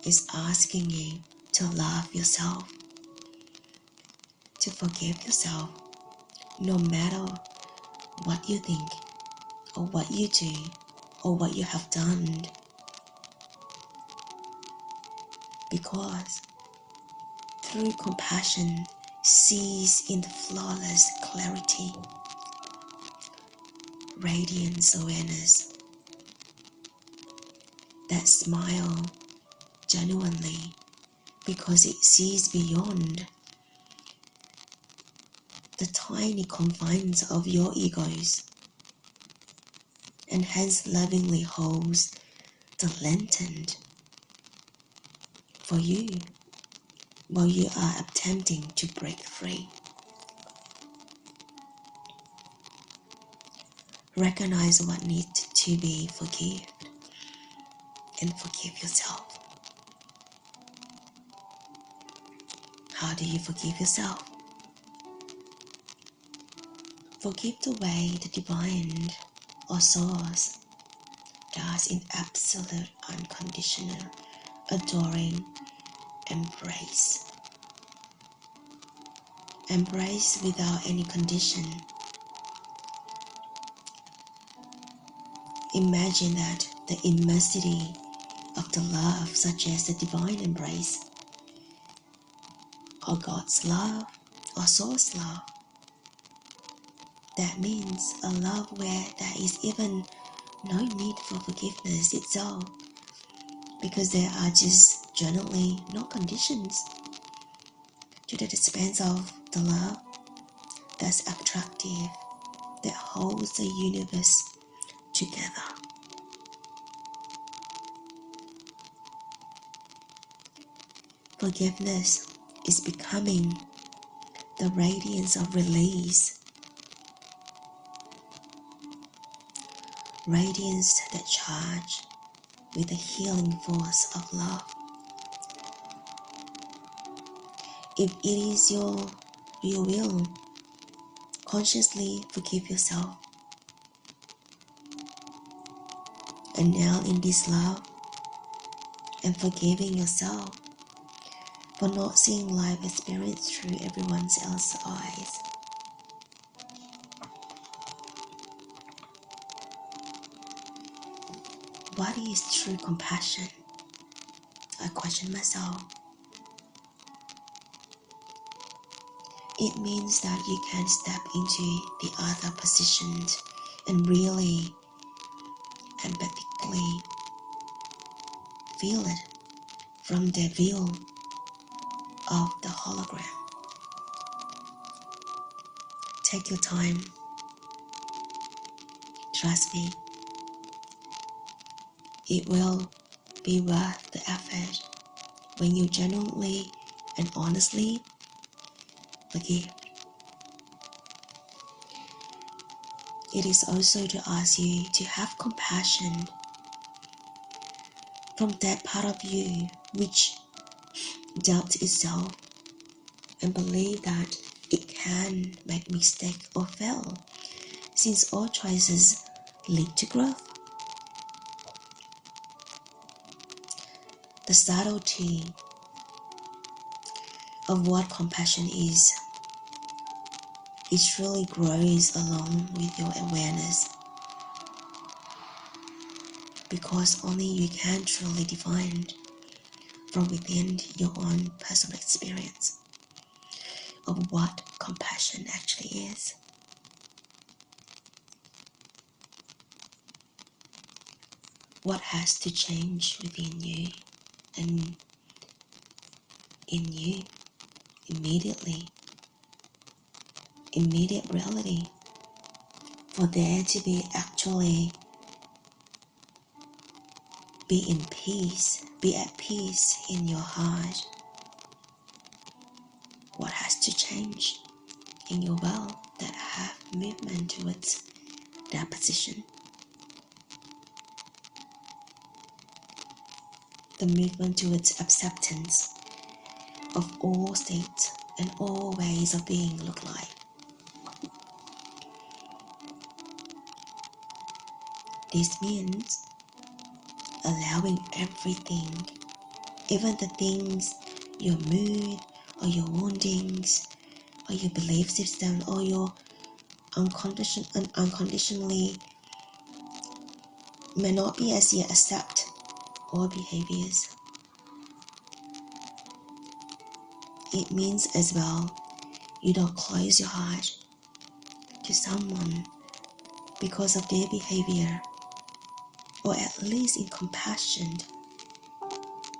is asking you to love yourself, to forgive yourself, no matter what you think, or what you do, or what you have done. Because through compassion sees in the flawless clarity, radiance awareness, that smile genuinely, because it sees beyond the tiny confines of your egos, and hence lovingly holds the lantern for you while you are attempting to break free. Recognize what needs to be forgiven and forgive yourself. How do you forgive yourself? Forgive the way the divine or source does in absolute, unconditional, adoring embrace. Embrace without any condition. Imagine that the immensity of the love, such as the divine embrace, or God's love, or source love. That means a love where there is even no need for forgiveness itself, because there are just generally no conditions to the expanse of the love that's attractive, that holds the universe together. Forgiveness is becoming the radiance of release, radiance that charge with the healing force of love. If it is your will, consciously forgive yourself. And now in this love and forgiving yourself for not seeing life experience through everyone else's eyes. What is true compassion? I question myself. It means that you can step into the other positions and really empathically feel it from their view of the hologram. Take your time. Trust me. It will be worth the effort when you genuinely and honestly forgive. It is also to ask you to have compassion from that part of you which doubts itself and believe that it can make mistake or fail, since all choices lead to growth. The subtlety of what compassion is, it truly grows along with your awareness, because only you can truly define from within your own personal experience of what compassion actually is. what has to change within you and in you immediately, immediate reality, for there to be actually be in peace, be at peace in your heart. What has to change in your world that have movement towards that position? The movement towards acceptance of all states and all ways of being look like. This means allowing everything, even the things, your mood or your woundings or your belief system or your unconditionally may not be as yet accept all behaviors. It means as well you don't close your heart to someone because of their behavior, or at least in compassion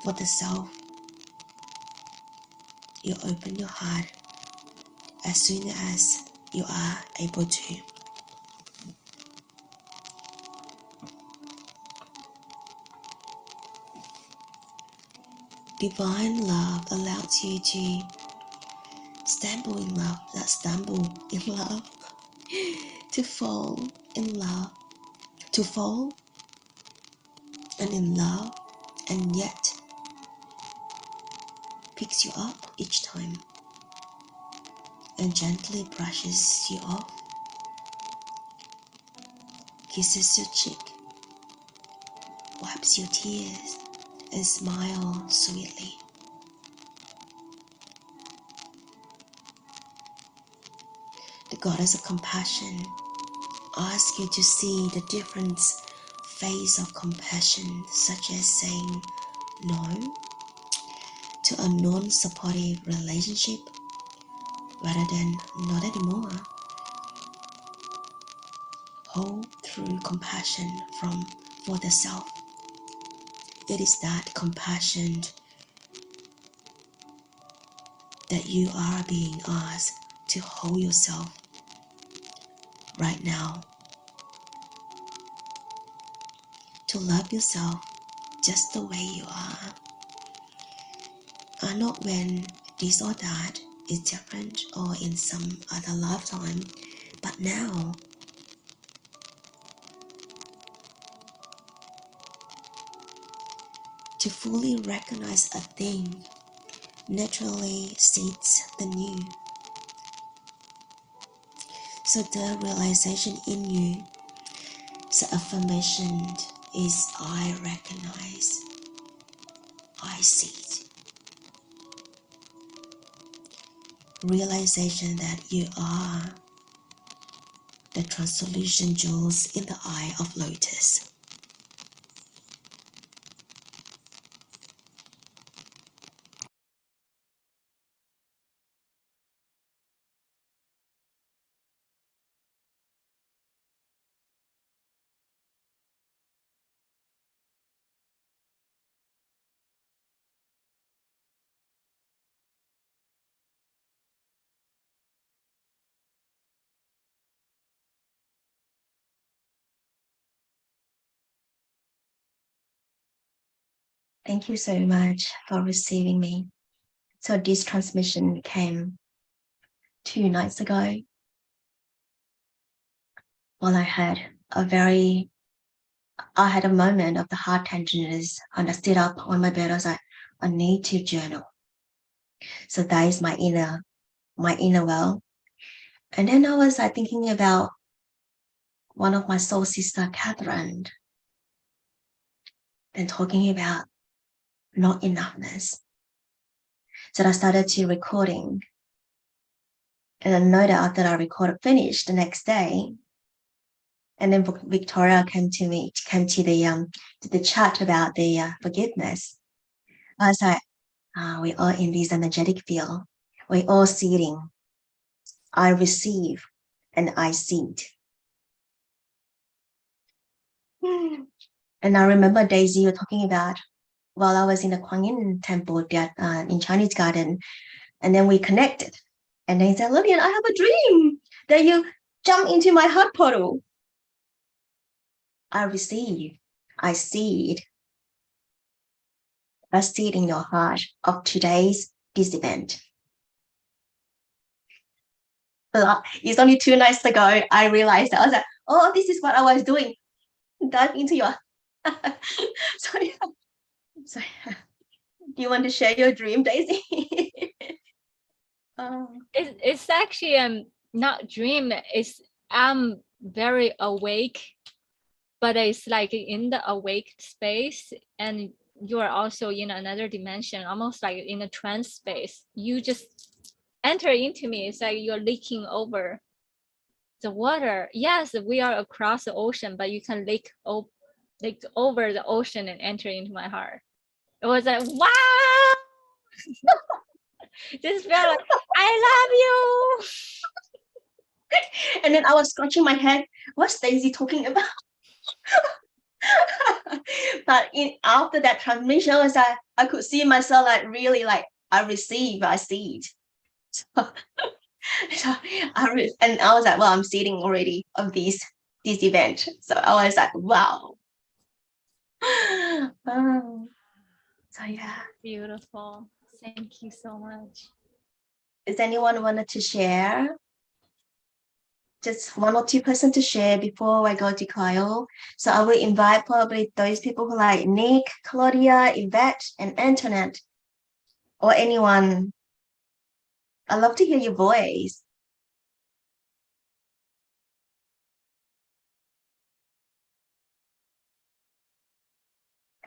for the self. You open your heart as soon as you are able to. Divine love allows you to stumble in love, to fall in love, to fall and in love, and yet picks you up each time and gently brushes you off, kisses your cheek, wipes your tears, and smiles sweetly. The goddess of compassion asks you to see the different phase of compassion, such as saying no to a non-supportive relationship rather than not anymore. Hold through compassion for the self. It is that compassion that you are being asked to hold yourself right now. To love yourself just the way you are not when this or that is different or in some other lifetime, but now. To fully recognize a thing naturally seeds the new. So the realization in you, the affirmation is I recognize, I see it. Realization that you are the translucent jewels in the eye of lotus. Thank you so much for receiving me. So this transmission came 2 nights ago while I had a moment of the heart tenderness, and I stood up on my bed. I was like, I need to journal. So that is my inner well. And then I was like thinking about one of my soul sister, Catherine, and talking about not enoughness. So I started to recording. And I know that after I finished the next day, and then Victoria came to the chat about the forgiveness. I was like, we are in this energetic field. We all seeding. I receive and I seed. And I remember Daisy you were talking about while I was in the Kuan Yin temple in Chinese garden, and then we connected. And then he said, Lilian, I have a dream that you jump into my heart portal. I receive, I see it. I see it in your heart of this event. But it's only 2 nights ago, I realized that I was like, oh, this is what I was doing. Dive into your so do you want to share your dream, Daisy? It's actually not dream. I'm very awake, but it's like in the awake space, and you are also in another dimension, almost like in a trance space. You just enter into me. It's like you're leaking over the water. Yes, we are across the ocean, but you can leak over the ocean and enter into my heart. It was like, wow. Just felt like, I love you. And then I was scratching my head. What's Daisy talking about? But after that transmission, I was like, I could see myself like really like I see it. And I was like, well, I'm seeing already of this event. So I was like, wow. So yeah. Beautiful. Thank you so much. Does anyone wanted to share? Just 1 or 2 person to share before I go to Kyle. So I will invite probably those people who like Nick, Claudia, Yvette, and Antoinette, or anyone. I'd love to hear your voice.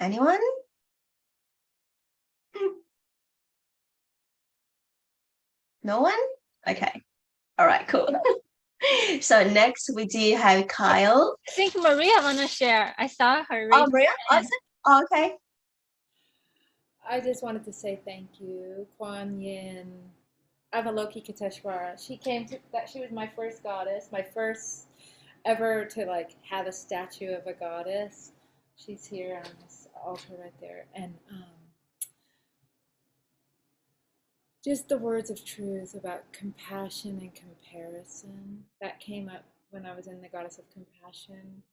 Anyone? No one? Okay. All right, cool. So next we do have Kyle. I think Maria wanna share. I saw her. Oh, Maria? Awesome. Oh, okay. I just wanted to say thank you, Kuan Yin, Avalokiteshvara. She was my first goddess, my first ever to like have a statue of a goddess. She's here on this altar right there, and just the words of truth about compassion and comparison that came up when I was in the Goddess of Compassion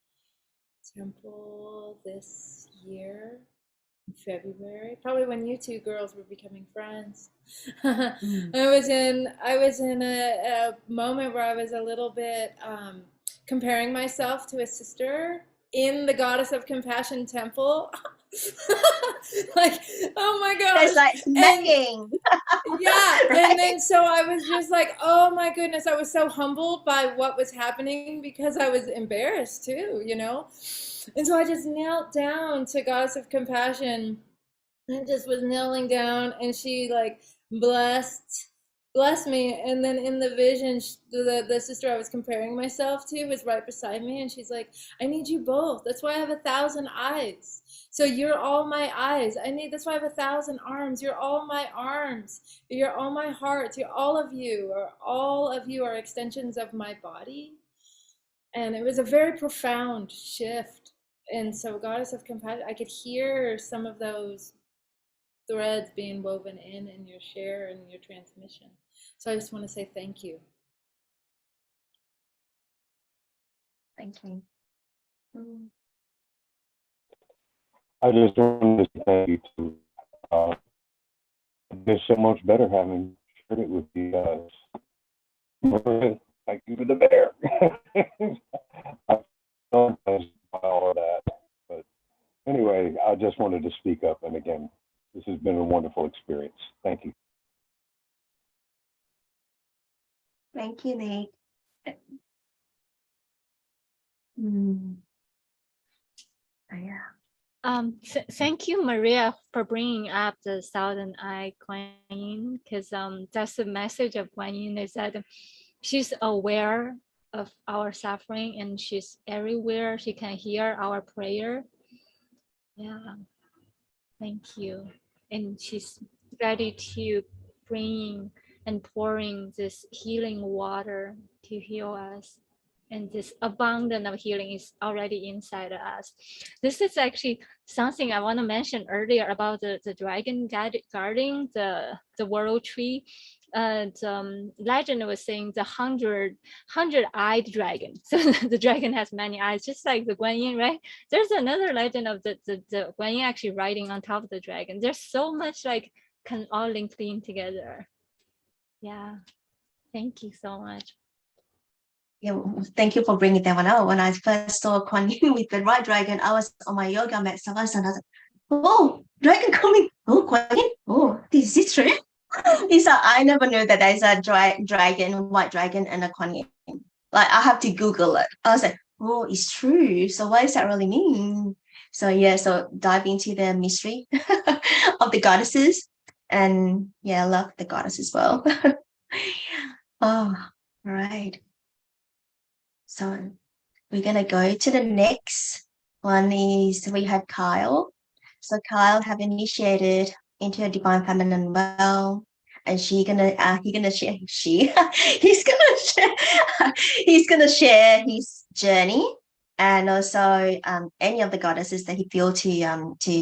temple this year in February, probably when you two girls were becoming friends. I was in a moment where I was a little bit comparing myself to a sister in the Goddess of Compassion temple. Like, oh my gosh. It's like smacking. Yeah. Right? And then so I was just like, oh my goodness, I was so humbled by what was happening because I was embarrassed too, you know? And so I just knelt down to Goddess of Compassion and just was kneeling down, and she like blessed me. And then in the vision, the sister I was comparing myself to was right beside me, and she's like, I need you both. That's why I have 1,000 eyes. So you're all my eyes. That's why I have 1,000 arms. You're all my arms. You're all my heart. All of you are extensions of my body. And it was a very profound shift. And so Goddess of Compassion, I could hear some of those threads being woven in your share and your transmission. So I just want to say thank you. Thank you. I just wanted to say thank you too. It's so much better having shared it with you guys. Thank you to the bear. I don't know all of that, but anyway, I just wanted to speak up. And again, this has been a wonderful experience. Thank you. Thank you, Nick. Yeah. Thank you, Maria, for bringing up the Southern Eye Kuan Yin, because that's the message of Kuan Yin, is that she's aware of our suffering and she's everywhere. She can hear our prayer. Yeah, thank you. And she's ready to bring and pouring this healing water to heal us. and this abundance of healing is already inside of us. This is actually something I want to mention earlier about the dragon guarding the world tree. Legend was saying the hundred-eyed dragon. So the dragon has many eyes, just like the Guan Yin, right? There's another legend of the Guan Yin actually riding on top of the dragon. There's so much like can all link in together. Yeah, thank you so much. Yeah, thank you for bringing that one out. When I first saw Kuan Yin with the white dragon, I was on my yoga mat, so I was like, oh, dragon coming. Oh, Kuan Yin. Oh, this is true. So I never knew that there's a dragon, white dragon, and a Kuan Yin. Like, I have to Google it. I was like, oh, it's true. So what does that really mean? So yeah, so dive into the mystery of the goddesses. And yeah, I love the goddess as well. Oh, all right. So we're gonna go to the next one. Is we have Kyle. So Kyle have initiated into a divine feminine well, and he's gonna share he's gonna share his journey, and also any of the goddesses that he feel to do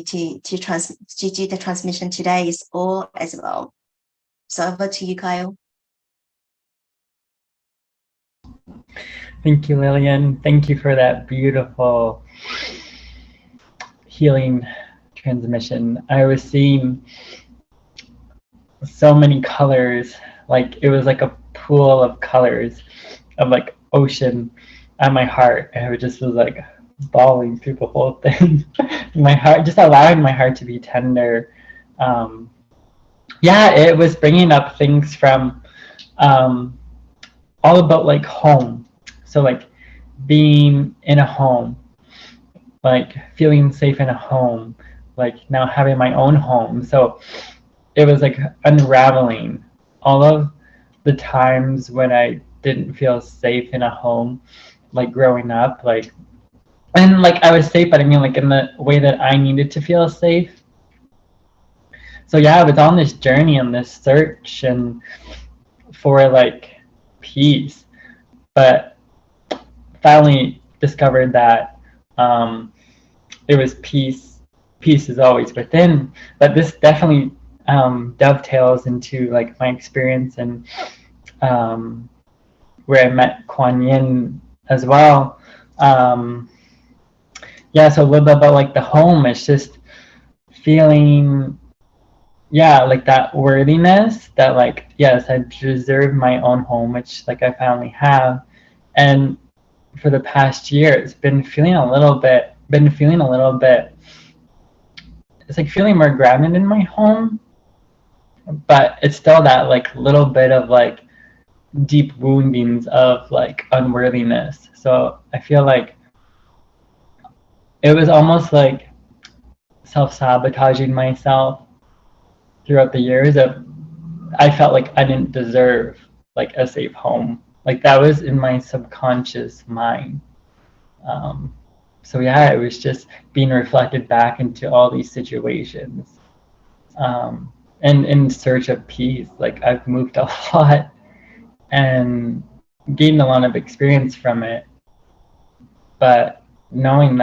the transmission today is all as well. So over to you, Kyle. Thank you, Lilian. Thank you for that beautiful healing transmission. I was seeing so many colors, like it was like a pool of colors of like ocean at my heart, and it just was like bawling through the whole thing. My heart, just allowing my heart to be tender. Yeah, it was bringing up things from all about like home. So like being in a home, like feeling safe in a home, like now having my own home. So it was like unraveling all of the times when I didn't feel safe in a home, like growing up, like, and like I was safe, but I mean like in the way that I needed to feel safe. So yeah, I was on this journey and this search and for like peace, but finally discovered that it was peace. Peace is always within, but this definitely dovetails into like my experience and where I met Kuan Yin as well. Yeah, so a little bit about like the home. It's just feeling, yeah, like that worthiness that like, yes, I deserve my own home, which like I finally have. And for the past year, it's been feeling a little bit, it's like feeling more grounded in my home, but it's still that like little bit of like deep woundings of like unworthiness. So I feel like it was almost like self-sabotaging myself throughout the years of I felt like I didn't deserve like a safe home. Like that was in my subconscious mind. So yeah, it was just being reflected back into all these situations. And in search of peace, like I've moved a lot and gained a lot of experience from it. But knowing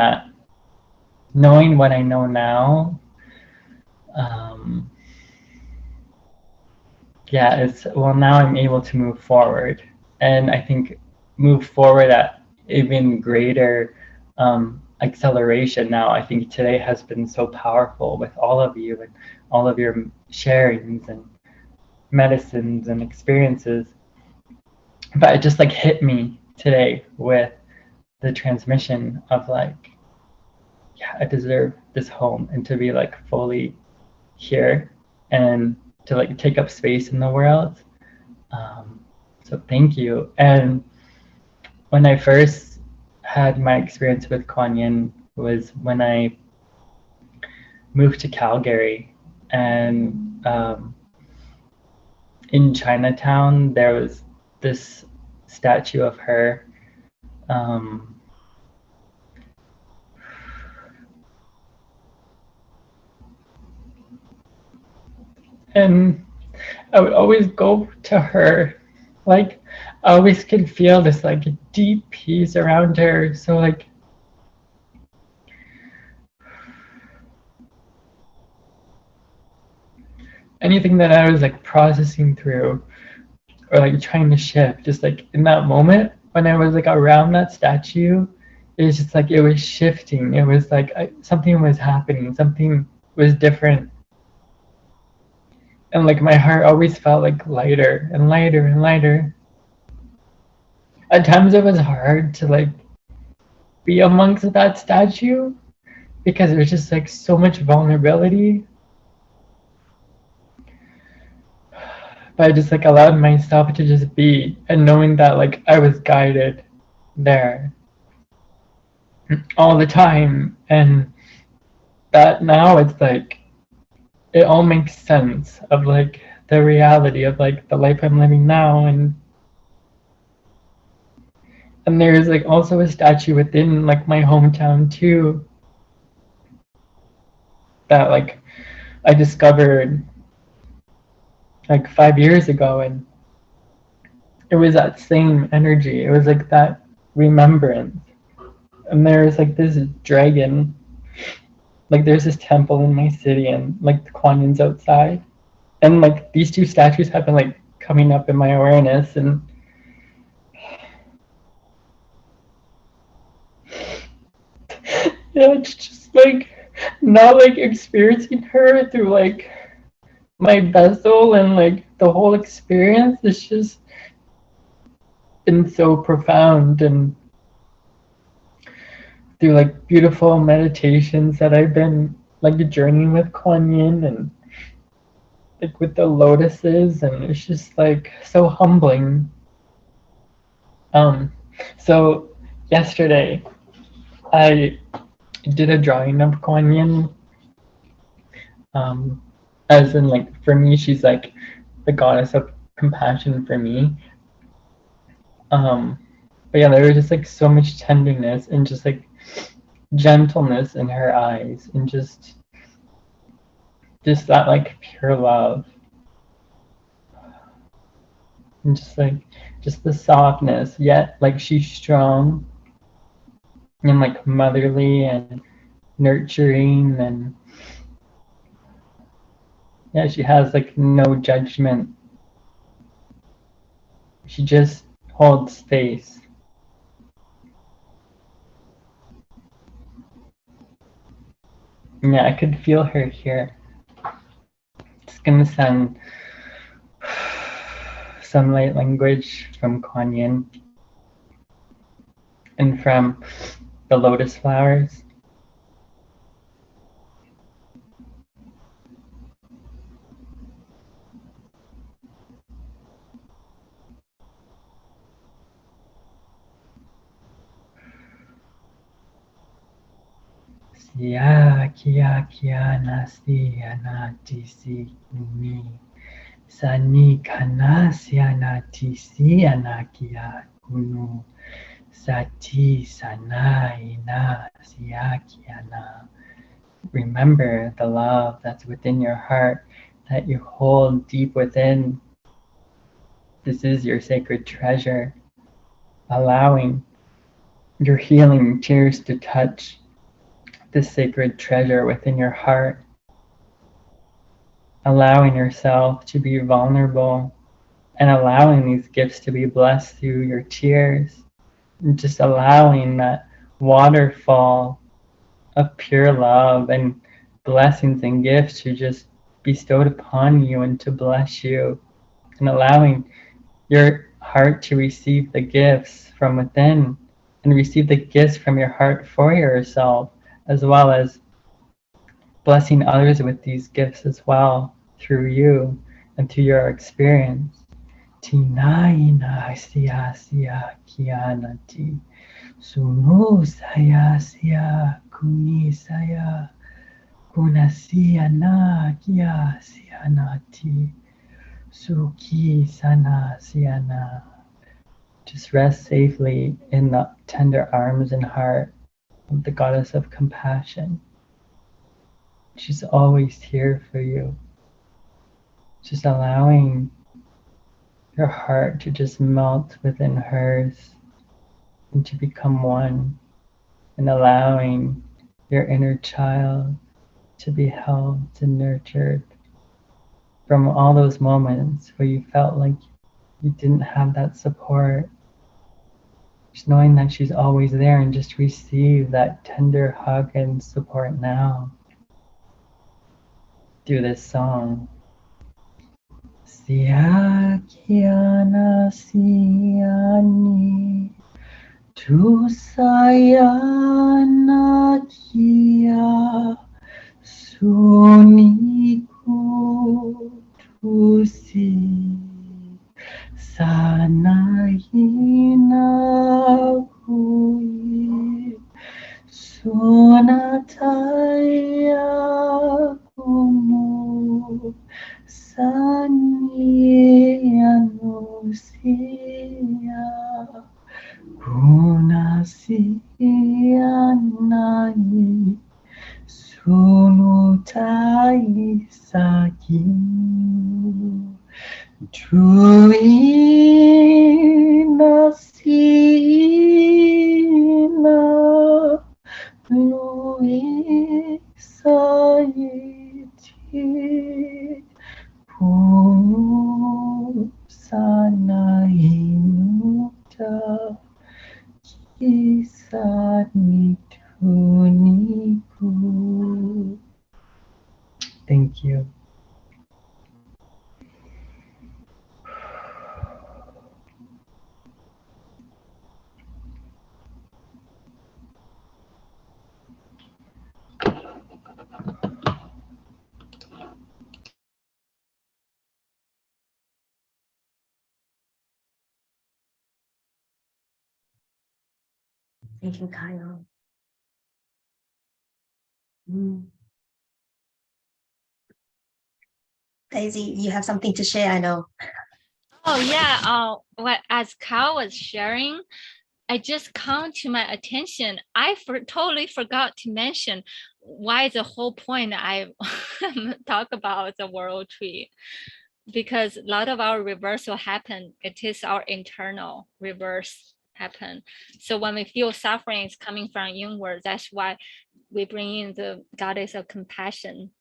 what I know now, yeah, it's, well, now I'm able to move forward, and I think move forward at even greater acceleration now. I think today has been so powerful with all of you and all of your sharings and medicines and experiences. But it just like hit me today with the transmission of like, yeah, I deserve this home and to be like fully here and to like take up space in the world. So thank you. And when I first had my experience with Kuan Yin was when I moved to Calgary, and in Chinatown there was this statue of her. And I would always go to her Like I always could feel this like deep peace around her. So like anything that I was like processing through or like trying to shift, just like in that moment when I was like around that statue, it was just like it was shifting. It was like something was happening, something was different. And like my heart always felt like lighter and lighter and lighter. At times it was hard to like be amongst that statue because it was just like so much vulnerability. But I just like allowed myself to just be, and knowing that like I was guided there all the time, and that now it's like it all makes sense of like the reality of like the life I'm living now. And there's like also a statue within like my hometown too that like I discovered like 5 years ago, and it was that same energy. It was like that remembrance. And there's like this dragon, like there's this temple in my city, and like the Kuan Yin's outside, and like these two statues have been like coming up in my awareness, and yeah, it's just like now like experiencing her through like my vessel, and like the whole experience is just been so profound. And through like beautiful meditations that I've been like journeying with Kuan Yin, and like with the lotuses, and it's just like so humbling. So yesterday I did a drawing of Kuan Yin. As in like for me she's like the goddess of compassion for me. But yeah, there was just like so much tenderness and just like gentleness in her eyes, and just that like pure love, and just the softness, yet like she's strong and like motherly and nurturing, and yeah, she has like no judgment. She just holds space. Yeah, I could feel her here. It's gonna sound some light language from Kuan Yin and from the lotus flowers. Siya kia kia nasi anati si uni sani kana sianati si anakia kunu sati sana ina siya kiana. Remember the love that's within your heart, that you hold deep within. This is your sacred treasure. Allowing your healing tears to touch this sacred treasure within your heart. Allowing yourself to be vulnerable, and allowing these gifts to be blessed through your tears. And just allowing that waterfall of pure love and blessings and gifts to just bestowed upon you and to bless you. And allowing your heart to receive the gifts from within, and receive the gifts from your heart for yourself, as well as blessing others with these gifts as well through you and through your experience. Tinaina sia sia kianati sunu saya sia kuni saya kunasia na kia sianati suki sana siana. Just rest safely in the tender arms and heart of the goddess of compassion. She's always here for you. Just allowing your heart to just melt within hers and to become one, and allowing your inner child to be held and nurtured from all those moments where you felt like you didn't have that support. Just knowing that she's always there, and just receive that tender hug and support now through this song. Sia kiana siani tu sayana kia suniku tu si sana hina kui Sonataya kumu sanianusia kunasianai sunutai sakimu Tuinasina Luisaiti Punu Sanainuta Kisani Tuniku. Thank you. Thank you, Kyle. Daisy, you have something to share, I know. Oh yeah. What as Kyle was sharing, I just come to my attention. I totally forgot to mention why the whole point I talk about the world tree, because a lot of our reversal happen. It is our internal reverse happen. So when we feel suffering is coming from inward, that's why we bring in the goddess of compassion.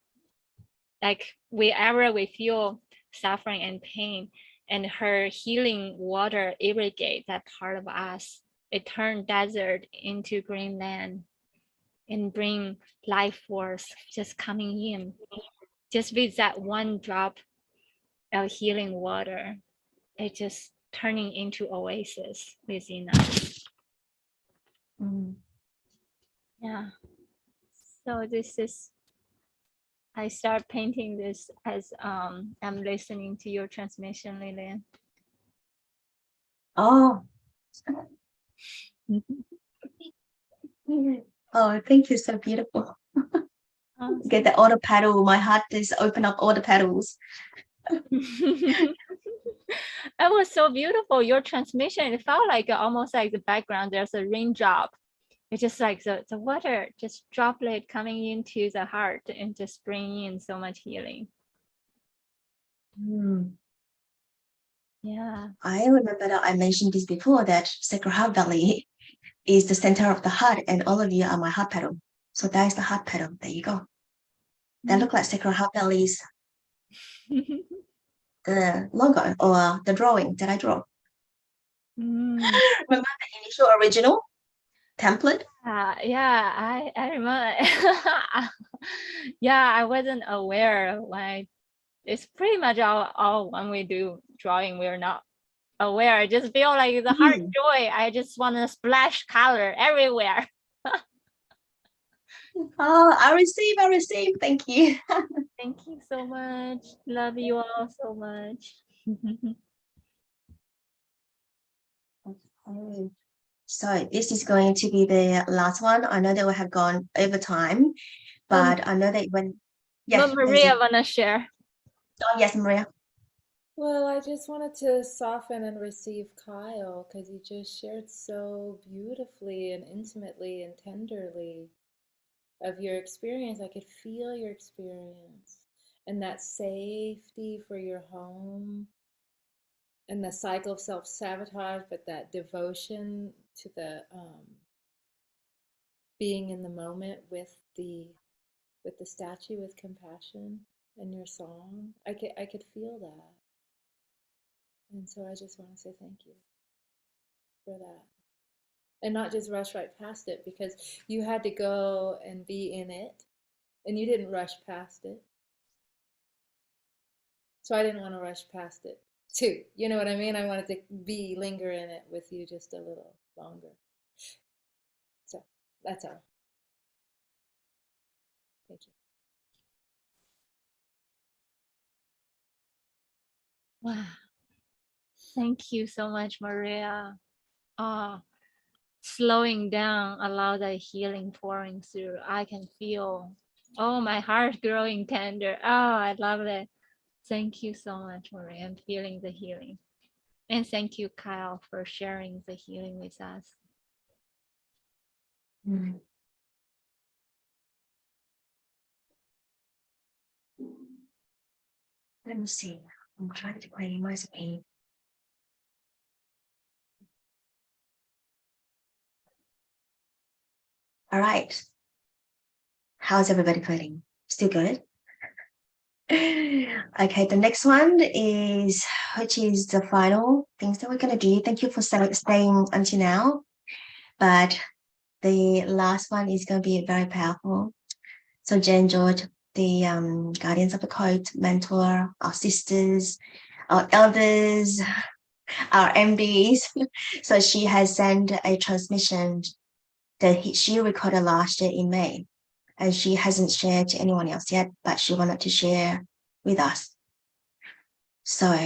Like wherever we feel suffering and pain, and her healing water irrigate that part of us. It turned desert into green land and bring life force just coming in. Just with that one drop of healing water, it just turning into oasis within us. Yeah. So this is, I start painting this as I'm listening to your transmission, Lilian. Oh. Oh, thank you. So beautiful. Get the auto paddle. My heart is open up all the petals. That was so beautiful. Your transmission, it felt like almost like the background, there's a raindrop. It's just like the water, just droplet coming into the heart and just bringing in so much healing. Yeah. I remember that I mentioned this before, that Sacred Heart Valley is the center of the heart, and all of you are my heart petal. So that is the heart petal. There you go. That look like Sacred Heart Valley's the logo or the drawing that I draw. Remember the initial original template? Yeah, I remember. Yeah, I wasn't aware when it's pretty much all when we do drawing, we're not aware. I just feel like the heart joy. I just want to splash color everywhere. Oh, I receive. Thank you. Thank you so much. Love you all so much. Okay. So this is going to be the last one. I know that we have gone over time, but I know that when Maria wanna share. Oh yes, Maria. Well, I just wanted to soften and receive Kyle because he just shared so beautifully and intimately and tenderly of your experience. I could feel your experience and that safety for your home. and the cycle of self-sabotage, but that devotion to the being in the moment with the statue with compassion and your song. I could feel that. And so I just want to say thank you for that. And not just rush right past it, because you had to go and be in it, and you didn't rush past it. So I didn't want to rush past it too. You know what I mean? I wanted to linger in it with you just a little longer. So that's all. Thank you. Wow. Thank you so much, Maria. Slowing down, allow that healing pouring through. I can feel, my heart growing tender. I love that. Thank you so much, Maria. I'm feeling the healing. And thank you, Kyle, for sharing the healing with us. Let me see. I'm trying to play my screen. All right. How's everybody feeling? Still good? Okay, the next one is, which is the final things that we're going to do. Thank you for staying until now. But the last one is going to be very powerful. So Jen George, the guardians of the code, mentor, our sisters, our elders, our MDs. So she has sent a transmission that she recorded last year in May, and she hasn't shared to anyone else yet, but she wanted to share with us. So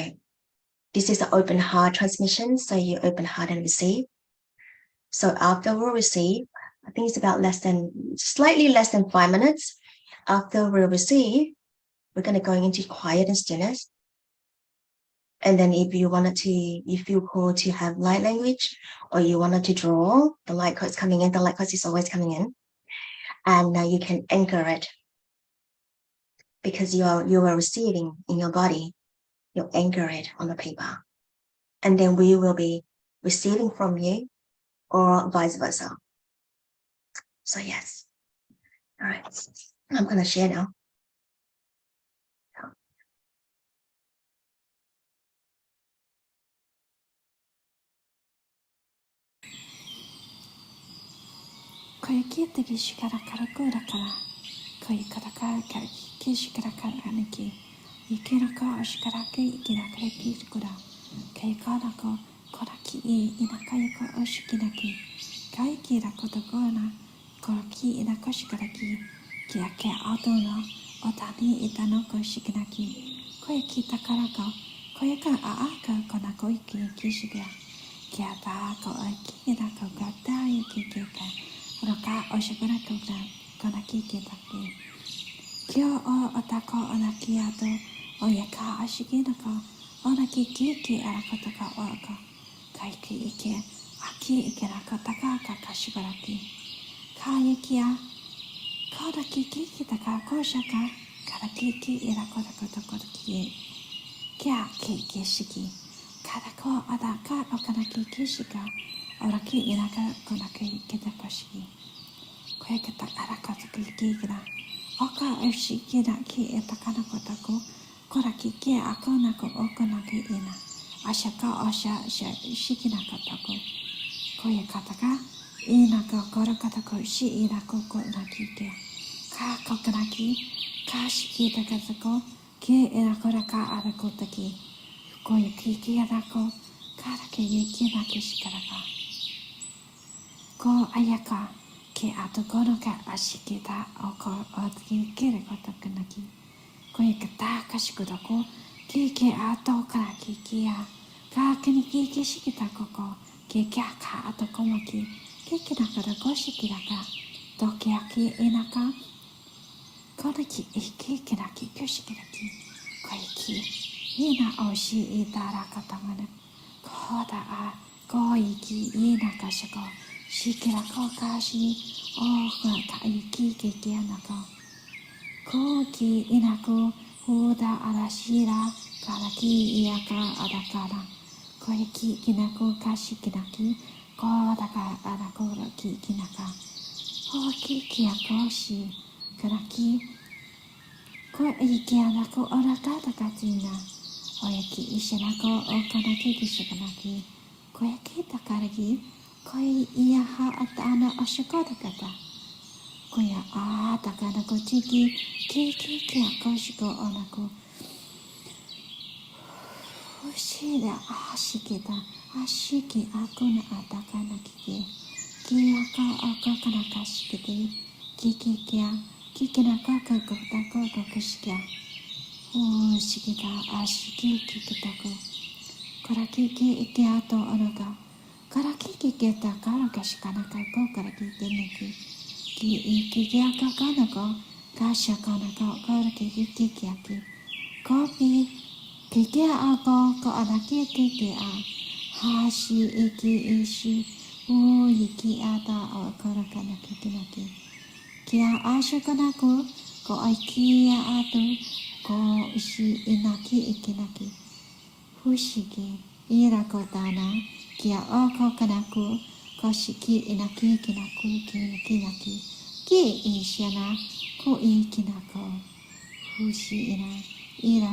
this is an open heart transmission. So you open heart and receive. So after we receive, I think it's about slightly less than 5 minutes. After we receive, we're going to go into quiet and stillness. And then if you feel called to have light language, or you wanted to draw, the light code's coming in, the light code is always coming in. And now you can anchor it, because you are receiving in your body. You anchor it on the paper. And then we will be receiving from you, or vice versa. So yes. All right. I'm going to share now. Koyaki kinako kashi kinaki, ko daka anako ki kinaka. Hoki kiakoshi, kanaki, ko iki anako oraka takatina. Oyaki ishanako o kanaki kishakanaki. Koyaki takaragi, koi iaha atana ashako takata. Koya a takanako tiki, kiki kiakoshiko onako. Ushida ashikita, ashiki akuna atakana kiki. Kiaka aka kanaka shikiti, kiki kia, kiki nakaka kotako kokoshikia. Ushikita ashiki kikitako. Korakiki ikiato onoga. Karakiki kita karakashikanaka ko karakiki neki. Ki ikiaka kanako, kasha kanaka karakiki kikiaki. Kopi. Kiki ako ko anaki kiki a hashi iki ishi iki ata o korakana kiki naki kia asho kanaku ko aiki atu ko ishi inaki iki naki fushiki ira ko tana kia oko kanaku ko shiki inaki kinaku ki naki ki ishana ko iki nako fushi ira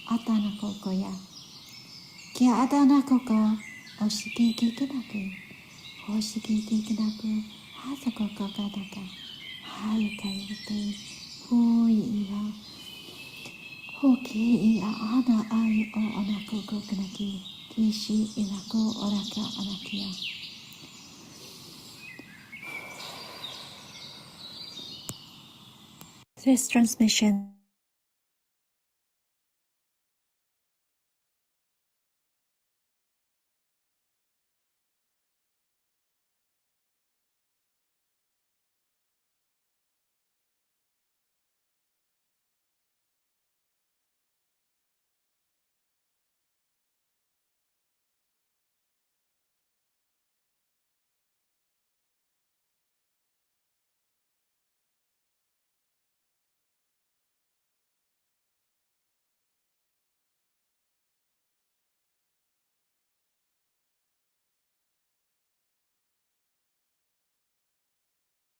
atana koko ya. Kia atana koko oshiki kikinaku. Oshiki kikinaku. Hasa koko kataka. Hayuka yute. Hui iha. Hoki ia ana ai o anako kokanaki. Kishi inako oraka anakia. This transmission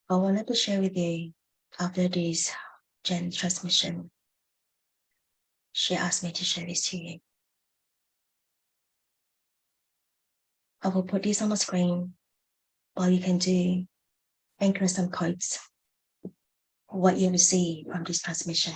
I wanted to share with you after this Jen transmission. She asked me to share this to you. I will put this on the screen while you can do anchor some quotes, what you will see from this transmission.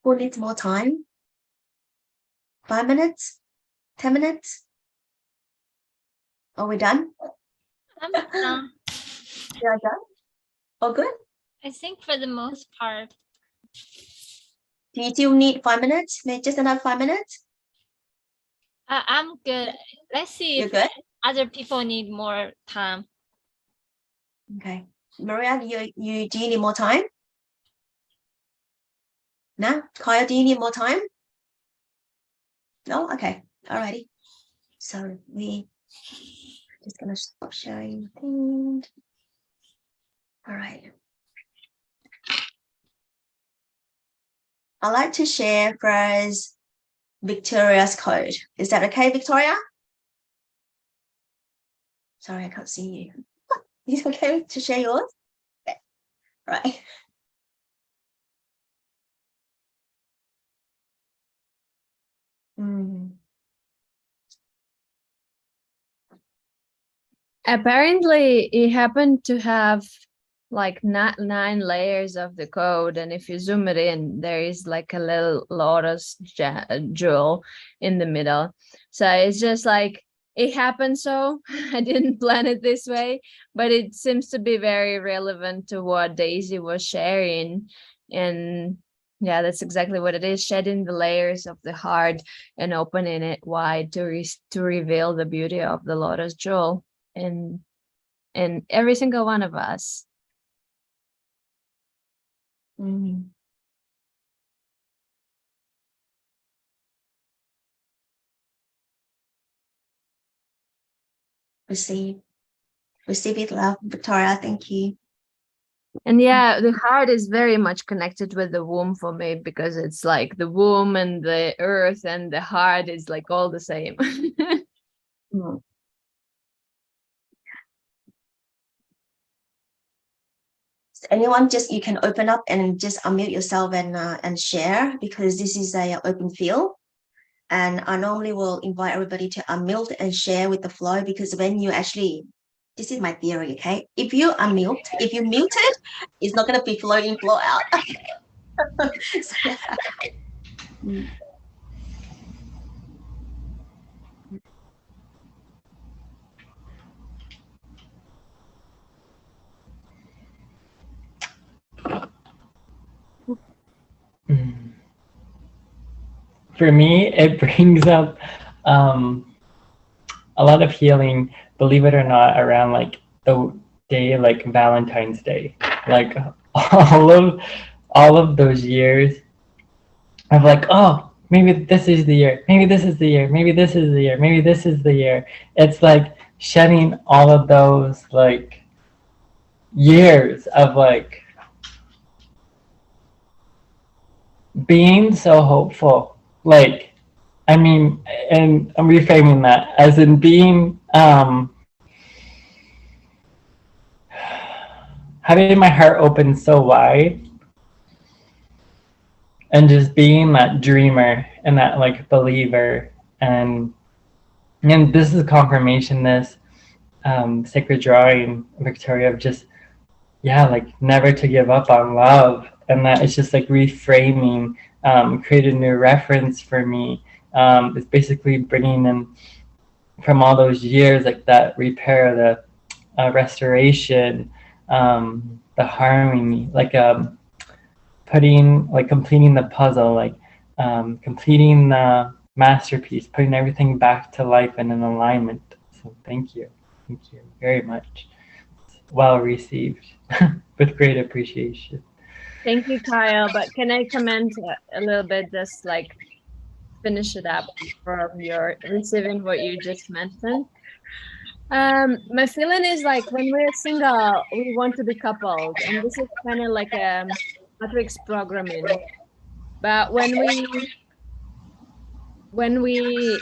Who needs more time? 5 minutes? 10 minutes? Are we done? I'm done. We are done? All good? I think for the most part. Do you still need 5 minutes? Maybe just another 5 minutes? I'm good. Let's see You're if good? other people need more time. Okay. Maria, you do you need more time? No? Kyle, do you need more time? No? Okay. Alrighty. So we just gonna stop sharing things. All right. I'd like to share first Victoria's code. Is that okay, Victoria? Sorry, I can't see you. Is it okay to share yours? Okay. Right. Apparently, it happened to have like 9 layers of the code, and if you zoom it in, there is like a little lotus jewel in the middle. So it's just like it happened. So I didn't plan it this way, but it seems to be very relevant to what Daisy was sharing. And yeah, that's exactly what it is: shedding the layers of the heart and opening it wide to reveal the beauty of the lotus jewel in every single one of us. Receive it, love, Victoria. Thank you. And yeah, the heart is very much connected with the womb for me, because it's like the womb and the earth and the heart is like all the same. Anyone, just you can open up and just unmute yourself and share, because this is a open field, and I normally will invite everybody to unmute and share with the flow, because when you actually, this is my theory, okay, if you mute it, it's not going to be flow in, flow out. So, yeah. For me, it brings up a lot of healing, believe it or not, around like the day like Valentine's Day. Like all of those years of like, oh, maybe this is the year, maybe this is the year, maybe this is the year, maybe this is the year. It's like shedding all of those like years of like being so hopeful. Like, I mean, and I'm reframing that as in being having my heart open so wide and just being that dreamer and that like believer. And this is confirmation, this sacred drawing, Victoria, of just, yeah, like never to give up on love. And that it's just like reframing, create a new reference for me. It's basically bringing in from all those years, like that repair, the restoration, the harmony, like completing the puzzle, like completing the masterpiece, putting everything back to life and in alignment. So thank you very much. Well received, with great appreciation. Thank you, Kyle. But can I comment a little bit, just like finish it up from your receiving what you just mentioned? My feeling is like when we're single, we want to be coupled, and this is kind of like a matrix programming. But when we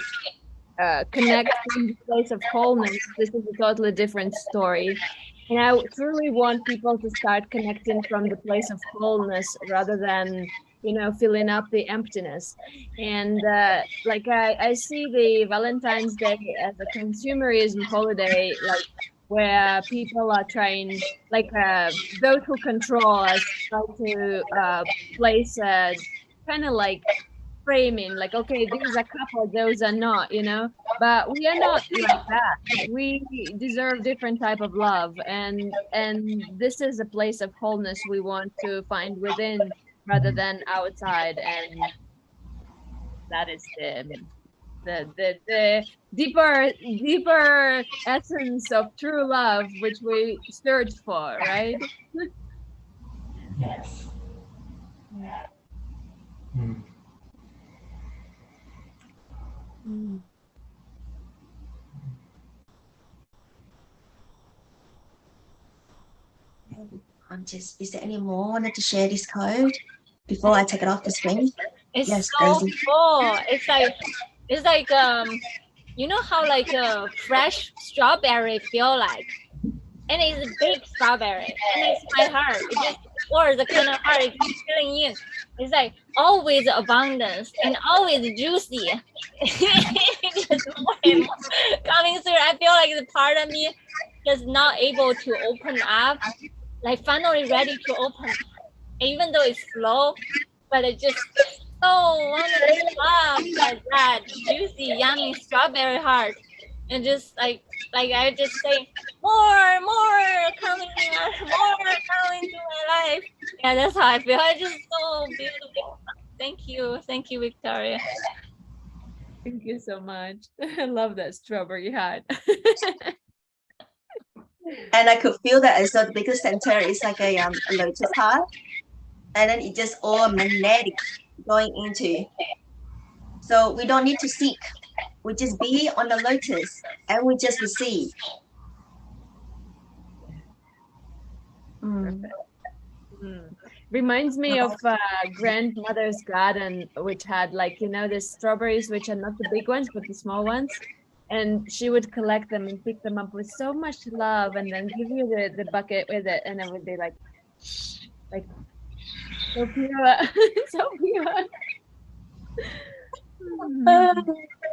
connect from the place of wholeness, this is a totally different story. And I truly want people to start connecting from the place of wholeness rather than, filling up the emptiness. And like I see the Valentine's Day as a consumerism holiday, like where people are trying, like those who control us, try to place kind of like framing, like, okay, these are couple, those are not, you know. But we are not like that. We deserve different type of love, and this is a place of wholeness we want to find within rather than outside, and that is the deeper essence of true love, which we search for, right? Yes. Mm. Is there any more wanted to share this code before I take it off the screen? It's Yes, so Daisy. full. It's like you know how like a fresh strawberry feel like, and it's a big strawberry, and it's my heart. It just, or the kind of heart it's filling in. It's like always abundance and always juicy. It's just more and more coming through. I feel like the part of me just not able to open up, like finally ready to open, even though it's slow, but it just so wanted to love that juicy, yummy strawberry heart, and just like I just say more coming to my life. Yeah, that's how I feel. It's just so beautiful. Thank you, Victoria. Thank you so much. I love that strawberry heart. And I could feel that as well, the bigger center is like a lotus heart, and then it just all magnetic going into. So we don't need to seek. We just be on the lotus and we just receive. Reminds me of grandmother's garden, which had, like, you know, the strawberries, which are not the big ones but the small ones, and she would collect them and pick them up with so much love, and then give you the bucket with it, and it would be like so pure. So pure.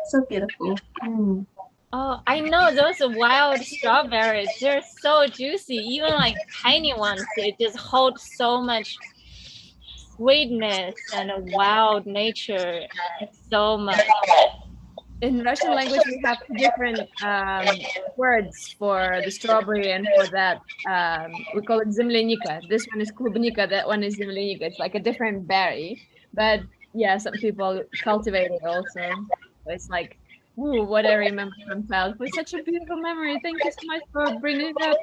So beautiful. Oh, I know those wild strawberries. They're so juicy. Even like tiny ones, they just hold so much sweetness and a wild nature. So much. In Russian language, we have different words for the strawberry and for that. We call it zemlyanika. This one is klubnika, that one is zemlyanika. It's like a different berry. But yeah, some people cultivate it also. So it's like, ooh, what I remember from childhood. Such a beautiful memory. Thank you so much for bringing it up.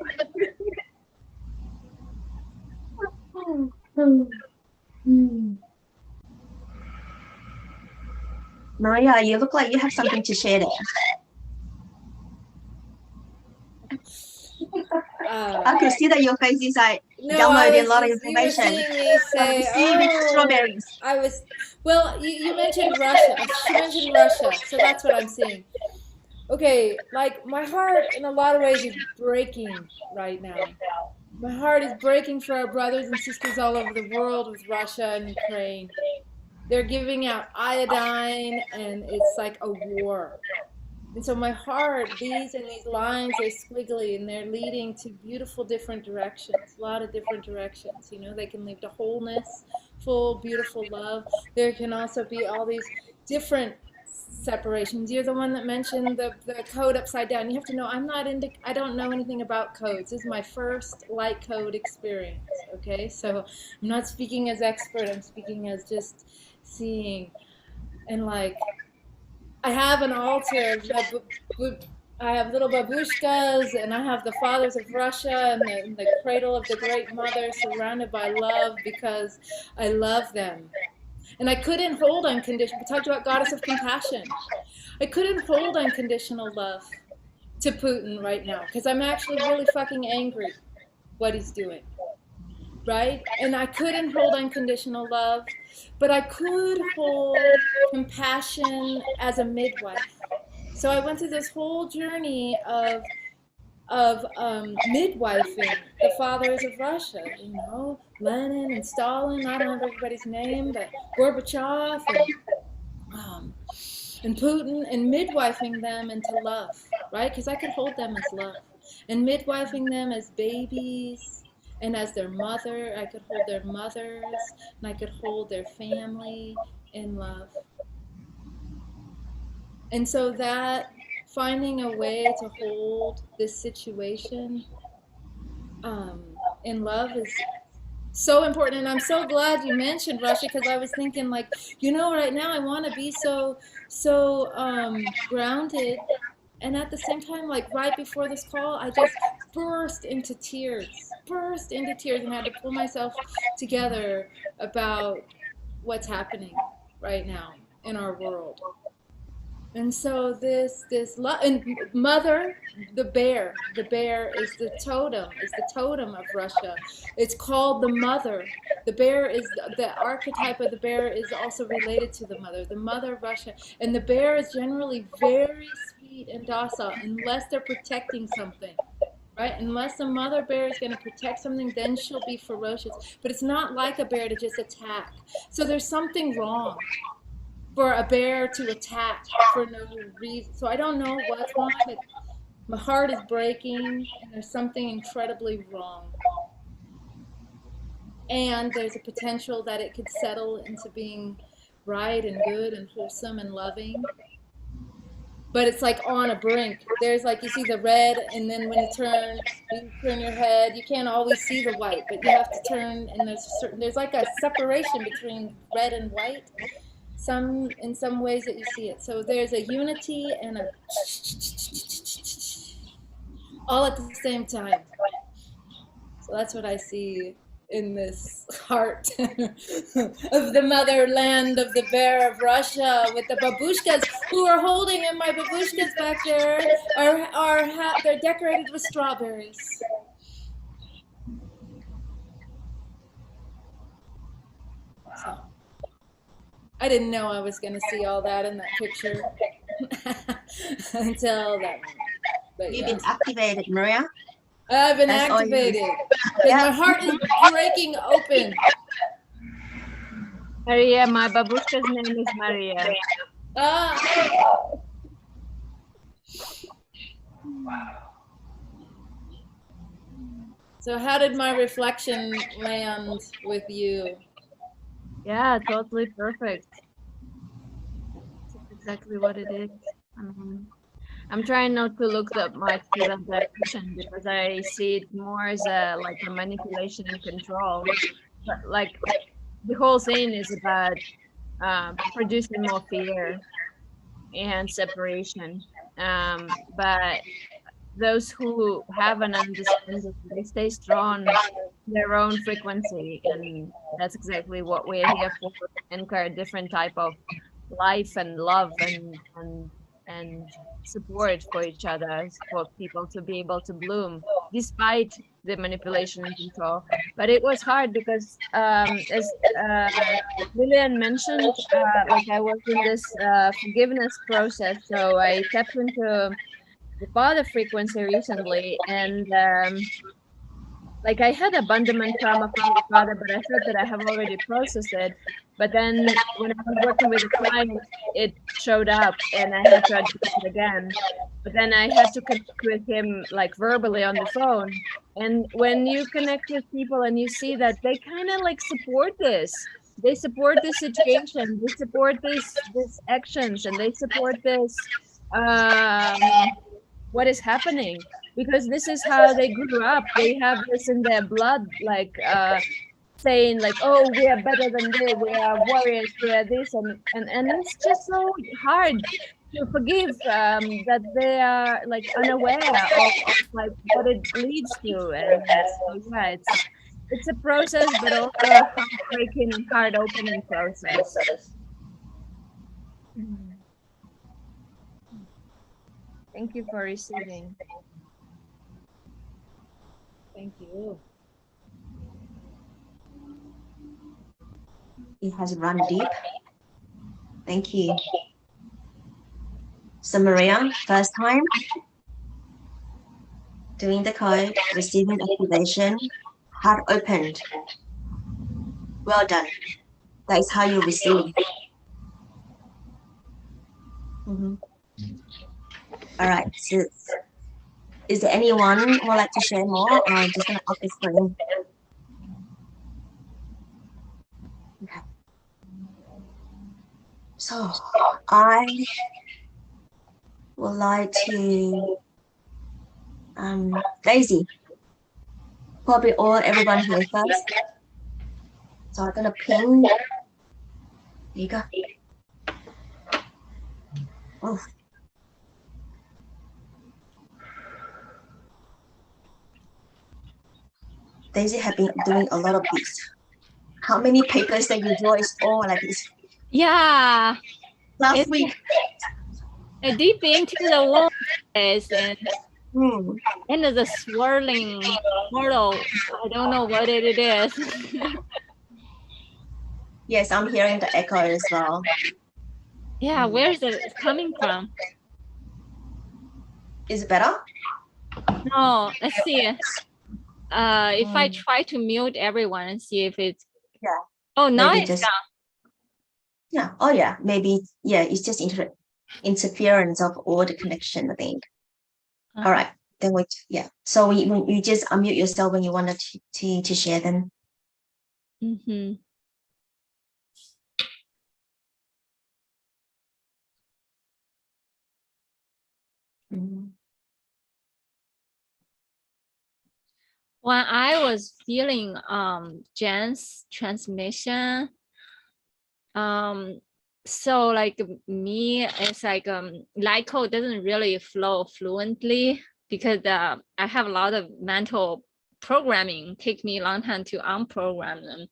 Maria, you look like you have something to share there. I could see that your face is like downloading a lot of information. You were seeing me say, strawberries. I was, well, you mentioned Russia. She mentioned Russia, so that's what I'm seeing. Okay, like my heart in a lot of ways is breaking right now. My heart is breaking for our brothers and sisters all over the world with Russia and Ukraine. They're giving out iodine, and it's like a war. And so my heart, these lines are squiggly, and they're leading to beautiful different directions, a lot of different directions. You know, they can lead to wholeness, full, beautiful love. There can also be all these different separations. You're the one that mentioned the code upside down. You have to know, I don't know anything about codes. This is my first light code experience, okay? So I'm not speaking as expert, I'm speaking as just seeing. And like, I have an altar, I have little babushkas, and I have the fathers of Russia and the cradle of the great mother, surrounded by love because I love them. And I couldn't hold unconditional, we talked about goddess of compassion. I couldn't hold unconditional love to Putin right now because I'm actually really fucking angry what he's doing, right? And I couldn't hold unconditional love, but I could hold compassion as a midwife. So I went through this whole journey of midwifing the fathers of Russia, you know, Lenin and Stalin, I don't have everybody's name, but Gorbachev and Putin, and midwifing them into love, right? Because I could hold them as love, and midwifing them as babies, And as their mother, I could hold their mothers, and I could hold their family in love. And so that finding a way to hold this situation in love is so important. And I'm so glad you mentioned Russia, because I was thinking, like, you know, right now I want to be so grounded, and at the same time, like right before this call, I just burst into tears, and had to pull myself together about what's happening right now in our world. And so this and mother, the bear is the totem of Russia. It's called the mother. The bear is the archetype of the bear is also related to the mother of Russia. And the bear is generally very sweet and docile unless they're protecting something. Right? Unless the mother bear is going to protect something, then she'll be ferocious. But it's not like a bear to just attack. So there's something wrong for a bear to attack for no reason. So I don't know what's wrong, but my heart is breaking, and there's something incredibly wrong. And there's a potential that it could settle into being right and good and wholesome and loving. But it's like on a brink. There's like, you see the red, and then when you turn your head, you can't always see the white, but you have to turn, and there's like a separation between red and white. In some ways that you see it. So there's a unity and a all at the same time. So that's what I see in this heart of the motherland of the bear of Russia, with the babushkas who are holding, and my babushkas back there they're decorated with strawberries. So I didn't know I was going to see all that in that picture until that moment. But You've been activated, Maria. I've been activated. Yeah. My heart is breaking open. Maria, my babushka's name is Maria. So how did my reflection land with you? Yeah, totally perfect. That's exactly what it is. I'm trying not to look that much to that direction, because I see it more as a manipulation and control. But like the whole thing is about producing more fear and separation. But those who have an understanding, they stay strong in their own frequency, and that's exactly what we're here for. Anchor a different type of life and love and support for each other, for people to be able to bloom despite the manipulation and control. But it was hard because as Lilian mentioned, I was in this forgiveness process, so I tapped into the father frequency recently, and I had abandonment trauma from the father, but I thought that I have already processed it. But then when I was working with a client, it showed up, and I had to address it again. But then I had to connect with him verbally on the phone. And when you connect with people and you see that they kind of support this, they support this situation, they support these actions, and they support this what is happening, because this is how they grew up. They have this in their blood, saying oh, we are better than they, we are warriors, we are this, and it's just so hard to forgive that they are unaware of what it leads to. And so, yeah, it's a process, but also a heartbreaking and heart-opening process. Thank you for receiving. Thank you. It has run deep. Thank you. So Maria, first time doing the code, receiving activation, heart opened. Well done. That is how you receive. All right. So is there anyone who would like to share more, or just going to off the screen? So I would like to Daisy. Probably everyone here first. So I'm gonna ping. There you go. Oh. Daisy have been doing a lot of this. How many papers that you draw is all like this? Yeah. Last week. Deep into the waters and into the swirling portal. I don't know what it is. Yes, I'm hearing the echo as well. Yeah, where is it coming from? Is it better? No, let's see. If I try to mute everyone and see if it's oh now Maybe it's just, down. yeah. Oh yeah, maybe it's just interference of all the connection, I think. All right, then so you just unmute yourself when you wanted to share them. When I was feeling Jen's transmission, so like me, it's like light code doesn't really flow fluently because I have a lot of mental programming. Take me a long time to unprogram them.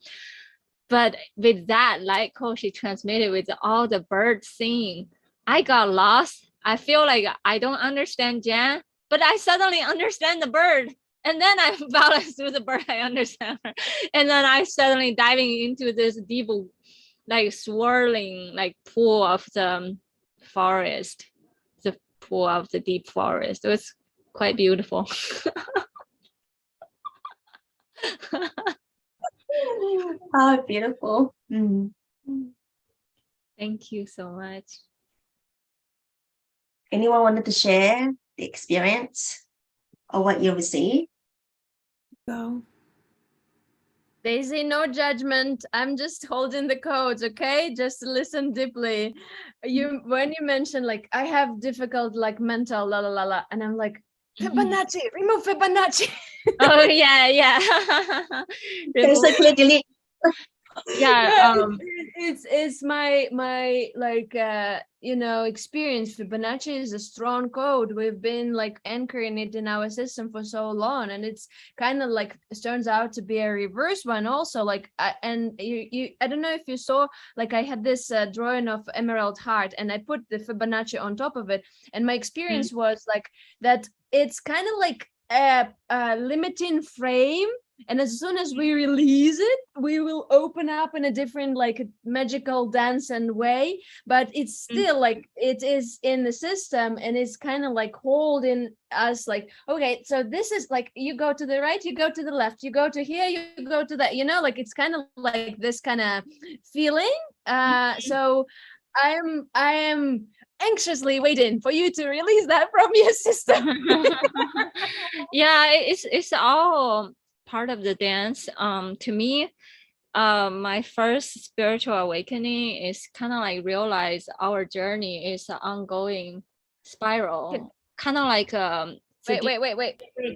But with that light code she transmitted with all the birds singing, I got lost. I feel like I don't understand Jen, but I suddenly understand the bird. And then I balance through the bird, I understand her. And then I suddenly diving into this deep, like swirling, like pool of the forest, the pool of the deep forest. It was quite beautiful. Oh, beautiful. Thank you so much. Anyone wanted to share the experience or what you received? Go. Daisy, no judgment. I'm just holding the codes, okay? Just listen deeply. When you mentioned like I have difficult like mental la la la la, and I'm like Fibonacci, remove Fibonacci. Oh yeah. Delete. Yeah, it's my like experience. Fibonacci is a strong code. We've been like anchoring it in our system for so long, and it's kind of like it turns out to be a reverse one also. Like and you I don't know if you saw, like I had this drawing of emerald heart and I put the Fibonacci on top of it, and my experience was like that it's kind of like a limiting frame, and as soon as we release it we will open up in a different like magical dance and way, but it's still like it is in the system and it's kind of like holding us like, okay, so this is like you go to the right, you go to the left, you go to here, you go to that, like it's kind of like this kind of feeling. So I am anxiously waiting for you to release that from your system. Yeah, it's all part of the dance. To me, my first spiritual awakening is kind of like realize our journey is an ongoing spiral, kind of like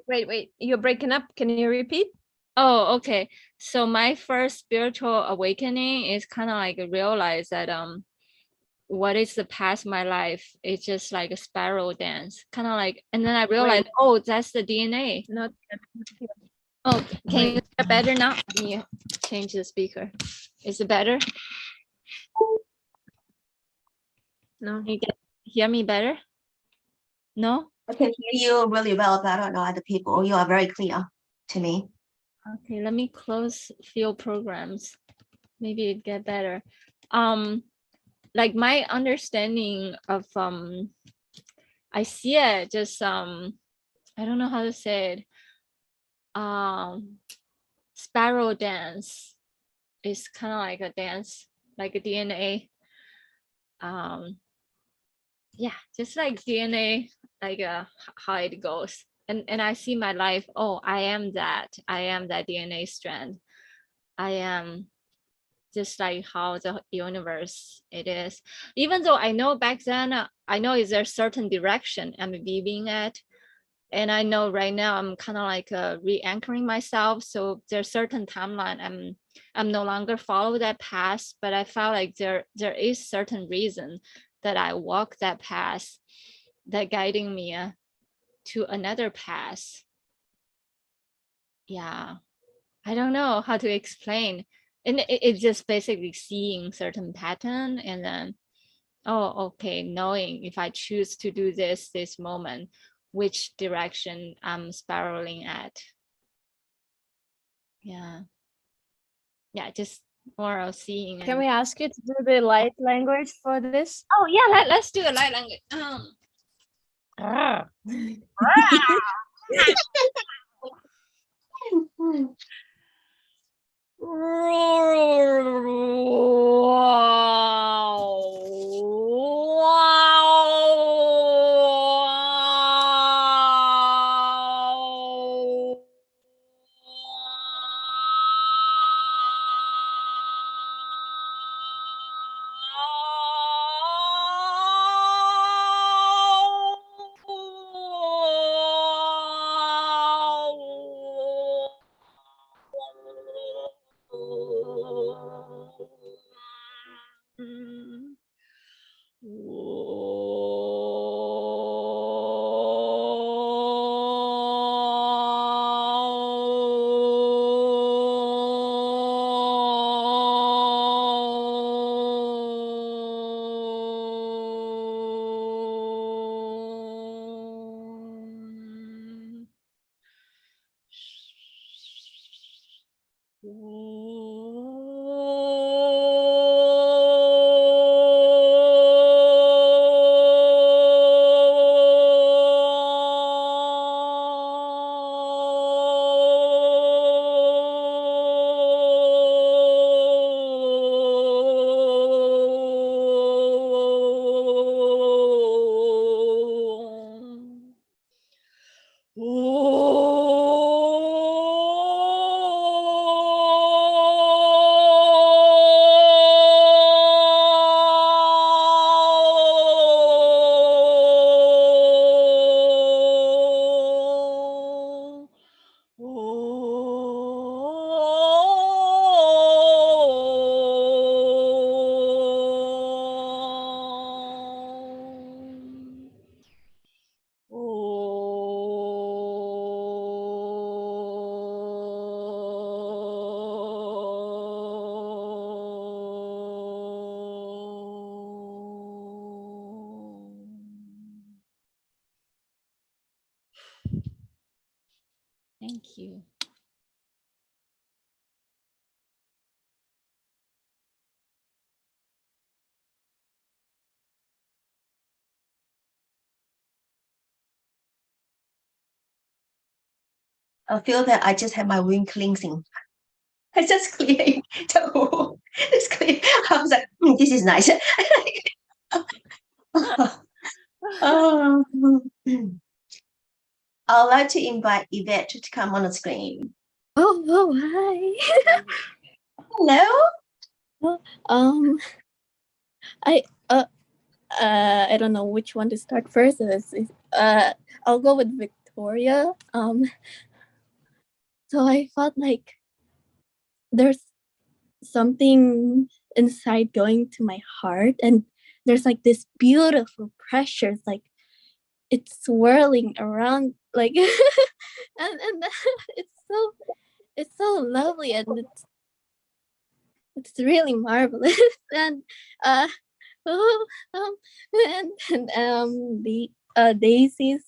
wait, you're breaking up, can you repeat? Oh, okay. So my first spiritual awakening is kind of like realize that what is the past of my life? It's just like a spiral dance, kind of like, and then I realized, oh, that's the DNA. Not. Oh, can you hear better now? Let me change the speaker. Is it better? No. You can hear me better? No? I can hear you really well, but I don't know other people. You are very clear to me. Okay, let me close few programs. Maybe it get better. Like my understanding of I see it just I don't know how to say it. Spiral dance is kind of like a dance, like a DNA. Yeah, just like DNA, like how it goes. And I see my life, oh, I am that DNA strand. I am just like how the universe it is. Even though I know back then, I know is there a certain direction I'm weaving at. And I know right now I'm kind of like re-anchoring myself. So there's certain timeline I'm no longer follow that path, but I felt like there is certain reason that I walk that path that guiding me to another path. Yeah, I don't know how to explain. And it's just basically seeing certain pattern and then, oh, okay, knowing if I choose to do this moment, which direction I'm spiraling at. Yeah. Yeah, just more of seeing. Can we ask you to do the light language for this? Oh yeah, let's do a light language. Thank you. I feel that I just had my wound cleansing. I just clearing the whole. It's clear. I was like, this is nice. Oh. I'd like to invite Yvette to come on the screen. Oh, hi. Hello. I don't know which one to start first. I'll go with Victoria. So I felt like there's something inside going to my heart, and there's like this beautiful pressure. It's like it's swirling around, like, and it's so lovely, and it's really marvelous. And oh, the daisies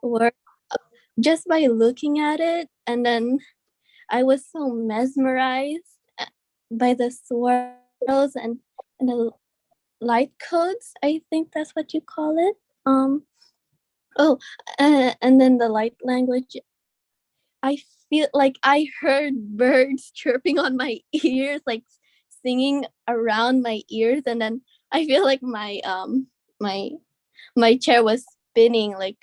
were just by looking at it, and then I was so mesmerized by the swirls and the light codes. I think that's what you call it. And then the light language. I feel like I heard birds chirping on my ears, like singing around my ears, and then I feel like my chair was spinning like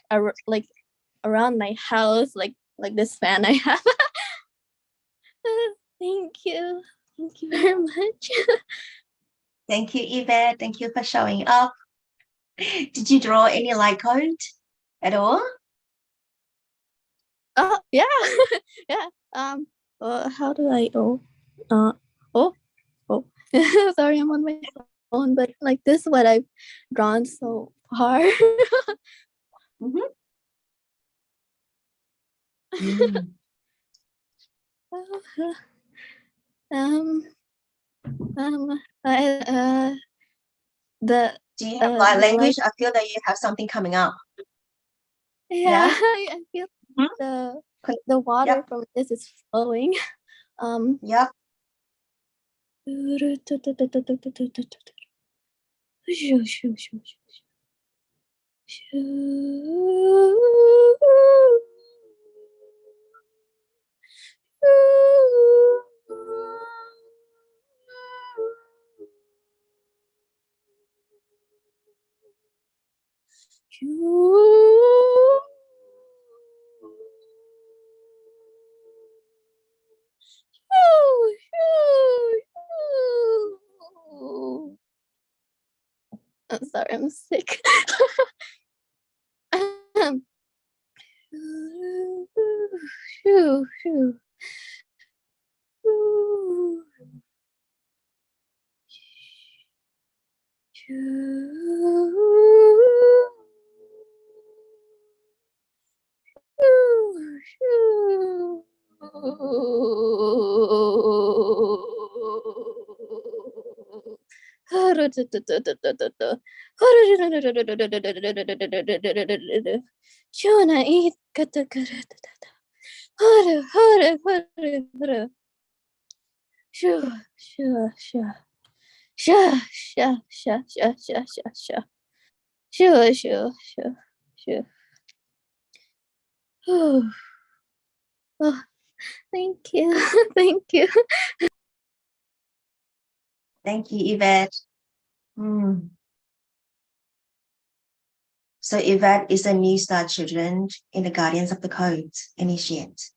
around my house, like this fan I have. Thank you. Thank you very much. Thank you, Yvette. Thank you for showing up. Did you draw any light code at all? Oh yeah, yeah. How do I? Oh. Sorry, I'm on my phone, but like this, is what I've drawn so far. Mm-hmm. Mm. um, I, the Do you have light the language? light. I feel that you have something coming up. Yeah, Yeah? I feel Mhm. the water Yep. from this is flowing. Yep. I'm sorry, I'm sick. Shona eat kata kara hara hara hara hara shoo shoo shoo shoo shoo shoo shoo shoo shoo shoo shoo shoo shoo. Oh, thank you, thank you. Thank you, Yvette. Mm. So Yvette is a new star children in the Guardians of the Code initiate.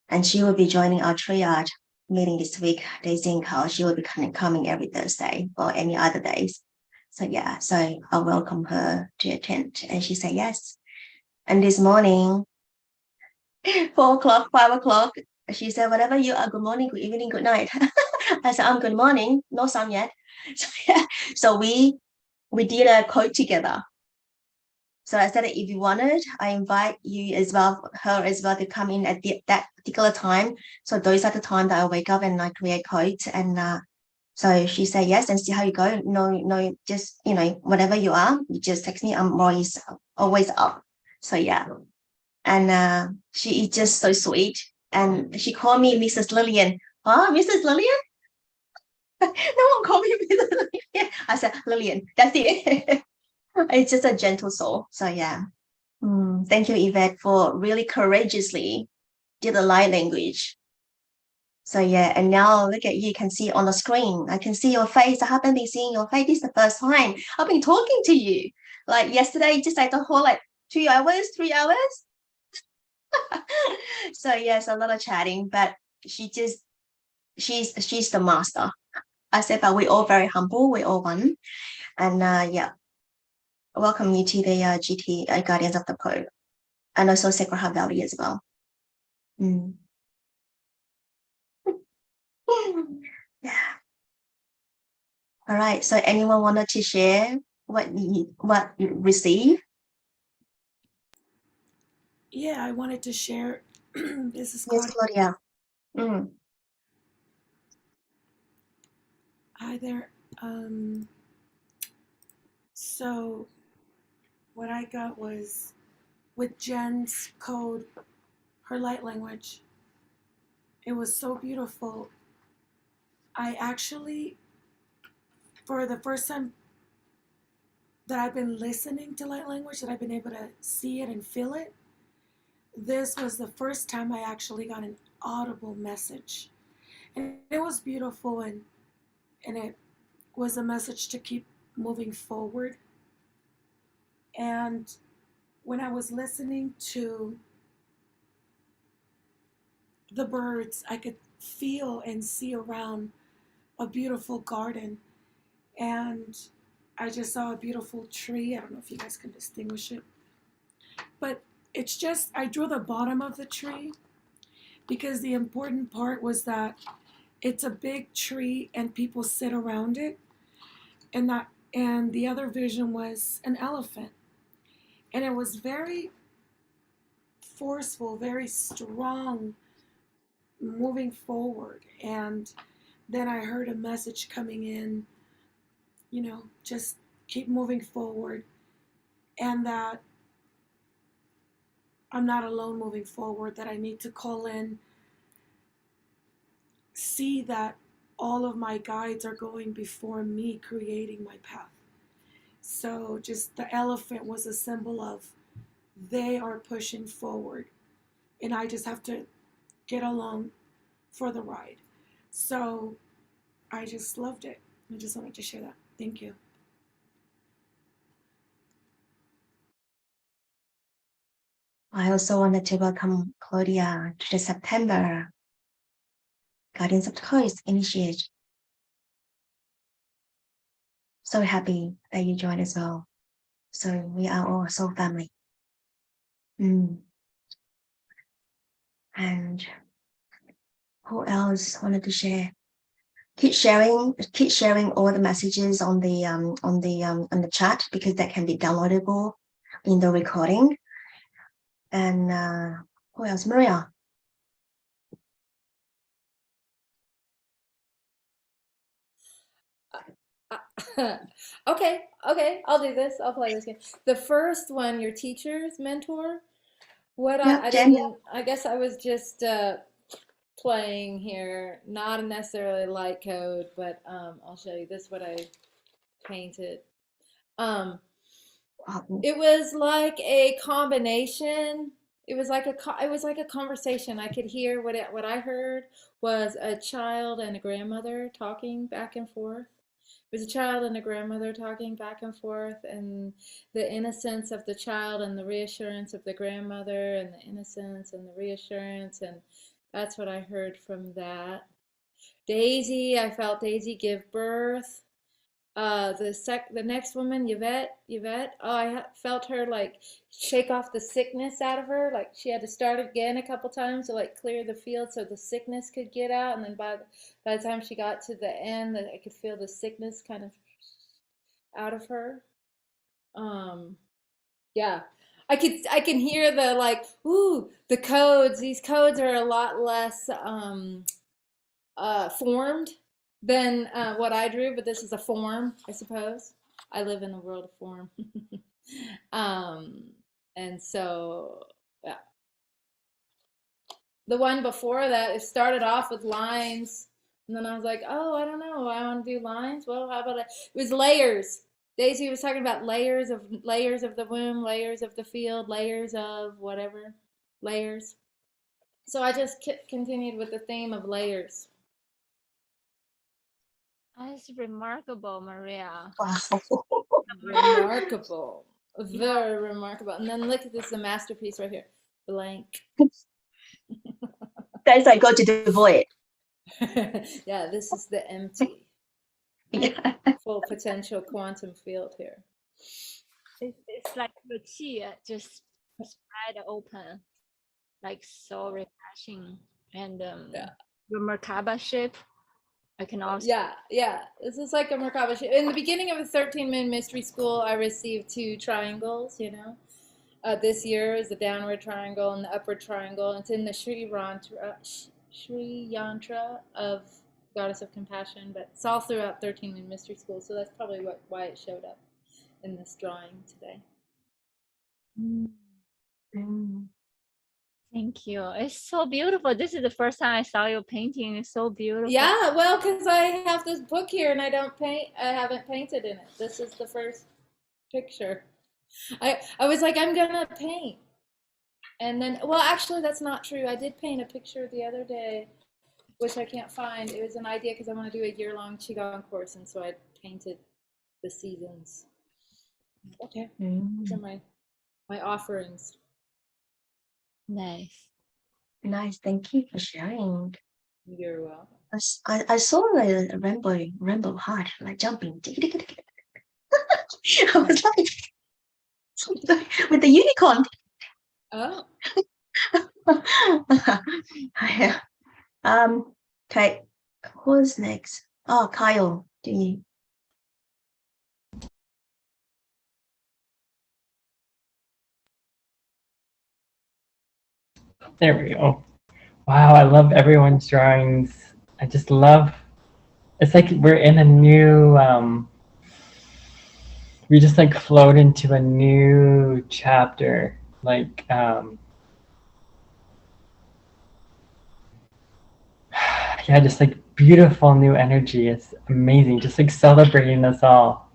And she will be joining our triad meeting this week. Daisy and Kyle, she will be coming every Thursday or any other days. So yeah, so I welcome her to attend. And she said yes. And this morning, 4 o'clock, 5 o'clock, she said, whatever you are, good morning, good evening, good night. I said, I'm good morning, no sound yet. So yeah, so we did a code together. So I said, if you wanted, I invite you as well, her as well, to come in at that particular time. So those are the time that I wake up and I create codes. And so she said yes, and see how you go. No, just whatever you are, you just text me. I'm always up. So yeah, and she is just so sweet. And she called me Mrs. Lilian. Oh, Mrs. Lilian? No one called me Mrs. Lilian. I said Lilian. That's it. It's just a gentle soul. So yeah. Thank you, Yvette, for really courageously did the light language. So yeah, and now look at you can see on the screen. I can see your face. I haven't been seeing your face. This is the first time I've been talking to you. Like yesterday, just like the whole 2 hours, 3 hours. So yes, a lot of chatting, but she's the master. I said, but we're all very humble. We're all one. And yeah, welcome you to the GT Guardians of the Code, and also Sacred Heart Valley as well. Yeah. All right. So anyone wanted to share what you received? Yeah, I wanted to share. This is Yes, Claudia. Claudia. Hi there. So what I got was with Jen's code, her light language. It was so beautiful. I actually, for the first time that I've been listening to light language, that I've been able to see it and feel it, this was the first time I actually got an audible message. And it was beautiful, and it was a message to keep moving forward. And when I was listening to the birds, I could feel and see around a beautiful garden. And I just saw a beautiful tree. I don't know if you guys can distinguish it. But it's just, I drew the bottom of the tree because the important part was that it's a big tree and people sit around it. And the other vision was an elephant. And it was very forceful, very strong, moving forward. And then I heard a message coming in, just keep moving forward. And that I'm not alone moving forward, that I need to call in, see that all of my guides are going before me, creating my path. So just the elephant was a symbol of they are pushing forward, and I just have to get along for the ride. So I just loved it. I just wanted to share that. Thank you. I also wanted to welcome Claudia to the September Guardians of the Coast Initiate. So happy that you joined as well. So we are all soul family. And who else wanted to share? Keep sharing all the messages on the chat, because that can be downloadable in the recording. And who else? Maria. Okay, I'll do this. I'll play this game. The first one, your teacher's mentor. What I didn't. I guess I was just playing here, not necessarily light code, but I'll show you this. What I painted. It was like a combination. It was like a conversation. I could hear what I heard was a child and a grandmother talking back and forth. It was a child and a grandmother talking back and forth, and the innocence of the child and the reassurance of the grandmother, and the innocence and the reassurance, and that's what I heard from that. Daisy, I felt Daisy give birth. The next woman, Yvette. Oh, I felt her like shake off the sickness out of her. Like she had to start again a couple times to like clear the field so the sickness could get out. And then by the time she got to the end, I could feel the sickness kind of out of her. Yeah, I can hear the like, ooh, the codes. These codes are a lot less formed than what I drew, but this is a form, I suppose. I live in the world of form. And so, yeah. The one before that, it started off with lines, and then I was like, oh, I don't know, I want to do lines. Well, how about it? It was layers. Daisy was talking about layers of the womb, layers of the field, layers of whatever, layers. So I just continued with the theme of layers. That's remarkable, Maria. Wow. Remarkable. Very remarkable. And then look at this, the masterpiece right here. Blank. That's like go to the void. Yeah, this is the empty. Yeah. Full potential quantum field here. It's like the Qi just spread open, like so refreshing. And the Merkaba shape, I can also. Yeah. This is like a Merkaba shape. In the beginning of the 13 Moon Mystery School, I received 2 triangles, This year is the downward triangle and the upward triangle. It's in the Sri Yantra of Goddess of Compassion, but it's all throughout 13 Moon Mystery School, so that's probably why it showed up in this drawing today. Thank you. It's so beautiful. This is the first time I saw your painting. It's so beautiful. Yeah, well, because I have this book here and I haven't painted in it. This is the first picture. I was like, I'm gonna paint. And then, well, actually, that's not true. I did paint a picture the other day, which I can't find. It was an idea because I want to do a year-long Qi Gong course, and so I painted the seasons. Okay, these are my offerings. Nice. Nice. Thank you for sharing. You're welcome. I saw a rainbow heart like jumping. I was like with the unicorn. Oh, Yeah. Okay. Who's next? Oh, Kyle. Do you? There we go. Wow, I love everyone's drawings. I just love, it's like we're in a new, we just like float into a new chapter. Like, yeah, just like beautiful new energy. It's amazing. Just like celebrating us all.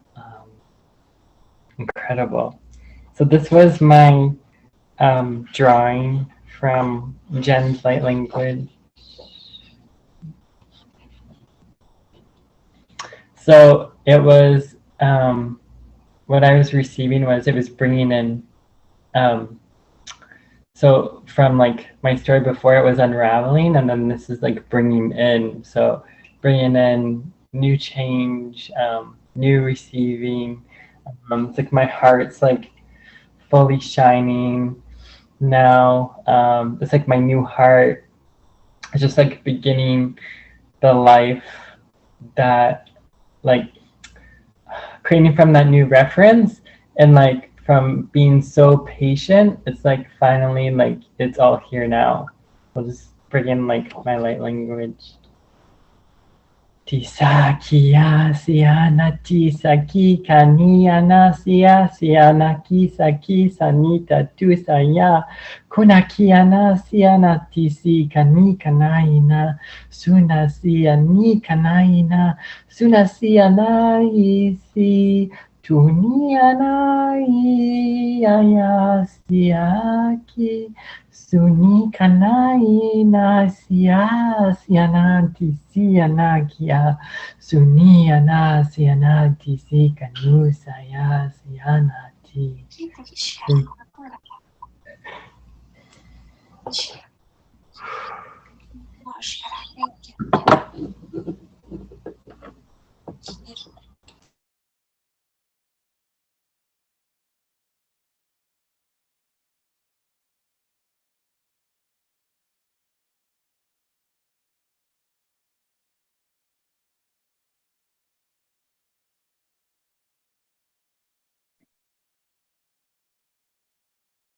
Incredible. So this was my drawing from Jen's light language. So it was, what I was receiving was it was bringing in, so from like my story before, it was unraveling, and then this is like bringing in. So bringing in new change, new receiving. It's like my heart's like fully shining now. It's like my new heart. It's just like beginning the life that, like, creating from that new reference, and like from being so patient, it's like finally like it's all here now. I'll just bring in like my light language. Tisakia siana tisaki kaniana sia siana kisaki sanita tusaya kunakiana siana tisi kani kanaina suna siani kanaina suna siana isi tuniana iya siaki suni kanaina siananti sianakia suniana siananti sikanusaya sianati.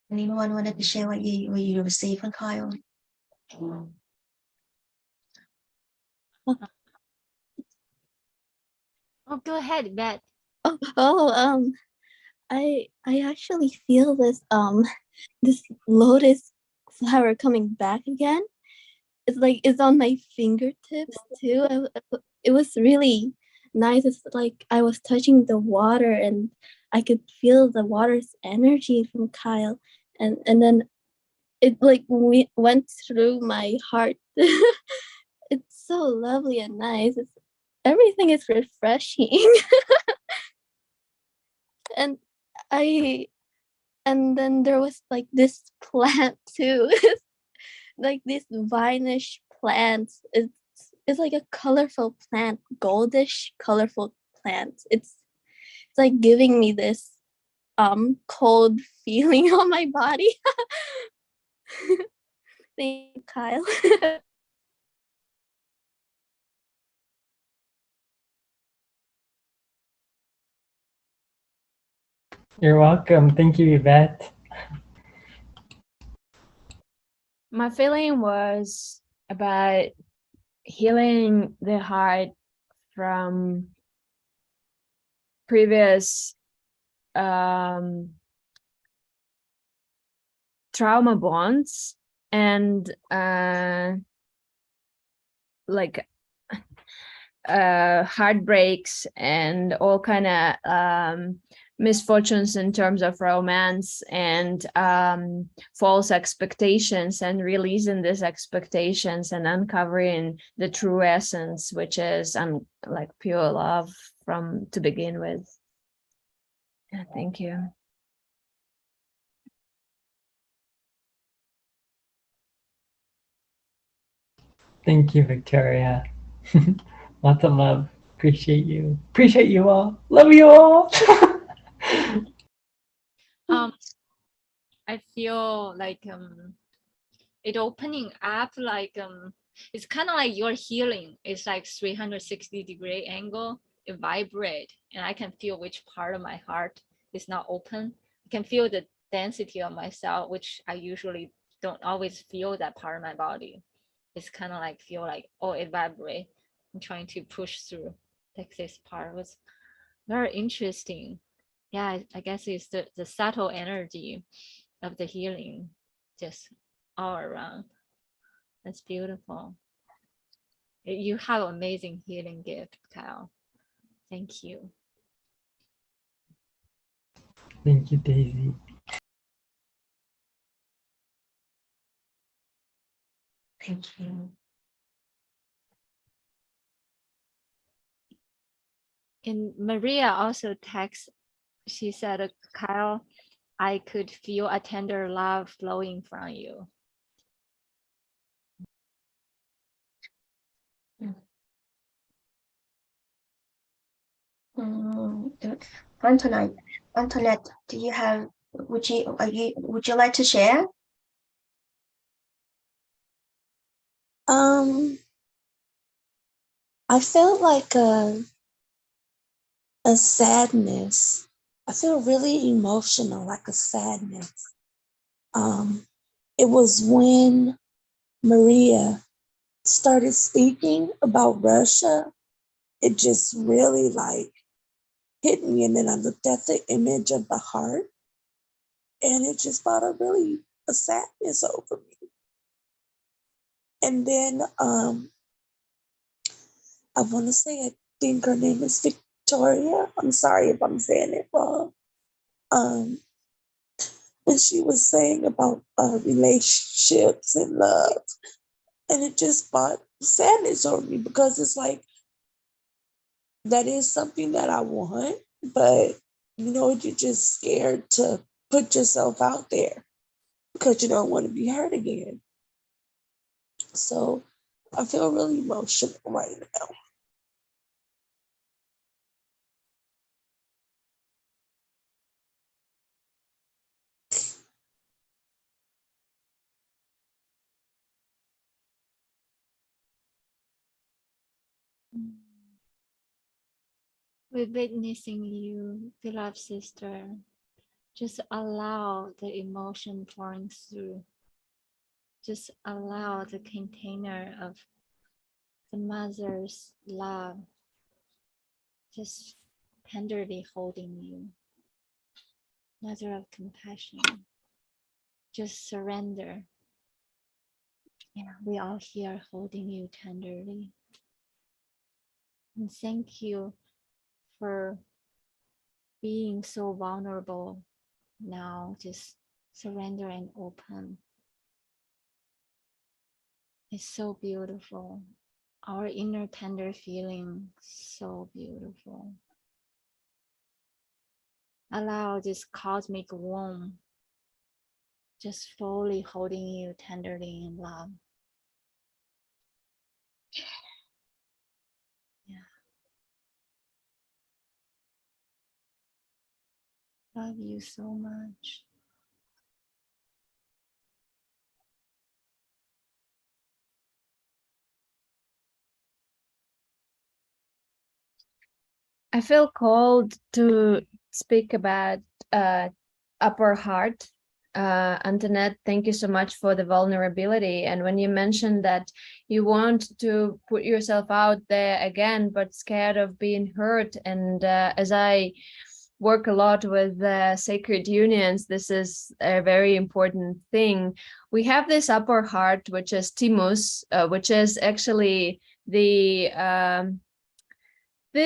Anyone wanted to share what you received from Kyle? Oh, go ahead, Beth. I actually feel this lotus flower coming back again. It's like it's on my fingertips too. It was really nice. It's like I was touching the water and I could feel the water's energy from Kyle, and then it like went through my heart. It's so lovely and nice. Everything is refreshing. and and then there was like this plant too. Like this vinish plant. It's like a colorful plant, goldish colorful plant. It's like giving me this cold feeling on my body. Thank you, Kyle. You're welcome. Thank you, Yvette. My feeling was about healing the heart from previous trauma bonds and like heartbreaks and all kind of misfortunes in terms of romance and false expectations, and releasing these expectations and uncovering the true essence, which is like pure love from to begin with. Yeah, thank you. Thank you, Victoria. Lots of love. Appreciate you. Appreciate you all. Love you all. I feel like it opening up like it's kind of like your healing. It's like 360-degree angle. It vibrate, and I can feel which part of my heart is not open. I can feel the density of myself, which I usually don't always feel that part of my body. It's kind of like feel like, oh, it vibrate. I'm trying to push through. Like this part was very interesting. Yeah, I guess it's the subtle energy of the healing just all around. That's beautiful. You have amazing healing gift, Kyle. Thank you. Thank you, Daisy. Thank you. And Maria also texts, she said, Kyle, I could feel a tender love flowing from you. Antoinette, do you have? Would you like to share? I felt like a sadness. I feel really emotional, like a sadness. It was when Maria started speaking about Russia. It just really like hit me, and then I looked at the image of the heart, and it just brought a sadness over me. And then I want to say, I think her name is Victoria. I'm sorry if I'm saying it wrong. And she was saying about relationships and love, and it just brought sadness over me, because it's like that is something that I want, but you're just scared to put yourself out there because you don't want to be hurt again. So I feel really emotional right now. We're witnessing you, beloved sister. Just allow the emotion pouring through. Just allow the container of the mother's love just tenderly holding you. Mother of compassion. Just surrender. Yeah, we are here holding you tenderly. And thank you for being so vulnerable now. Just surrender and open. It's so beautiful. Our inner tender feeling, so beautiful. Allow this cosmic womb just fully holding you tenderly in love. Yeah. Love you so much. I feel called to speak about upper heart. Antoinette, thank you so much for the vulnerability. And when you mentioned that you want to put yourself out there again, but scared of being hurt, and as I work a lot with sacred unions, this is a very important thing. We have this upper heart, which is Timus, which is actually the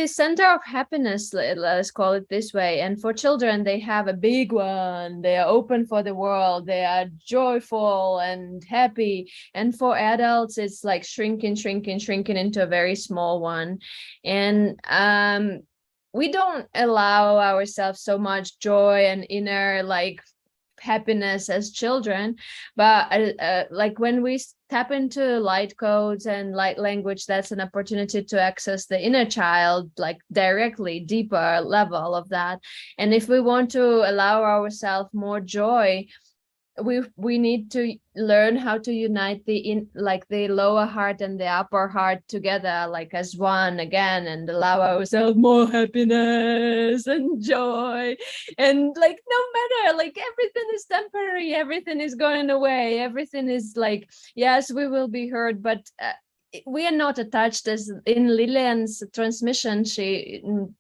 center of happiness, let's call it this way. And for children, they have a big one. They are open for the world. They are joyful and happy. And for adults, it's like shrinking into a very small one. And we don't allow ourselves so much joy and inner like happiness as children, but like when we tap into light codes and light language, that's an opportunity to access the inner child, like directly, deeper level of that. And if we want to allow ourselves more joy, we need to learn how to unite the lower heart and the upper heart together, like as one again, and allow ourselves more happiness and joy. And like no matter, like everything is temporary, everything is going away, everything is like, yes, we will be hurt, but we are not attached. As in Lilian's transmission,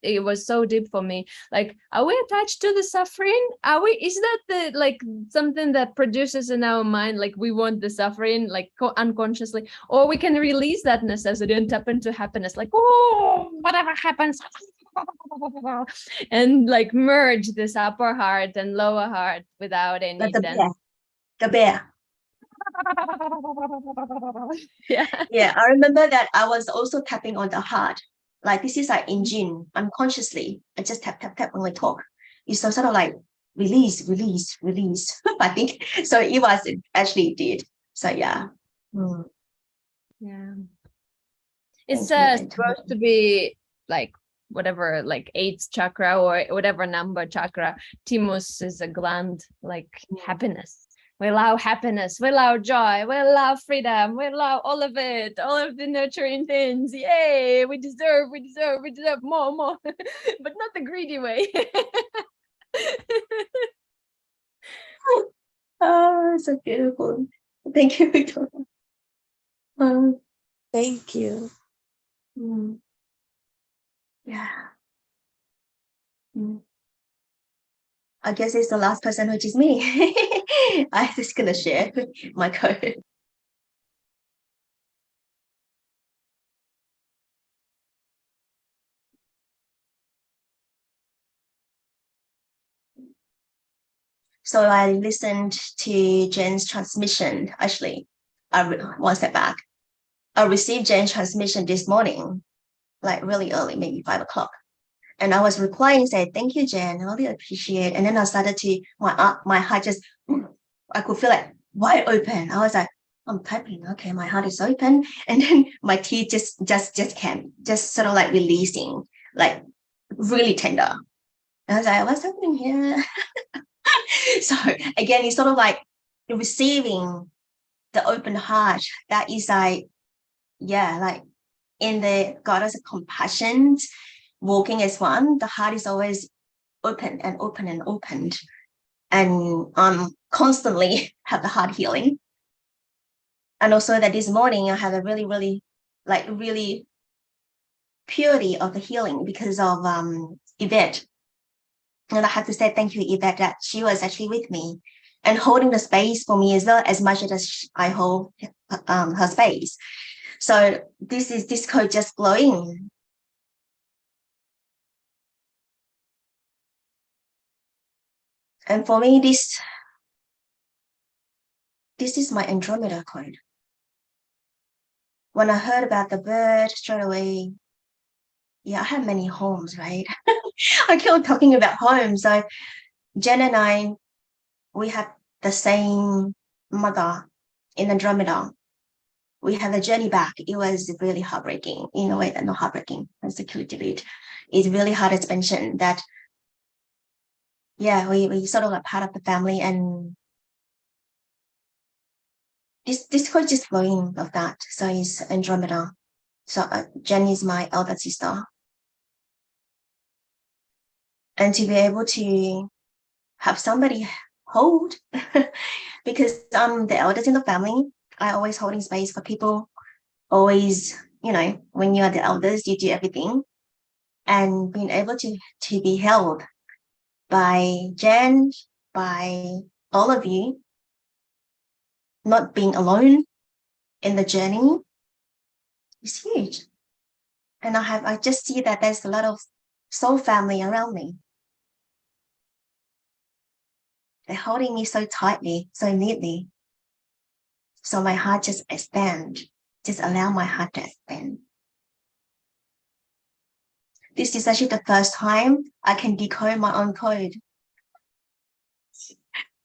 it was so deep for me. Like, are we attached to the suffering? Is that the like something that produces in our mind, like we want the suffering, like unconsciously, or we can release that necessity and tap into happiness, like, oh, whatever happens, and like merge this upper heart and lower heart without any Like the bear. Yeah, I remember that I was also tapping on the heart. Like this is like in Jing, unconsciously. I just tap when we talk. It's sort of like release. I think so. It was actually did. So yeah. Yeah. It's supposed to be like whatever, like 8th chakra or whatever number chakra. Thymus is a gland, like happiness. We allow happiness, we allow joy, we allow freedom, we allow all of it, all of the nurturing things. Yay, we deserve more, but not the greedy way. Oh, so beautiful. Thank you, Victoria. Thank you. Yeah. I guess it's the last person, which is me. I'm just gonna share my code. So I listened to Jen's transmission. Actually, one step back. I received Jen's transmission this morning, like really early, maybe 5 o'clock. And I was replying, say, thank you, Jen. I really appreciate it. And then I started to, my heart just, I could feel it wide open. I was like, I'm typing, okay, my heart is open. And then my teeth just came, just sort of like releasing, like really tender. And I was like, what's happening here? So again, it's sort of like receiving the open heart. That is like, yeah, like in the goddess of compassion, walking as one, the heart is always open and open and opened. And constantly have the heart healing. And also that this morning I have a really purity of the healing because of Yvette. And I have to say thank you, Yvette, that she was actually with me and holding the space for me as well, as much as I hold her space. So this code just flowing. And for me, this is my Andromeda code. When I heard about the bird straight away, yeah, I have many homes, right? I keep talking about homes. So Jen and I, we have the same mother in Andromeda. We have a journey back. It was really heartbreaking in a way that not heartbreaking, and security lead. It's really hard expansion that, yeah, we sort of like part of the family, and this code just flowing of that. So it's Andromeda. So Jen is my elder sister. And to be able to have somebody hold, because I'm the eldest in the family, I always holding space for people, always, when you are the eldest, you do everything. And being able to be held by Jen, by all of you, not being alone in the journey is huge. And I just see that there's a lot of soul family around me. They're holding me so tightly, so neatly. So my heart just expands. Just allow my heart to expand. This is actually the first time I can decode my own code.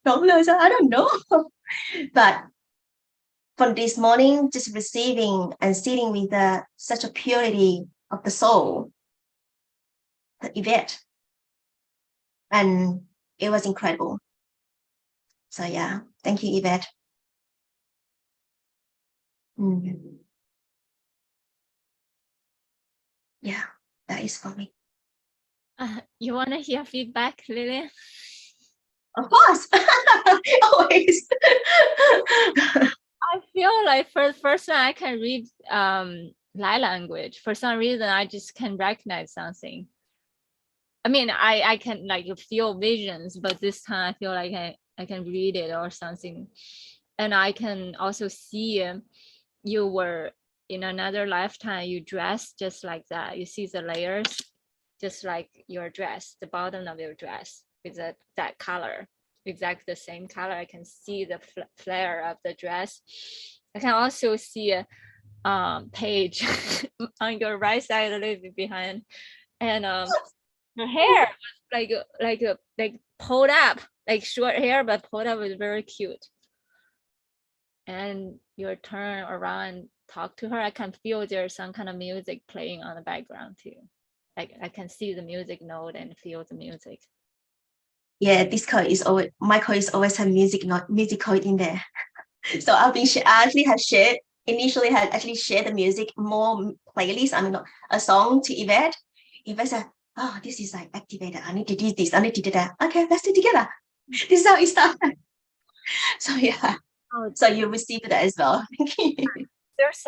I don't know. But from this morning, just receiving and sitting with such a purity of the soul, the event, and it was incredible. So yeah, thank you, Yvette. Yeah, that is for me. You want to hear feedback, Lilian? Of course, always. I feel like for the first time I can read light language. For some reason, I just can recognize something. I mean, I can like feel visions, but this time I feel like I can read it or something. And I can also see you were in another lifetime, you dressed just like that. You see the layers, just like your dress, the bottom of your dress with that color, exactly the same color. I can see the flare of the dress. I can also see a page on your right side, a little bit behind, and her hair was like pulled up, like short hair, but pulled up, was very cute. And you turn around and talk to her. I can feel there's some kind of music playing on the background too. Like I can see the music note and feel the music. Yeah, this code is always, my code is always have music code in there. So I actually have shared, initially had actually shared the music more playlist. I mean, a song to Yvette. Yvette said, oh, this is like activated. I need to do this. I need to do that. Okay, let's do it together. This is how it started. So yeah. Oh, so you received that as well. There's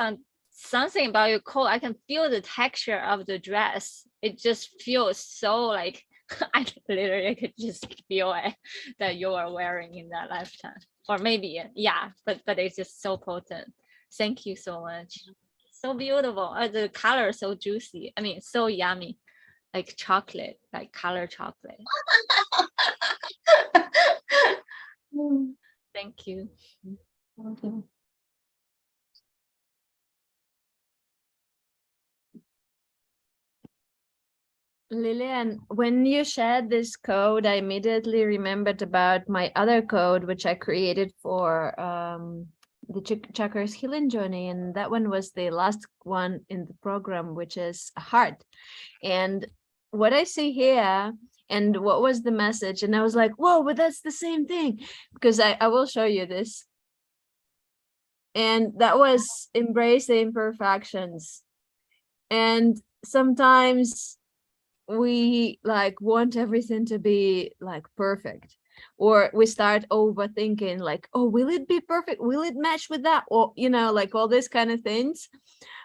something about your coat. I can feel the texture of the dress. It just feels so like I literally could just feel it that you are wearing in that lifetime. Or maybe, yeah, but it's just so potent. Thank you so much. So beautiful. The color so juicy. I mean, so yummy. Like chocolate, like color chocolate. Thank you. Thank you. Lilian, when you shared this code, I immediately remembered about my other code, which I created for the Chakras Healing Journey. And that one was the last one in the program, which is a heart. And what I see here, and what was the message? And I was like, whoa, but that's the same thing. Because I will show you this. And that was embrace the imperfections. And sometimes we like want everything to be like perfect, or we start overthinking like, oh, will it be perfect, will it match with that, or you know, like all these kind of things.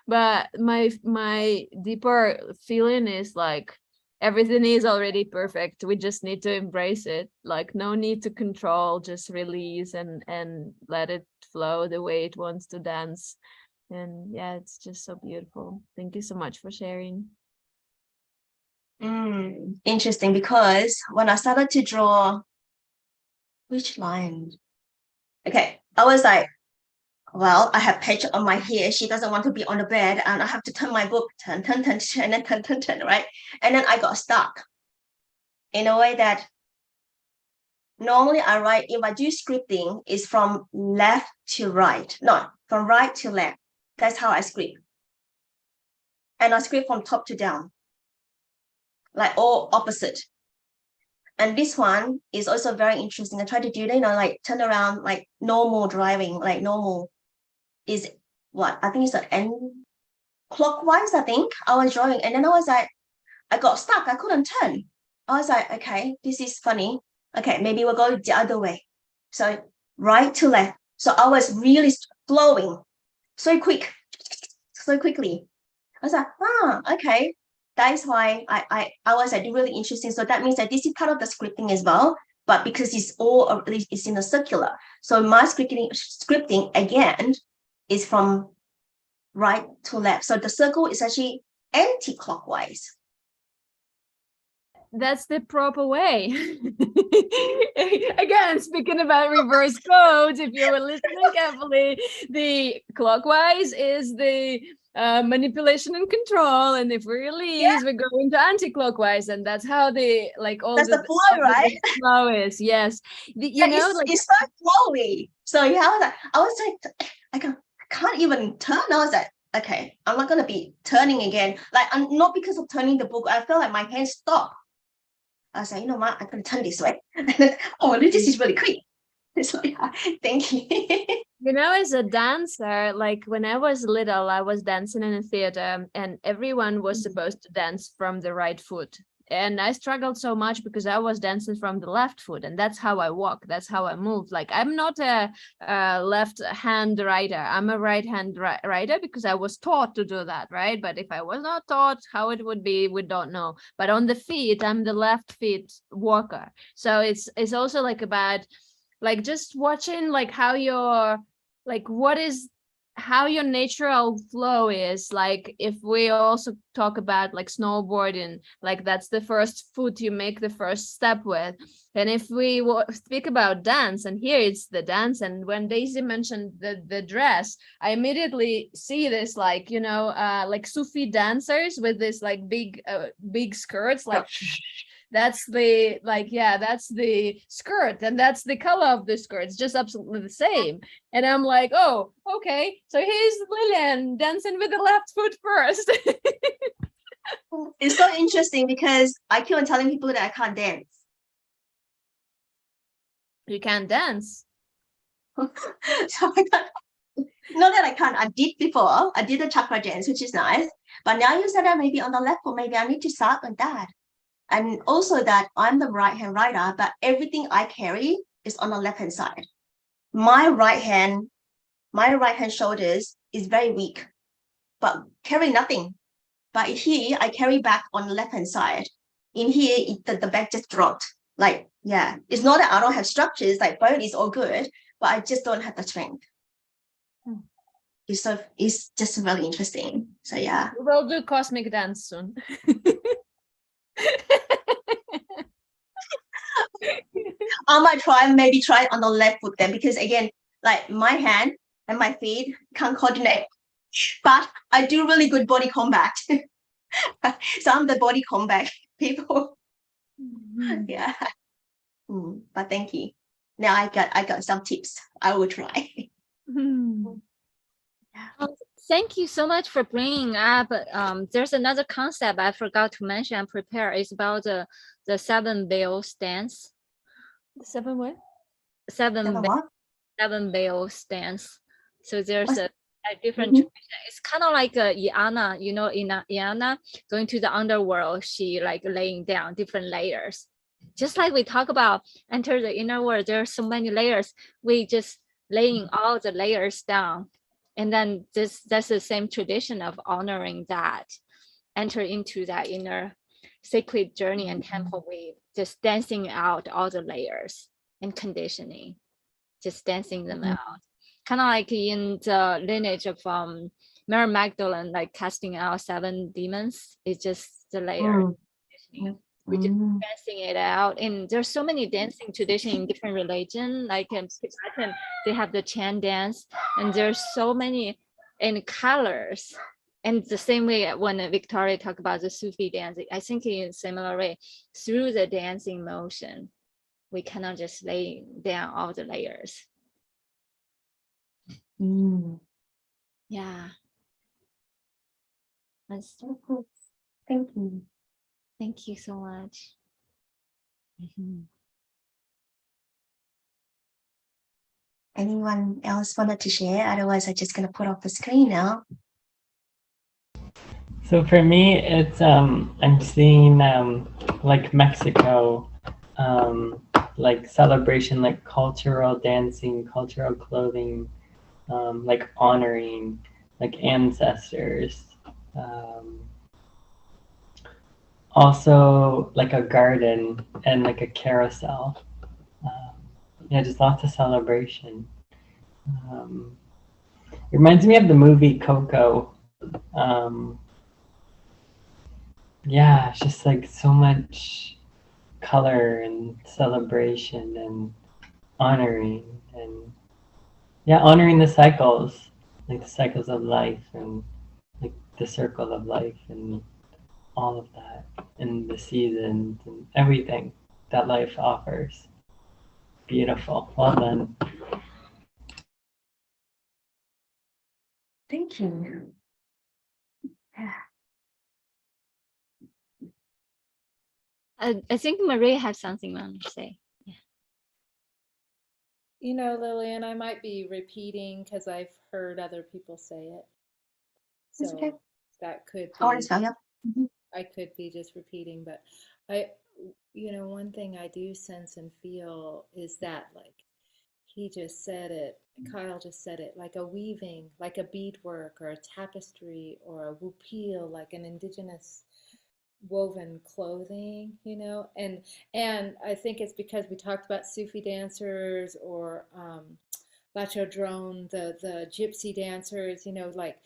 But my deeper feeling is like everything is already perfect, we just need to embrace it, like no need to control, just release and let it flow the way it wants to dance. And yeah, it's just so beautiful. Thank you so much for sharing. Interesting, because when I started to draw, which line? Okay, I was like, well, I have Paige on my hair. She doesn't want to be on the bed, and I have to turn my book, turn, and then turn, right? And then I got stuck in a way that normally I write, if I do scripting, is from left to right. No, from right to left. That's how I script. And I script from top to down, like all opposite. And this one is also very interesting. I try to do that, you know, like turn around, like normal driving, like normal is what? I think it's an end clockwise, I think. I was drawing, and then I was like, I got stuck. I couldn't turn. I was like, okay, this is funny. Okay, maybe we'll go the other way. So right to left. So I was really flowing so quickly. I was like, okay. That is why I was like really interesting. So that means that this is part of the scripting as well, but because it's in a circular. So my scripting again is from right to left. So the circle is actually anti-clockwise. that's the proper way. Again, speaking about reverse codes, if you were listening carefully, the clockwise is the manipulation and control, and if we release, we go into anti-clockwise, and that's how the all That's the, the flow, right? the flow is. Yes, it's so flowy. So yeah, I was like, I can't even turn. I was like, okay, I'm not gonna be turning again. Like, I'm not because of turning the book. I felt like my hands stopped. I was like, you know what? I'm gonna turn this way. Oh, this is really quick. So yeah, thank you. As a dancer, like when I was little, I was dancing in a theater, and everyone was supposed to dance from the right foot. And I struggled so much because I was dancing from the left foot, and that's how I walk. That's how I move. Like, I'm not a left hand rider. I'm a right hand rider because I was taught to do that, right? But if I was not taught how it would be, we don't know. But on the feet, I'm the left feet walker. So it's also like about like just watching like how your like how your natural flow is. Like, if we also talk about like snowboarding, like that's the first foot you make the first step with. And if we speak about dance, and here it's the dance, and when Daisy mentioned the dress, I immediately see this like like Sufi dancers with this like big skirts, like that's the that's the skirt, and that's the color of the skirt. It's just absolutely the same. And I'm like, oh, okay, so here's Lilian dancing with the left foot first. It's so interesting because I keep on telling people that I can't dance. You can't dance. So I can't. Not that I can't. I did before. I did the chakra dance, which is nice. But now you said that maybe on the left foot, maybe I need to start on that. And also that I'm the right hand rider, but everything I carry is on the left hand side. My right hand shoulders is very weak, but carry nothing. But here I carry back on the left hand side. In here, the back just dropped. Like, yeah, it's not that I don't have structures, like bone is all good, but I just don't have the strength. It's just really interesting. So yeah. We will do cosmic dance soon. I might maybe try on the left foot then, because again, like my hand and my feet can't coordinate, but I do really good body combat. So I'm the body combat people. Yeah. But thank you. Now I got some tips. I will try. Thank you so much for bringing up. There's another concept I forgot to mention and prepare. It's about the 7 veil stance. The 7 what? 7 veil stance. So there's a different tradition. It's kind of like Yana, in Yana going to the underworld, she like laying down different layers. Just like we talk about enter the inner world, there are so many layers. We just laying all the layers down. And then that's the same tradition of honoring that, enter into that inner sacred journey and temple wave, just dancing out all the layers and conditioning, just dancing them out. Kind of like in the lineage of Mary Magdalene, like casting out 7 demons. It's just the layer. We just dancing it out. And there's so many dancing traditions in different religion. Like in Tibetan, they have the Chan dance, and there's so many in colors. And the same way when Victoria talked about the Sufi dancing, I think in a similar way, through the dancing motion, we cannot just lay down all the layers. Yeah. That's so cool. Thank you. Thank you so much. Anyone else wanted to share? Otherwise, I'm just going to put off the screen now. So for me, it's I'm seeing like Mexico, like celebration, like cultural dancing, cultural clothing, like honoring like ancestors. Also like a garden and like a carousel. Yeah, just lots of celebration. It reminds me of the movie Coco. Yeah, it's just like so much color and celebration and honoring and honoring the cycles, like the cycles of life and like the circle of life and all of that and the seasons and everything that life offers. Beautiful. Well done. Thank you. I think Maria has something to say. You know, Lilian, I might be repeating because I've heard other people say it. So That's okay. that could I want be, to tell you. I could be just repeating, but one thing I do sense and feel is that, like, he just said it, Kyle just said it, like a weaving, like a beadwork or a tapestry or a wupil, like an indigenous woven clothing, and I think it's because we talked about Sufi dancers or Lacho Drone, the gypsy dancers, like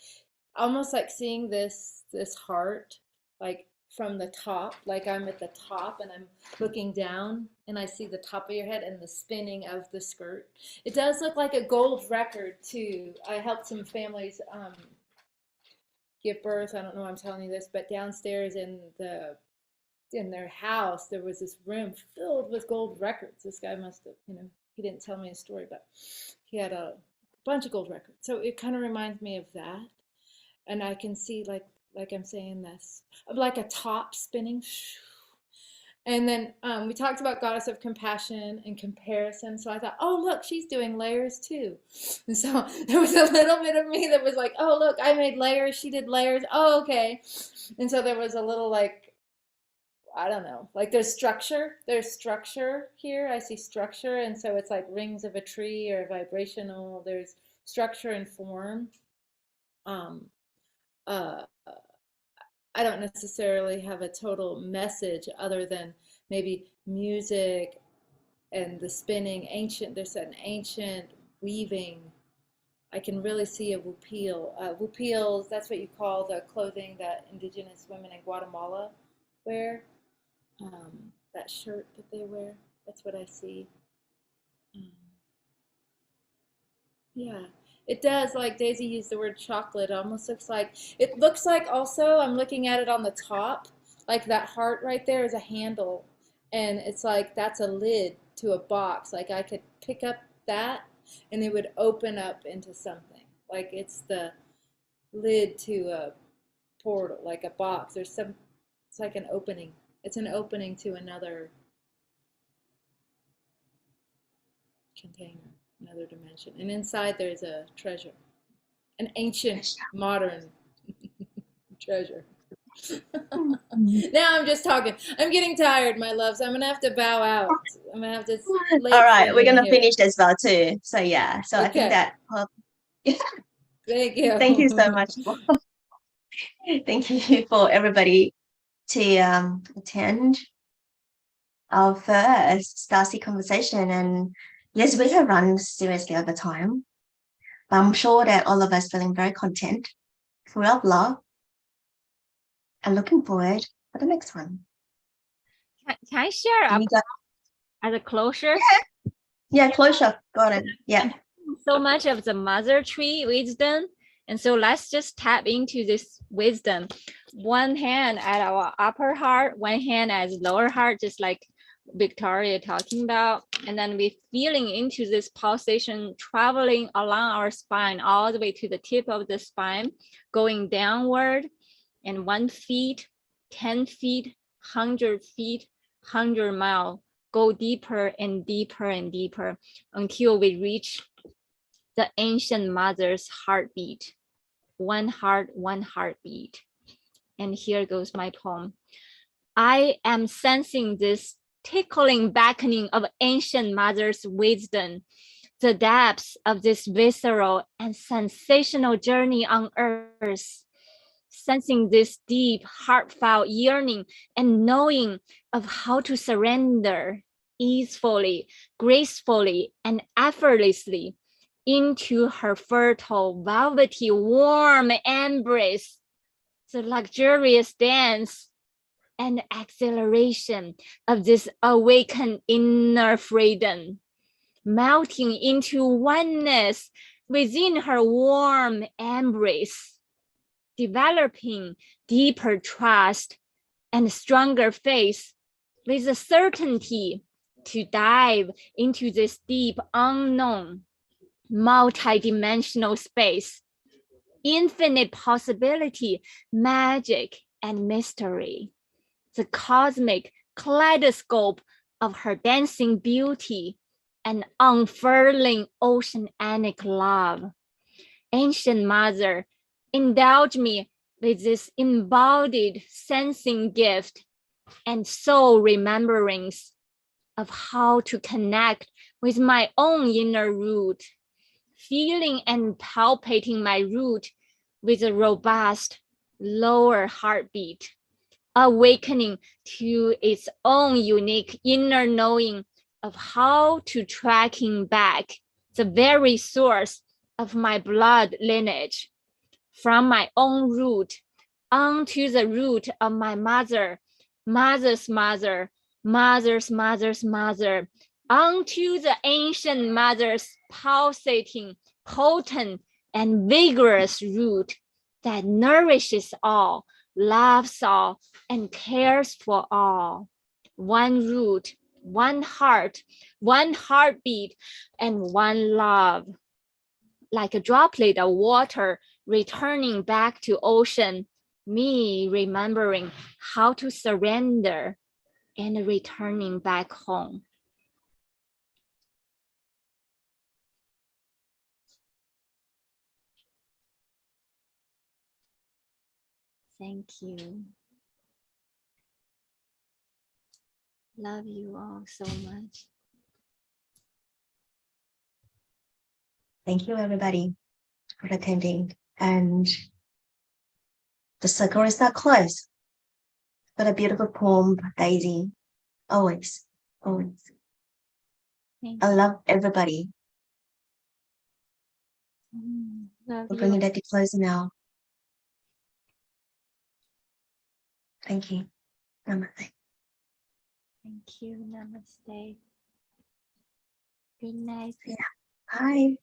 almost like seeing this heart, like from the top, like I'm at the top and I'm looking down and I see the top of your head and the spinning of the skirt. It does look like a gold record too. I helped some families give birth. I don't know why I'm telling you this, but downstairs in their house there was this room filled with gold records. This guy must have, he didn't tell me a story, but he had a bunch of gold records. So it kind of reminds me of that. And I can see, like I'm saying this, like a top spinning. And then we talked about goddess of compassion and comparison. So I thought, oh, look, she's doing layers too. And so there was a little bit of me that was like, oh, look, I made layers. She did layers. Oh, okay. And so there was a little I don't know, like there's structure here. I see structure. And so it's like rings of a tree or vibrational. There's structure and form. I don't necessarily have a total message other than maybe music and the spinning, there's an ancient weaving. I can really see a wupil. Wupils, that's what you call the clothing that indigenous women in Guatemala wear. That shirt that they wear, that's what I see. Yeah. It does, like Daisy used the word chocolate. It looks like also, I'm looking at it on the top, like that heart right there is a handle. And it's like, that's a lid to a box. Like I could pick up that and it would open up into something. Like it's the lid to a portal, like a box. It's like an opening. It's an opening to another container. Another dimension, and inside there's a treasure, an ancient modern treasure. Now I'm just talking. I'm getting tired, my loves. I'm gonna have to bow out. I'm gonna have to. All right, we're gonna finish as well too. So yeah, so okay. I think that. Thank you. Thank you so much. Thank you for everybody to attend our first Starseeds Conversation, and yes, we have run seriously over time, but I'm sure that all of us feeling very content, full of love, and looking forward for the next one. Can I share as a closure? Yeah, closure. Got it. Yeah. So much of the mother tree wisdom. And so let's just tap into this wisdom. One hand at our upper heart, one hand as lower heart, just like Victoria talking about. And then we're feeling into this pulsation traveling along our spine, all the way to the tip of the spine, going downward. And 1 feet, 10 feet, 100 feet, 100 miles, go deeper and deeper and deeper until we reach the ancient mother's heartbeat. One heart, one heartbeat. And here goes my poem. I am sensing this tickling beckoning of ancient mother's wisdom, the depths of this visceral and sensational journey on earth, sensing this deep, heartfelt yearning and knowing of how to surrender easefully, gracefully, and effortlessly into her fertile, velvety, warm embrace, the luxurious dance and exhilaration of this awakened inner freedom, melting into oneness within her warm embrace, developing deeper trust and stronger faith with the certainty to dive into this deep unknown, multidimensional space, infinite possibility, magic, and mystery, the cosmic kaleidoscope of her dancing beauty and unfurling oceanic love. Ancient Mother, indulge me with this embodied sensing gift and soul remembrance of how to connect with my own inner root, feeling and palpating my root with a robust lower heartbeat, awakening to its own unique inner knowing of how to tracking back the very source of my blood lineage from my own root onto the root of my mother, mother's mother, mother's mother's mother, onto the ancient mother's pulsating, potent, and vigorous root that nourishes all, loves all, and cares for all. One root, one heart, one heartbeat, and one love. Like a droplet of water returning back to ocean, me remembering how to surrender and returning back home. Thank you. Love you all so much. Thank you, everybody, for attending. And the circle is not closed. But a beautiful poem, Daisy. Always, always. I love everybody. Love We're bringing you. that to close now. Thank you. Namaste. Thank you. Namaste. Good night. Bye.